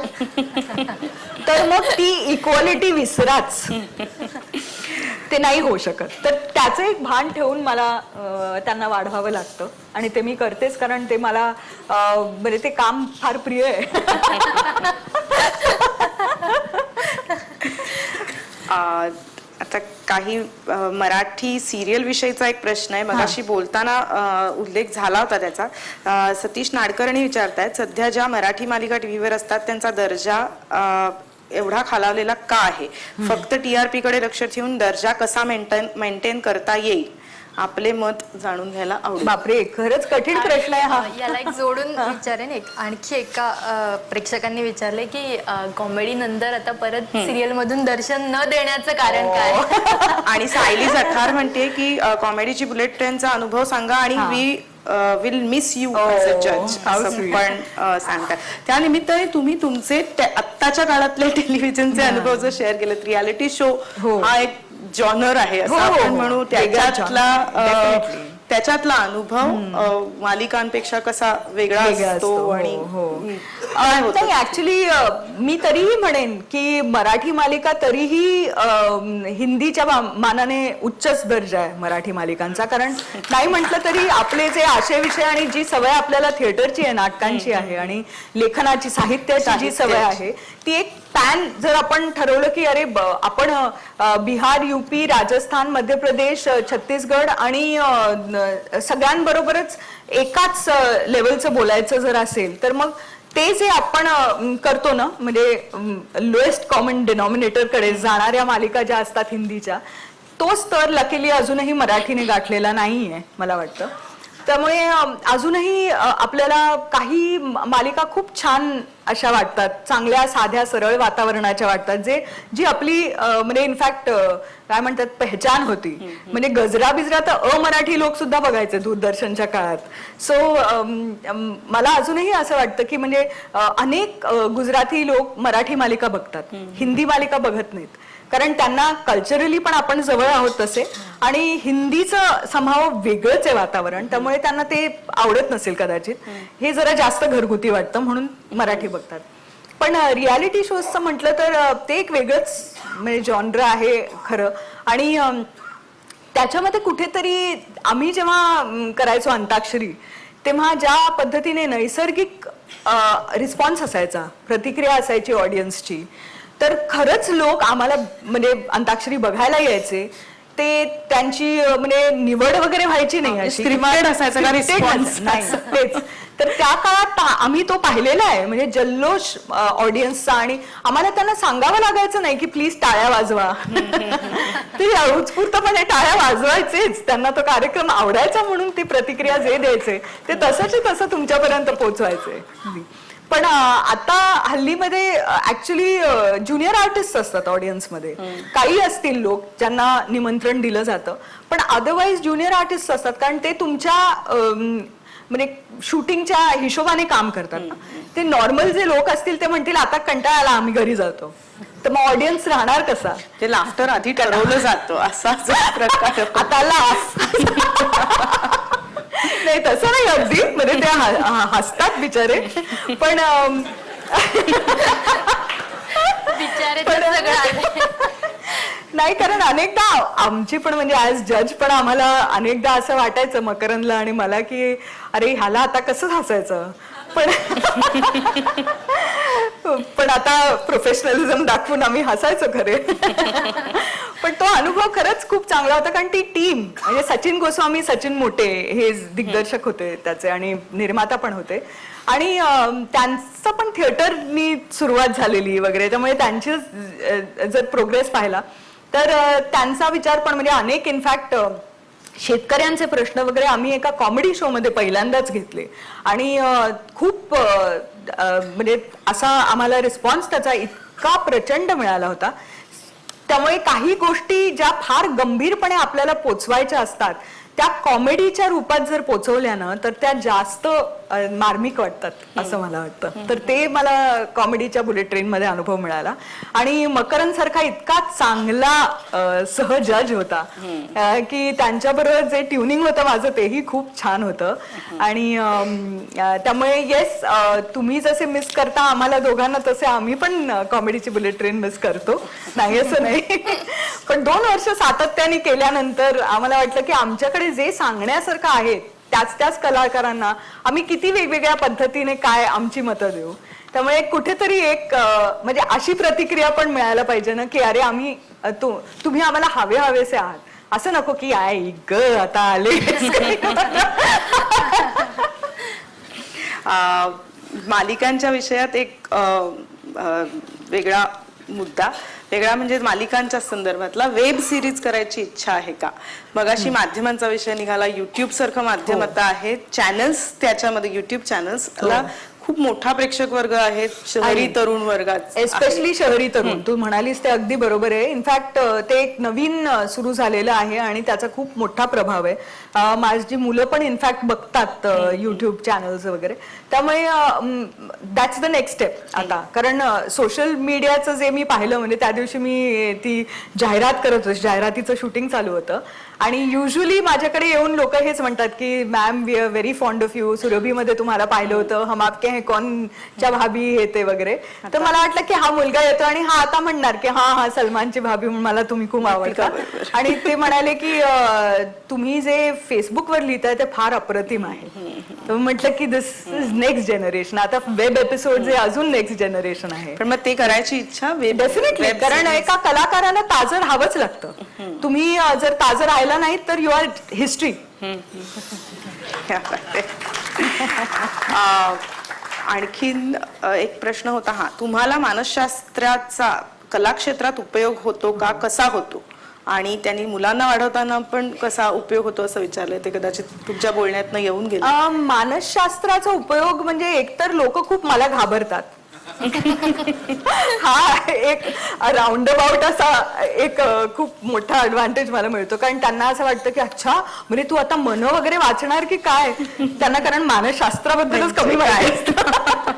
तर मग ती इक्वालिटी विसराच, ते नाही होऊ शकत. तर त्याचं एक भान ठेवून मला त्यांना वाढवावं लागतं आणि ते मी करतेच, कारण ते मला म्हणजे ते काम फार प्रिय आहे. आता काही मराठी सिरियल विषयीचा एक प्रश्न आहे. मगाशी बोलताना उल्लेख झाला होता त्याचा. सतीश नाडकर्णी विचारतायत सध्या ज्या मराठी मालिका टीव्हीवर असतात त्यांचा दर्जा एवढा खालावलेला का आहे? फक्त TRP कडे लक्ष ठेवून दर्जा कसा मेंटेन करता येईल? आपले मत जाणून घ्यायला आवडेल. बापरे, खरंच कठीण प्रश्न आहे हा. याला एक जोडून विचारेन. आणखी एका प्रेक्षकांनी विचारले की कॉमेडी नंतर आता परत सिरियल मधून दर्शन न देण्याचं कारण काय? आणि सायली जठार म्हणते की कॉमेडीची बुलेट ट्रेनचा अनुभव सांगा आणि we will miss you as a जज असं पण सांगतात. त्यानिमित्ताने तुम्ही तुमचे आत्ताच्या काळातले टेलिव्हिजनचे अनुभव जर शेअर केलेत. रियालिटी शो हा एक जॉनर आहे असं आपण म्हणू. त्याच्यातला अनुभव मालिकांपेक्षा कसा वेगळा असतो. आणि ऍक्च्युली मी तरीही म्हणेन की मराठी मालिका तरीही हिंदीच्या मानाने उच्चच दर्जा आहे मराठी मालिकांचा. कारण नाही म्हटलं तरी आपले जे आशय विषय आणि जी सवय आपल्याला थिएटरची आहे, नाटकांची आहे आणि लेखनाची साहित्याची जी सवय आहे ती एक पॅन जर आपण ठरवलं की अरे आपण बिहार, UP, राजस्थान, मध्य प्रदेश, छत्तीसगड आणि सगळ्यांबरोबरच एकाच लेवलचं बोलायचं जर असेल तर मग ते जे आपण करतो ना, म्हणजे लोएस्ट कॉमन डिनॉमिनेटर कडे जाणाऱ्या मालिका ज्या असतात हिंदीच्या, तो स्तर लकीली अजूनही मराठीने गाठलेला नाहीये मला वाटतं. त्यामुळे अजूनही आपल्याला काही मालिका खूप छान अशा वाटतात, चांगल्या साध्या सरळ वातावरणाच्या वाटतात, जी आपली म्हणजे इनफॅक्ट काय म्हणतात पहचान होती. म्हणजे गजरा बिजरा तर अमराठी लोक सुद्धा बघायचे दूरदर्शनच्या काळात. सो मला अजूनही असं वाटतं की म्हणजे अनेक गुजराती लोक मराठी मालिका बघतात, हिंदी मालिका बघत नाहीत, कारण त्यांना कल्चरली पण आपण जवळ आहोत तसे, आणि हिंदीचं समाव वेगळंच आहे वातावरण, त्यामुळे त्यांना ते आवडत नसेल कदाचित. हे जरा जास्त घरगुती वाटतं म्हणून मराठी बघतात. पण रियालिटी शोजचं म्हटलं तर ते एक वेगळंच म्हणजे जॉनर आहे खरं. आणि त्याच्यामध्ये कुठेतरी आम्ही जेव्हा करायचो अंताक्षरी, तेव्हा ज्या पद्धतीने नैसर्गिक रिस्पॉन्स असायचा, प्रतिक्रिया असायची ऑडियन्सची, तर खरंच लोक आम्हाला म्हणजे अंताक्षरी बघायला यायचे. ते त्यांची म्हणजे निवड वगैरे व्हायची नाही अशी, Scripted असायचं का Scripted response? नाही तेच. तर त्या काळात आम्ही तो पाहिलेला आहे, म्हणजे जल्लोष ऑडियन्सचा. आणि आम्हाला त्यांना सांगावं लागायचं नाही की प्लीज टाळ्या वाजवा. ते उत्स्फूर्तपणे टाळ्या वाजवायचेच. त्यांना तो कार्यक्रम आवडायचा म्हणून ती प्रतिक्रिया जे द्यायचे ते तसंच तसं तुमच्यापर्यंत पोहोचवायचे. पण आता हल्लीमध्ये ऍक्च्युली ज्युनियर आर्टिस्ट असतात ऑडियन्समध्ये. काही असतील लोक ज्यांना निमंत्रण दिलं जातं, पण अदरवाईज ज्युनियर आर्टिस्ट असतात, कारण ते तुमच्या म्हणजे शूटिंगच्या हिशोबाने काम करतात. ते नॉर्मल जे लोक असतील ते म्हणतील आता कंटाळा आला आम्ही घरी जातो, तर मग ऑडियन्स राहणार कसा? ते लाफ्टर आधी ठरवलं जातं असा जो प्रकार. आता लाफ नाही तसं नाही अगदी, म्हणजे ते हसतात बिचारे, पण बिचारे तर सगळं आलंय. नाही, कारण अनेकदा आमची पण म्हणजे ऍज जज पण आम्हाला अनेकदा असं वाटायचं मकरंदला आणि मला की अरे ह्याला आता कसं हसायचं. पण आता प्रोफेशनलिझम दाखवून आम्ही हसायचो खरे. पण तो अनुभव खरंच खूप चांगला होता, कारण ती टीम म्हणजे सचिन गोस्वामी, सचिन मोटे हे दिग्दर्शक होते त्याचे आणि निर्माता पण होते. आणि त्यांचं पण थिएटरनी सुरुवात झालेली वगैरे, त्यामुळे त्यांची जर प्रोग्रेस पाहिला तर त्यांचा विचार पण म्हणजे अनेक इनफॅक्ट शेतकऱ्यांचे प्रश्न वगैरे आम्ही एका कॉमेडी शो मध्ये पहिल्यांदाच घेतले. आणि खूप म्हणजे असा आम्हाला रिस्पॉन्स त्याचा इतका प्रचंड मिळाला होता. त्यामुळे काही गोष्टी ज्या फार गंभीरपणे आपल्याला पोचवायच्या असतात त्या कॉमेडीच्या रूपात जर पोचवल्या ना तर त्या जास्त मार्मिक वाटतात असं मला वाटतं. तर ते मला कॉमेडीच्या बुलेट ट्रेन मध्ये अनुभव मिळाला. आणि मकरंद सारखा इतका चांगला सहजज होता की त्यांच्याबरोबर जे ट्युनिंग होतं माझं तेही खूप छान होतं. आणि त्यामुळे येस, तुम्ही जसे मिस करता आम्हाला दोघांना तसे आम्ही पण कॉमेडीची बुलेट ट्रेन मिस करतो, नाही असं नाही. पण 2 वर्ष सातत्याने केल्यानंतर आम्हाला वाटलं की आमच्याकडे जे सांगण्यासारखं आहे त्याच कलाकारांना आम्ही किती वेगवेगळ्या पद्धतीने काय आमची मतं देऊ. त्यामुळे कुठेतरी एक म्हणजे अशी प्रतिक्रिया पण मिळायला पाहिजे ना की अरे आम्ही तुम्ही आम्हाला हवेसे आहात, असं नको की आय ग आता आले. मालिकांच्या विषयात एक वेगळा मुद्दा, वेगळा म्हणजे मालिकांच्या संदर्भातला वेब सिरीज करायची इच्छा आहे का? मगाशी माध्यमांचा विषय निघाला. युट्यूब सारखं माध्यम आता आहे, चॅनल्स, त्याच्यामध्ये युट्यूब चॅनल्सला खूप मोठा प्रेक्षक वर्ग आहे, शहरी तरुण वर्गात, एस्पेशली शहरी तरुण. तू म्हणालीस ते अगदी बरोबर आहे. इनफॅक्ट ते एक नवीन सुरू झालेलं आहे आणि त्याचा खूप मोठा प्रभाव आहे. माझी मुलं पण इनफॅक्ट बघतात युट्यूब चॅनल्स वगैरे. त्यामुळे दॅट्स द नेक्स्ट स्टेप आता. कारण सोशल मीडियाचं जे मी पाहिलं, म्हणजे त्या दिवशी मी ती जाहिरात करत होते, जाहिरातीचं शूटिंग चालू होतं आणि युजली माझ्याकडे येऊन लोक हेच म्हणतात की ma'am we are very fond of you, सुरभीमध्ये तुम्हाला पाहिलं होतं, हम आपके हैं कौनच्या भाभी हे ते वगैरे. तर मला वाटलं की हा मुलगा येतो आणि हा आता म्हणणार की हा सलमानची भाभी म्हणून मला तुम्ही खूप आवडता. आणि ते म्हणाले की तुम्ही जे फेसबुकवर लिहिताय ते फार अप्रतिम आहे. तर म्हटलं की दिस इज नेक्स्ट जनरेशन. आता वेब एपिसोड जे अजून नेक्स्ट जनरेशन आहे. पण मग ते करायची इच्छा डेफिनेटली, कारण एका कलाकाराला ताजं राहावंच लागतं. तुम्ही जर ताजं राहिला नाही तर यू आर हिस्ट्री. आणखीन एक प्रश्न होता हा, तुम्हाला मानसशास्त्राचा कलाक्षेत्रात उपयोग होतो का, कसा होतो, आणि त्यांनी मुलांना वाढवताना पण कसा उपयोग होतो असं विचारलंय. ते कदाचित तुमच्या बोलण्यातनं येऊन गेलं. मानसशास्त्राचा उपयोग म्हणजे एकतर लोक खूप मला घाबरतात. हा एक राऊंड अबाउट असा एक खूप मोठा ऍडव्हान्टेज मला मिळतो. कारण त्यांना असं वाटतं की अच्छा म्हणजे तू आता मन वगैरे वाचणार की काय, त्यांना कारण मानसशास्त्राबद्दलच कमी माहिती असतं.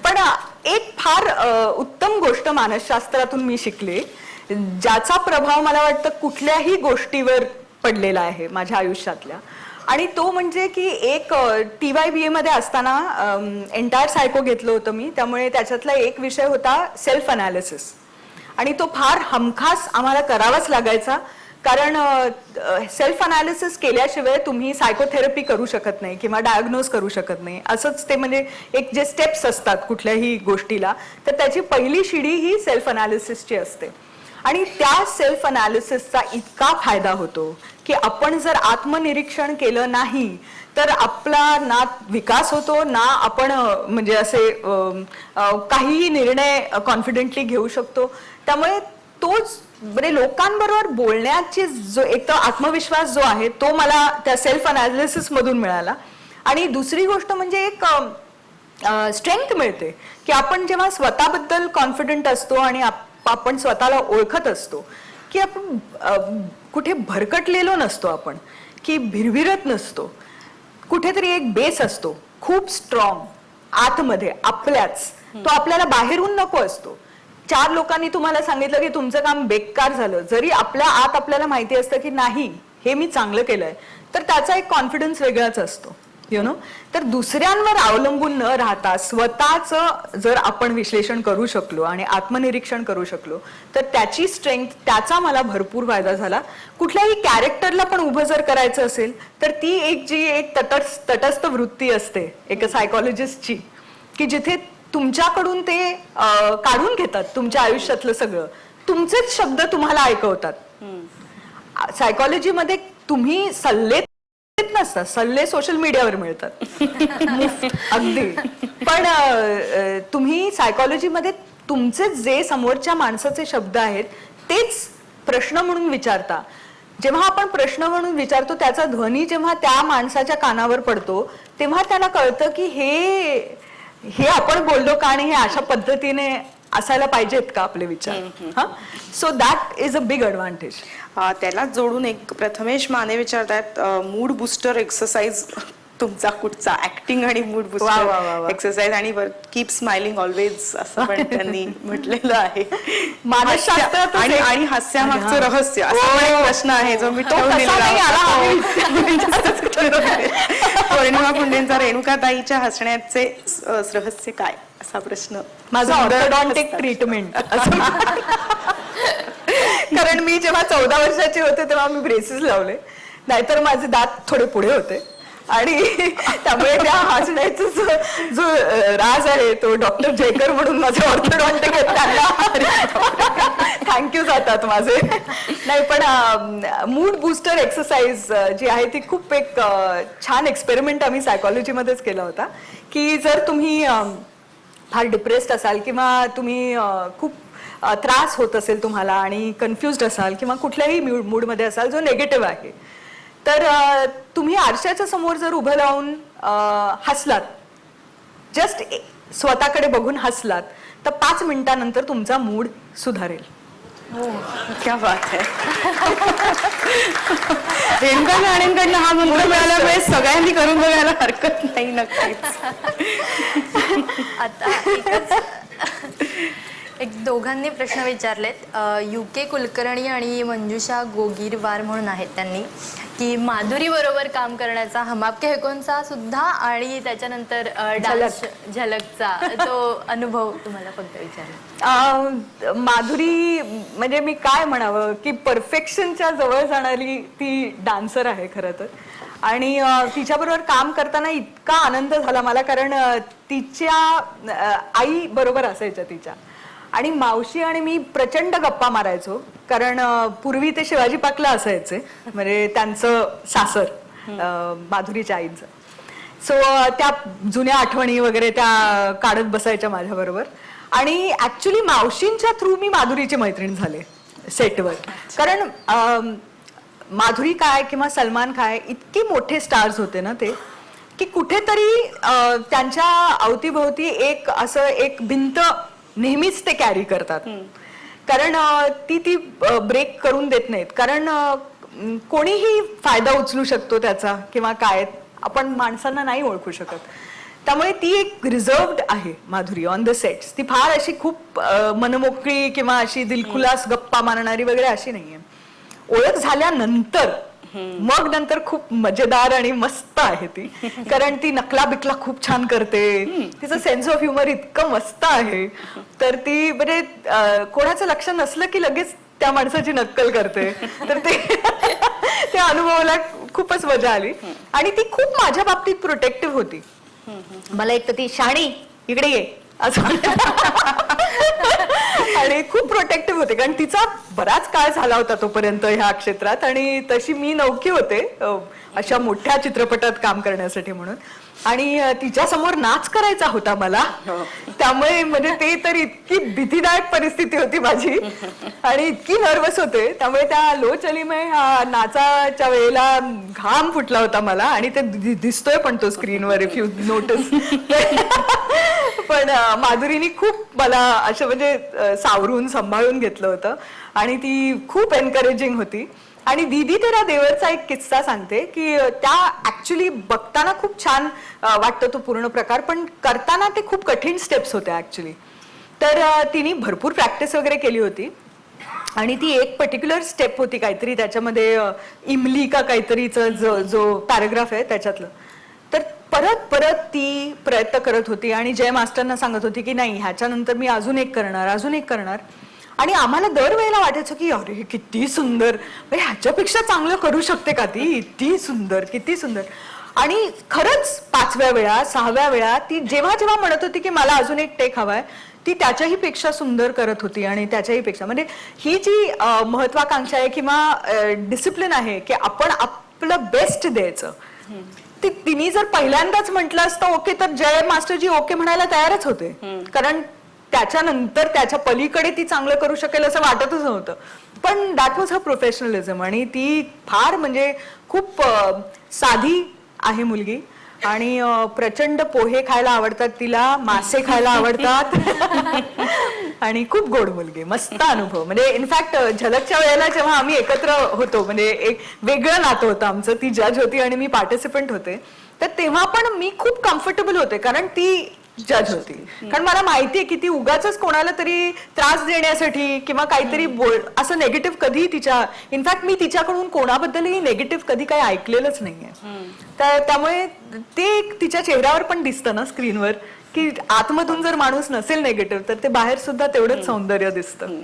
पण एक फार उत्तम गोष्ट मानसशास्त्रातून मी शिकले, ज्याचा प्रभाव मला वाटतं कुठल्याही गोष्टीवर पडलेला आहे माझ्या आयुष्यातल्या. आणि तो म्हणजे की एक TYBA मध्ये असताना एंटायर सायको घेतलं होतं मी, त्यामुळे त्याच्यातला एक विषय होता सेल्फ अनालिसिस, आणि तो फार हमखास आम्हाला करावाच लागायचा, कारण सेल्फ अनालिसिस केल्याशिवाय तुम्ही सायकोथेरपी करू शकत नाही किंवा डायग्नोज करू शकत नाही. असंच ते म्हणजे एक जे स्टेप्स असतात कुठल्याही गोष्टीला, तर त्याची पहिली शिडी ही सेल्फ अनालिसिसची असते. आणि त्या सेल्फ अनालिसिसचा इतका फायदा होतो की आपण जर आत्मनिरीक्षण केलं नाही तर आपला ना विकास होतो, ना आपण म्हणजे असे काहीही निर्णय कॉन्फिडेंटली घेऊ शकतो. त्यामुळे तोच म्हणजे लोकांबरोबर बोलण्याची जो एक तर आत्मविश्वास जो आहे तो मला त्या सेल्फ अनालिसिस मधून मिळाला. आणि दुसरी गोष्ट म्हणजे एक स्ट्रेंथ मिळते की आपण जेव्हा स्वतःबद्दल कॉन्फिडंट असतो आणि आपण स्वतःला ओळखत असतो की आपण कुठे भरकटलेलो नसतो, आपण की भिरभिरत नसतो, कुठेतरी एक बेस असतो खूप स्ट्रॉंग आतमध्ये आपल्याच, तो आपल्याला बाहेरून नको असतो. 4 लोकांनी तुम्हाला सांगितलं की तुमचं काम बेकार झालं, जरी आपल्या आत आपल्याला माहिती असतं की नाही हे मी चांगलं केलंय, तर त्याचा एक कॉन्फिडन्स वेगळाच असतो, यु नो. तर दुसऱ्यांवर अवलंबून न राहता स्वतःचं जर आपण विश्लेषण करू शकलो आणि आत्मनिरीक्षण करू शकलो तर त्याची स्ट्रेंथ, त्याचा मला भरपूर फायदा झाला. कुठल्याही कॅरेक्टरला पण उभं जर करायचं असेल तर ती एक जी एक तटस्थ वृत्ती असते एक सायकॉलॉजिस्टची, की जिथे तुमच्याकडून ते काढून घेतात तुमच्या आयुष्यातलं सगळं, तुमचेच शब्द तुम्हाला ऐकवतात. सायकॉलॉजीमध्ये तुम्ही सल्ले नसतात, सल्ले सोशल मीडियावर मिळतात अगदी. पण तुम्ही सायकॉलॉजीमध्ये तुमचे जे समोरच्या माणसाचे शब्द आहेत तेच प्रश्न म्हणून विचारता. जेव्हा आपण प्रश्न म्हणून विचारतो त्याचा ध्वनी जेव्हा त्या माणसाच्या कानावर पडतो तेव्हा त्याला कळतं की हे आपण बोललो का आणि हे अशा पद्धतीने असायला पाहिजेत का आपले विचार. So that is a big advantage. त्याला जोडून एक प्रथमेश माने विचारतायत, मूड बुस्टर एक्सरसाइज तुमचा कुठचा? ऍक्टिंग आणि मूड बुस्टर एक्सरसाइज आणि कीप स्माइलिंग ऑलवेज असं पण त्यांनी म्हटलेलं आहे. मानसशास्त्रात आणि हास्यामागचं रहस्य असा एक प्रश्न आहे जो मी ठेवून दिलेला. पौर्णिमा कुंडेंचा रेणुकाताईच्या हसण्याचे रहस्य काय असा प्रश्न. माझं ऑर्थोडॉन्टिक ट्रीटमेंट. कारण मी जेव्हा 14 वर्षाची होते तेव्हा मी ब्रेसेस लावले, नाहीतर माझे दात थोडे पुढे होते आणि त्यामुळे त्या हसण्याचा जो राज आहे तो डॉक्टर जयकर म्हणून माझे ऑर्थोडॉन्टिक आहेत त्यांना थँक्यू जातात माझे. नाही पण मूड बुस्टर एक्सरसाइज जी आहे ती खूप एक छान एक्सपेरिमेंट आम्ही सायकॉलॉजीमध्येच केला होता, की जर तुम्ही फार डिप्रेस्ड असाल किंवा तुम्ही खूप त्रास होत असेल तुम्हाला आणि कन्फ्युज्ड असाल किंवा कुठल्याही मूडमध्ये असाल जो निगेटिव्ह आहे, तर तुम्ही आरशाच्या समोर जर उभं राहून हसलात, जस्ट स्वतःकडे बघून हसलात, तर 5 मिनिटांनंतर तुमचा मूड सुधारेल. क्या बात आहे. रेणुका नाणेंकडनं हा मंत्र मिळाल्यामुळे सगळ्यांनी करून बघायला हरकत नाही. नक्कीच. आता एक दोघांनी प्रश्न विचारलेत. UK कुलकर्णी आणि मंजुषा गोगीरवार म्हणून आहेत त्यांनी, की माधुरी बरोबर काम करण्याचा हम आपके है कौनचा सुद्धा आणि त्याच्यानंतर डान्स झलकचा तो अनुभव तुम्हाला फक्त विचारला. माधुरी म्हणजे मी काय म्हणावं की परफेक्शनच्या जवळ जाणारी ती डान्सर आहे खरं तर. आणि तिच्याबरोबर काम करताना इतका आनंद झाला मला, कारण तिच्या आई बरोबर असायच्या तिच्या, आणि मावशी आणि मी प्रचंड गप्पा मारायचो, कारण पूर्वी ते शिवाजी पार्कला असायचे, म्हणजे त्यांचं सासर माधुरीच्या आईचं. सो त्या जुन्या आठवणी वगैरे त्या काढत बसायच्या माझ्या बरोबर. आणि ऍक्च्युली मावशींच्या थ्रू मी माधुरीची मैत्रीण झाले सेटवर, कारण माधुरी काय किंवा सलमान काय इतके मोठे स्टार्स होते ना ते, की कुठेतरी त्यांच्या अवतीभोवती एक भिंत नेहमीच ते कॅरी करतात, कारण ती ब्रेक करून देत नाहीत, कारण कोणीही फायदा उचलू शकतो त्याचा किंवा काय आपण माणसांना नाही ओळखू शकत. त्यामुळे ती एक रिझर्व्ड आहे माधुरी ऑन द सेट्स. ती फार अशी खूप मनमोकळी किंवा अशी दिलखुलास गप्पा मारणारी वगैरे अशी नाहीये. ओळख झाल्यानंतर मग नंतर खूप मजेदार आणि मस्त आहे ती, कारण ती नकला बिकला खूप छान करते, तिचं सेन्स ऑफ ह्युमर इतकं मस्त आहे, तर ती म्हणजे कोणाचं लक्ष नसलं की लगेच त्या माणसाची नक्कल करते, तर ते ते अनुभवाला खूपच मजा आली. आणि ती खूप माझ्या बाबतीत प्रोटेक्टिव्ह होती. मला एक तर ती शाणी इकडे ये असं आणि खूप प्रोटेक्टिव्ह होते, कारण तिचा बराच काळ झाला होता तोपर्यंत ह्या क्षेत्रात, आणि तशी मी नवखी होते अशा मोठ्या चित्रपटात काम करण्यासाठी म्हणून. आणि तिच्या समोर नाच करायचा होता मला, त्यामुळे म्हणजे ते तर इतकी भीतीदायक परिस्थिती होती माझी आणि इतकी नर्वस होते, त्यामुळे त्या लो चली मै हा नाचाच्या वेळेला घाम फुटला होता मला, आणि ते दिसतोय पण तो स्क्रीनवर, इफ यू नोटीस. पण माधुरीने खूप मला असं म्हणजे सावरून सांभाळून घेतलं होतं, आणि ती खूप एनकरेजिंग होती. आणि दीदी तेरा देवरचा एक किस्सा सांगते की त्या ऍक्च्युली बघताना खूप छान वाटतं तो पूर्ण प्रकार, पण करताना ते खूप कठीण स्टेप्स होत्या ऍक्च्युली. तर तिने भरपूर प्रॅक्टिस वगैरे केली होती, आणि ती एक पर्टिक्युलर स्टेप होती काहीतरी त्याच्यामध्ये, इमली का काहीतरीचा जो पॅराग्राफ आहे त्याच्यातलं, तर परत परत ती प्रयत्न करत होती आणि जय मास्टरना सांगत होती की नाही ह्याच्यानंतर मी अजून एक करणार. आणि आम्हाला दरवेळेला वाटायचं की अरे किती सुंदर, ह्याच्यापेक्षा चांगलं करू शकते का ती, किती सुंदर. आणि खरंच 5व्या वेळा 6व्या वेळा ती जेव्हा जेव्हा म्हणत होती की मला अजून एक टेक हवाय, ती त्याच्याही पेक्षा सुंदर करत होती. आणि त्याच्याही पेक्षा म्हणजे ही जी महत्वाकांक्षा आहे किंवा डिसिप्लिन आहे की आपण आपलं बेस्ट द्यायचं, तिने जर पहिल्यांदाच म्हटलं असतं ओके, तर जय मास्टरजी ओके म्हणायला तयारच होते, कारण त्याच्यानंतर त्याच्या पलीकडे ती चांगलं करू शकेल असं वाटतच नव्हतं. पण दॅट वॉज हर प्रोफेशनलिझम, आणि ती फार म्हणजे खूप साधी आहे मुलगी, आणि प्रचंड पोहे खायला आवडतात तिला, मासे खायला आवडतात आणि खूप गोड मुलगी, मस्त अनुभव. म्हणजे इनफॅक्ट झलकच्या वेळेला जेव्हा आम्ही एकत्र होतो, म्हणजे एक वेगळं नातं होतं आमचं, ती जज होती आणि मी पार्टिसिपंट होते, तर तेव्हा पण मी खूप कम्फर्टेबल होते, कारण ती जज होती. कारण मला माहितीये की ती उगाच कोणाला तरी त्रास देण्यासाठी किंवा काहीतरी असं नेगेटिव्ह कधी इनफॅक्ट मी तिच्याकडून कोणाबद्दलही नेगेटिव्ह कधी काही ऐकलेलंच नाहीये. तर त्यामुळे ते तिच्या चेहऱ्यावर पण दिसतं ना स्क्रीनवर, की आतमधून जर माणूस नसेल नेगेटिव्ह तर ते बाहेर सुद्धा तेवढंच सौंदर्य दिसतं.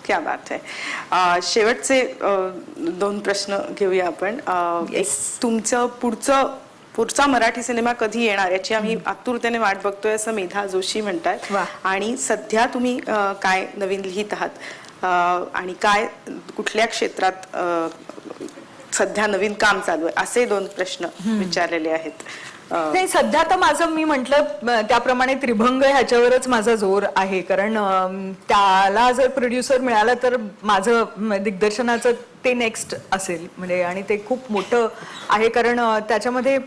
क्या बात आहे. शेवटचे 2 प्रश्न घेऊया आपण. तुमचं पुढचा मराठी सिनेमा कधी येणार याची आम्ही आतुरतेने वाट बघतोय असं मेधा जोशी म्हणतात, आणि सध्या तुम्ही काय नवीन लिहित आहात आणि काय कुठल्या क्षेत्रात सध्या नवीन काम चालू आहे, असे 2 प्रश्न विचारलेले आहेत. नाही, सध्या तर माझं मी म्हटलं त्याप्रमाणे त्रिभंग ह्याच्यावरच माझा जोर आहे, कारण त्याला जर प्रोड्युसर मिळाला तर माझं दिग्दर्शनाचं ते नेक्स्ट असेल म्हणजे, आणि ते खूप मोठं आहे कारण त्याच्यामध्ये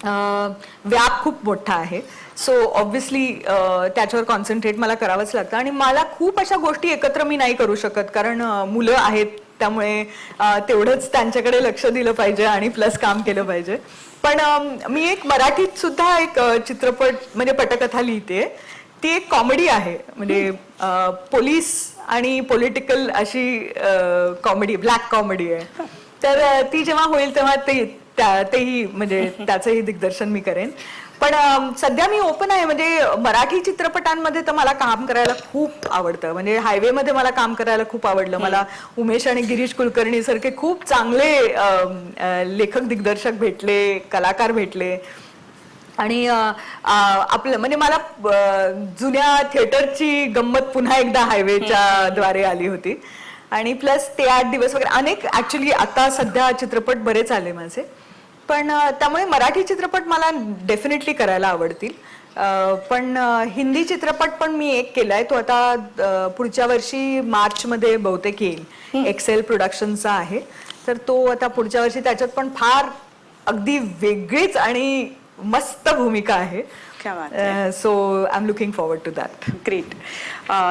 व्याप खूप मोठा आहे. सो ऑब्व्हियसली त्याच्यावर कॉन्सन्ट्रेट मला करावंच लागतं, आणि मला खूप अशा गोष्टी एकत्र मी नाही करू शकत कारण मुलं आहेत, त्यामुळे तेवढंच त्यांच्याकडे लक्ष दिलं पाहिजे आणि प्लस काम केलं पाहिजे. पण मी एक मराठीत सुद्धा एक चित्रपट म्हणजे पटकथा लिहिते, ती एक कॉमेडी आहे, म्हणजे पोलीस आणि पॉलिटिकल अशी कॉमेडी, ब्लॅक कॉमेडी आहे. तर ती जेव्हा होईल तेव्हा तेही म्हणजे त्याचंही दिग्दर्शन मी करेन. पण सध्या मी ओपन आहे, म्हणजे मराठी चित्रपटांमध्ये तर मला काम करायला खूप आवडतं. म्हणजे हायवेमध्ये मला काम करायला खूप आवडलं. मला उमेश आणि गिरीश कुलकर्णी सारखे खूप चांगले लेखक दिग्दर्शक भेटले, कलाकार भेटले, आणि आपलं म्हणजे मला जुन्या थिएटरची गंमत पुन्हा एकदा हायवेच्या द्वारे आली होती. आणि प्लस ते 8 दिवस वगैरे अनेक ऍक्च्युली आता सध्या चित्रपट बरेच आले माझे. पण त्यामुळे मराठी चित्रपट मला डेफिनेटली करायला आवडतील. पण हिंदी चित्रपट पण मी एक केलाय, तो आता पुढच्या वर्षी मार्चमध्ये बहुतेक येईल. एक्सेल प्रोडक्शनचा आहे, तर तो आता पुढच्या वर्षी, त्याच्यात पण फार अगदी वेगळीच आणि मस्त भूमिका आहे. So I am looking forward to that. Great.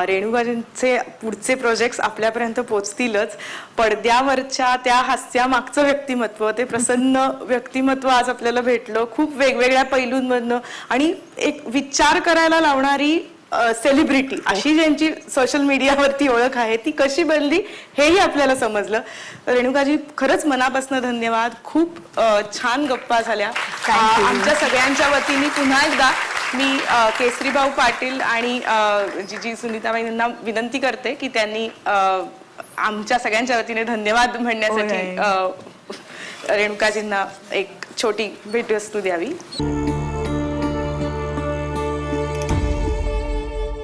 रेणुकाजींचे पुढचे प्रोजेक्ट्स आपल्यापर्यंत पोहोचतीलच. पडद्यावरच्या त्या हास्यामागचं व्यक्तिमत्व, ते प्रसन्न व्यक्तिमत्व आज आपल्याला भेटलं खूप वेगवेगळ्या पैलूंमधनं, आणि एक विचार करायला लावणारी सेलिब्रिटी अशी ज्यांची सोशल मीडियावरती ओळख आहे ती कशी बनली हेही आपल्याला समजलं. रेणुकाजी खरंच मनापासून धन्यवाद. खूप छान गप्पा झाल्या. आमच्या सगळ्यांच्या वतीने पुन्हा एकदा मी केसरीभाऊ पाटील आणि जी सुनीताबाईंना विनंती करते की त्यांनी आमच्या सगळ्यांच्या वतीने धन्यवाद म्हणण्यासाठी रेणुकाजींना एक छोटी भेटवस्तू द्यावी.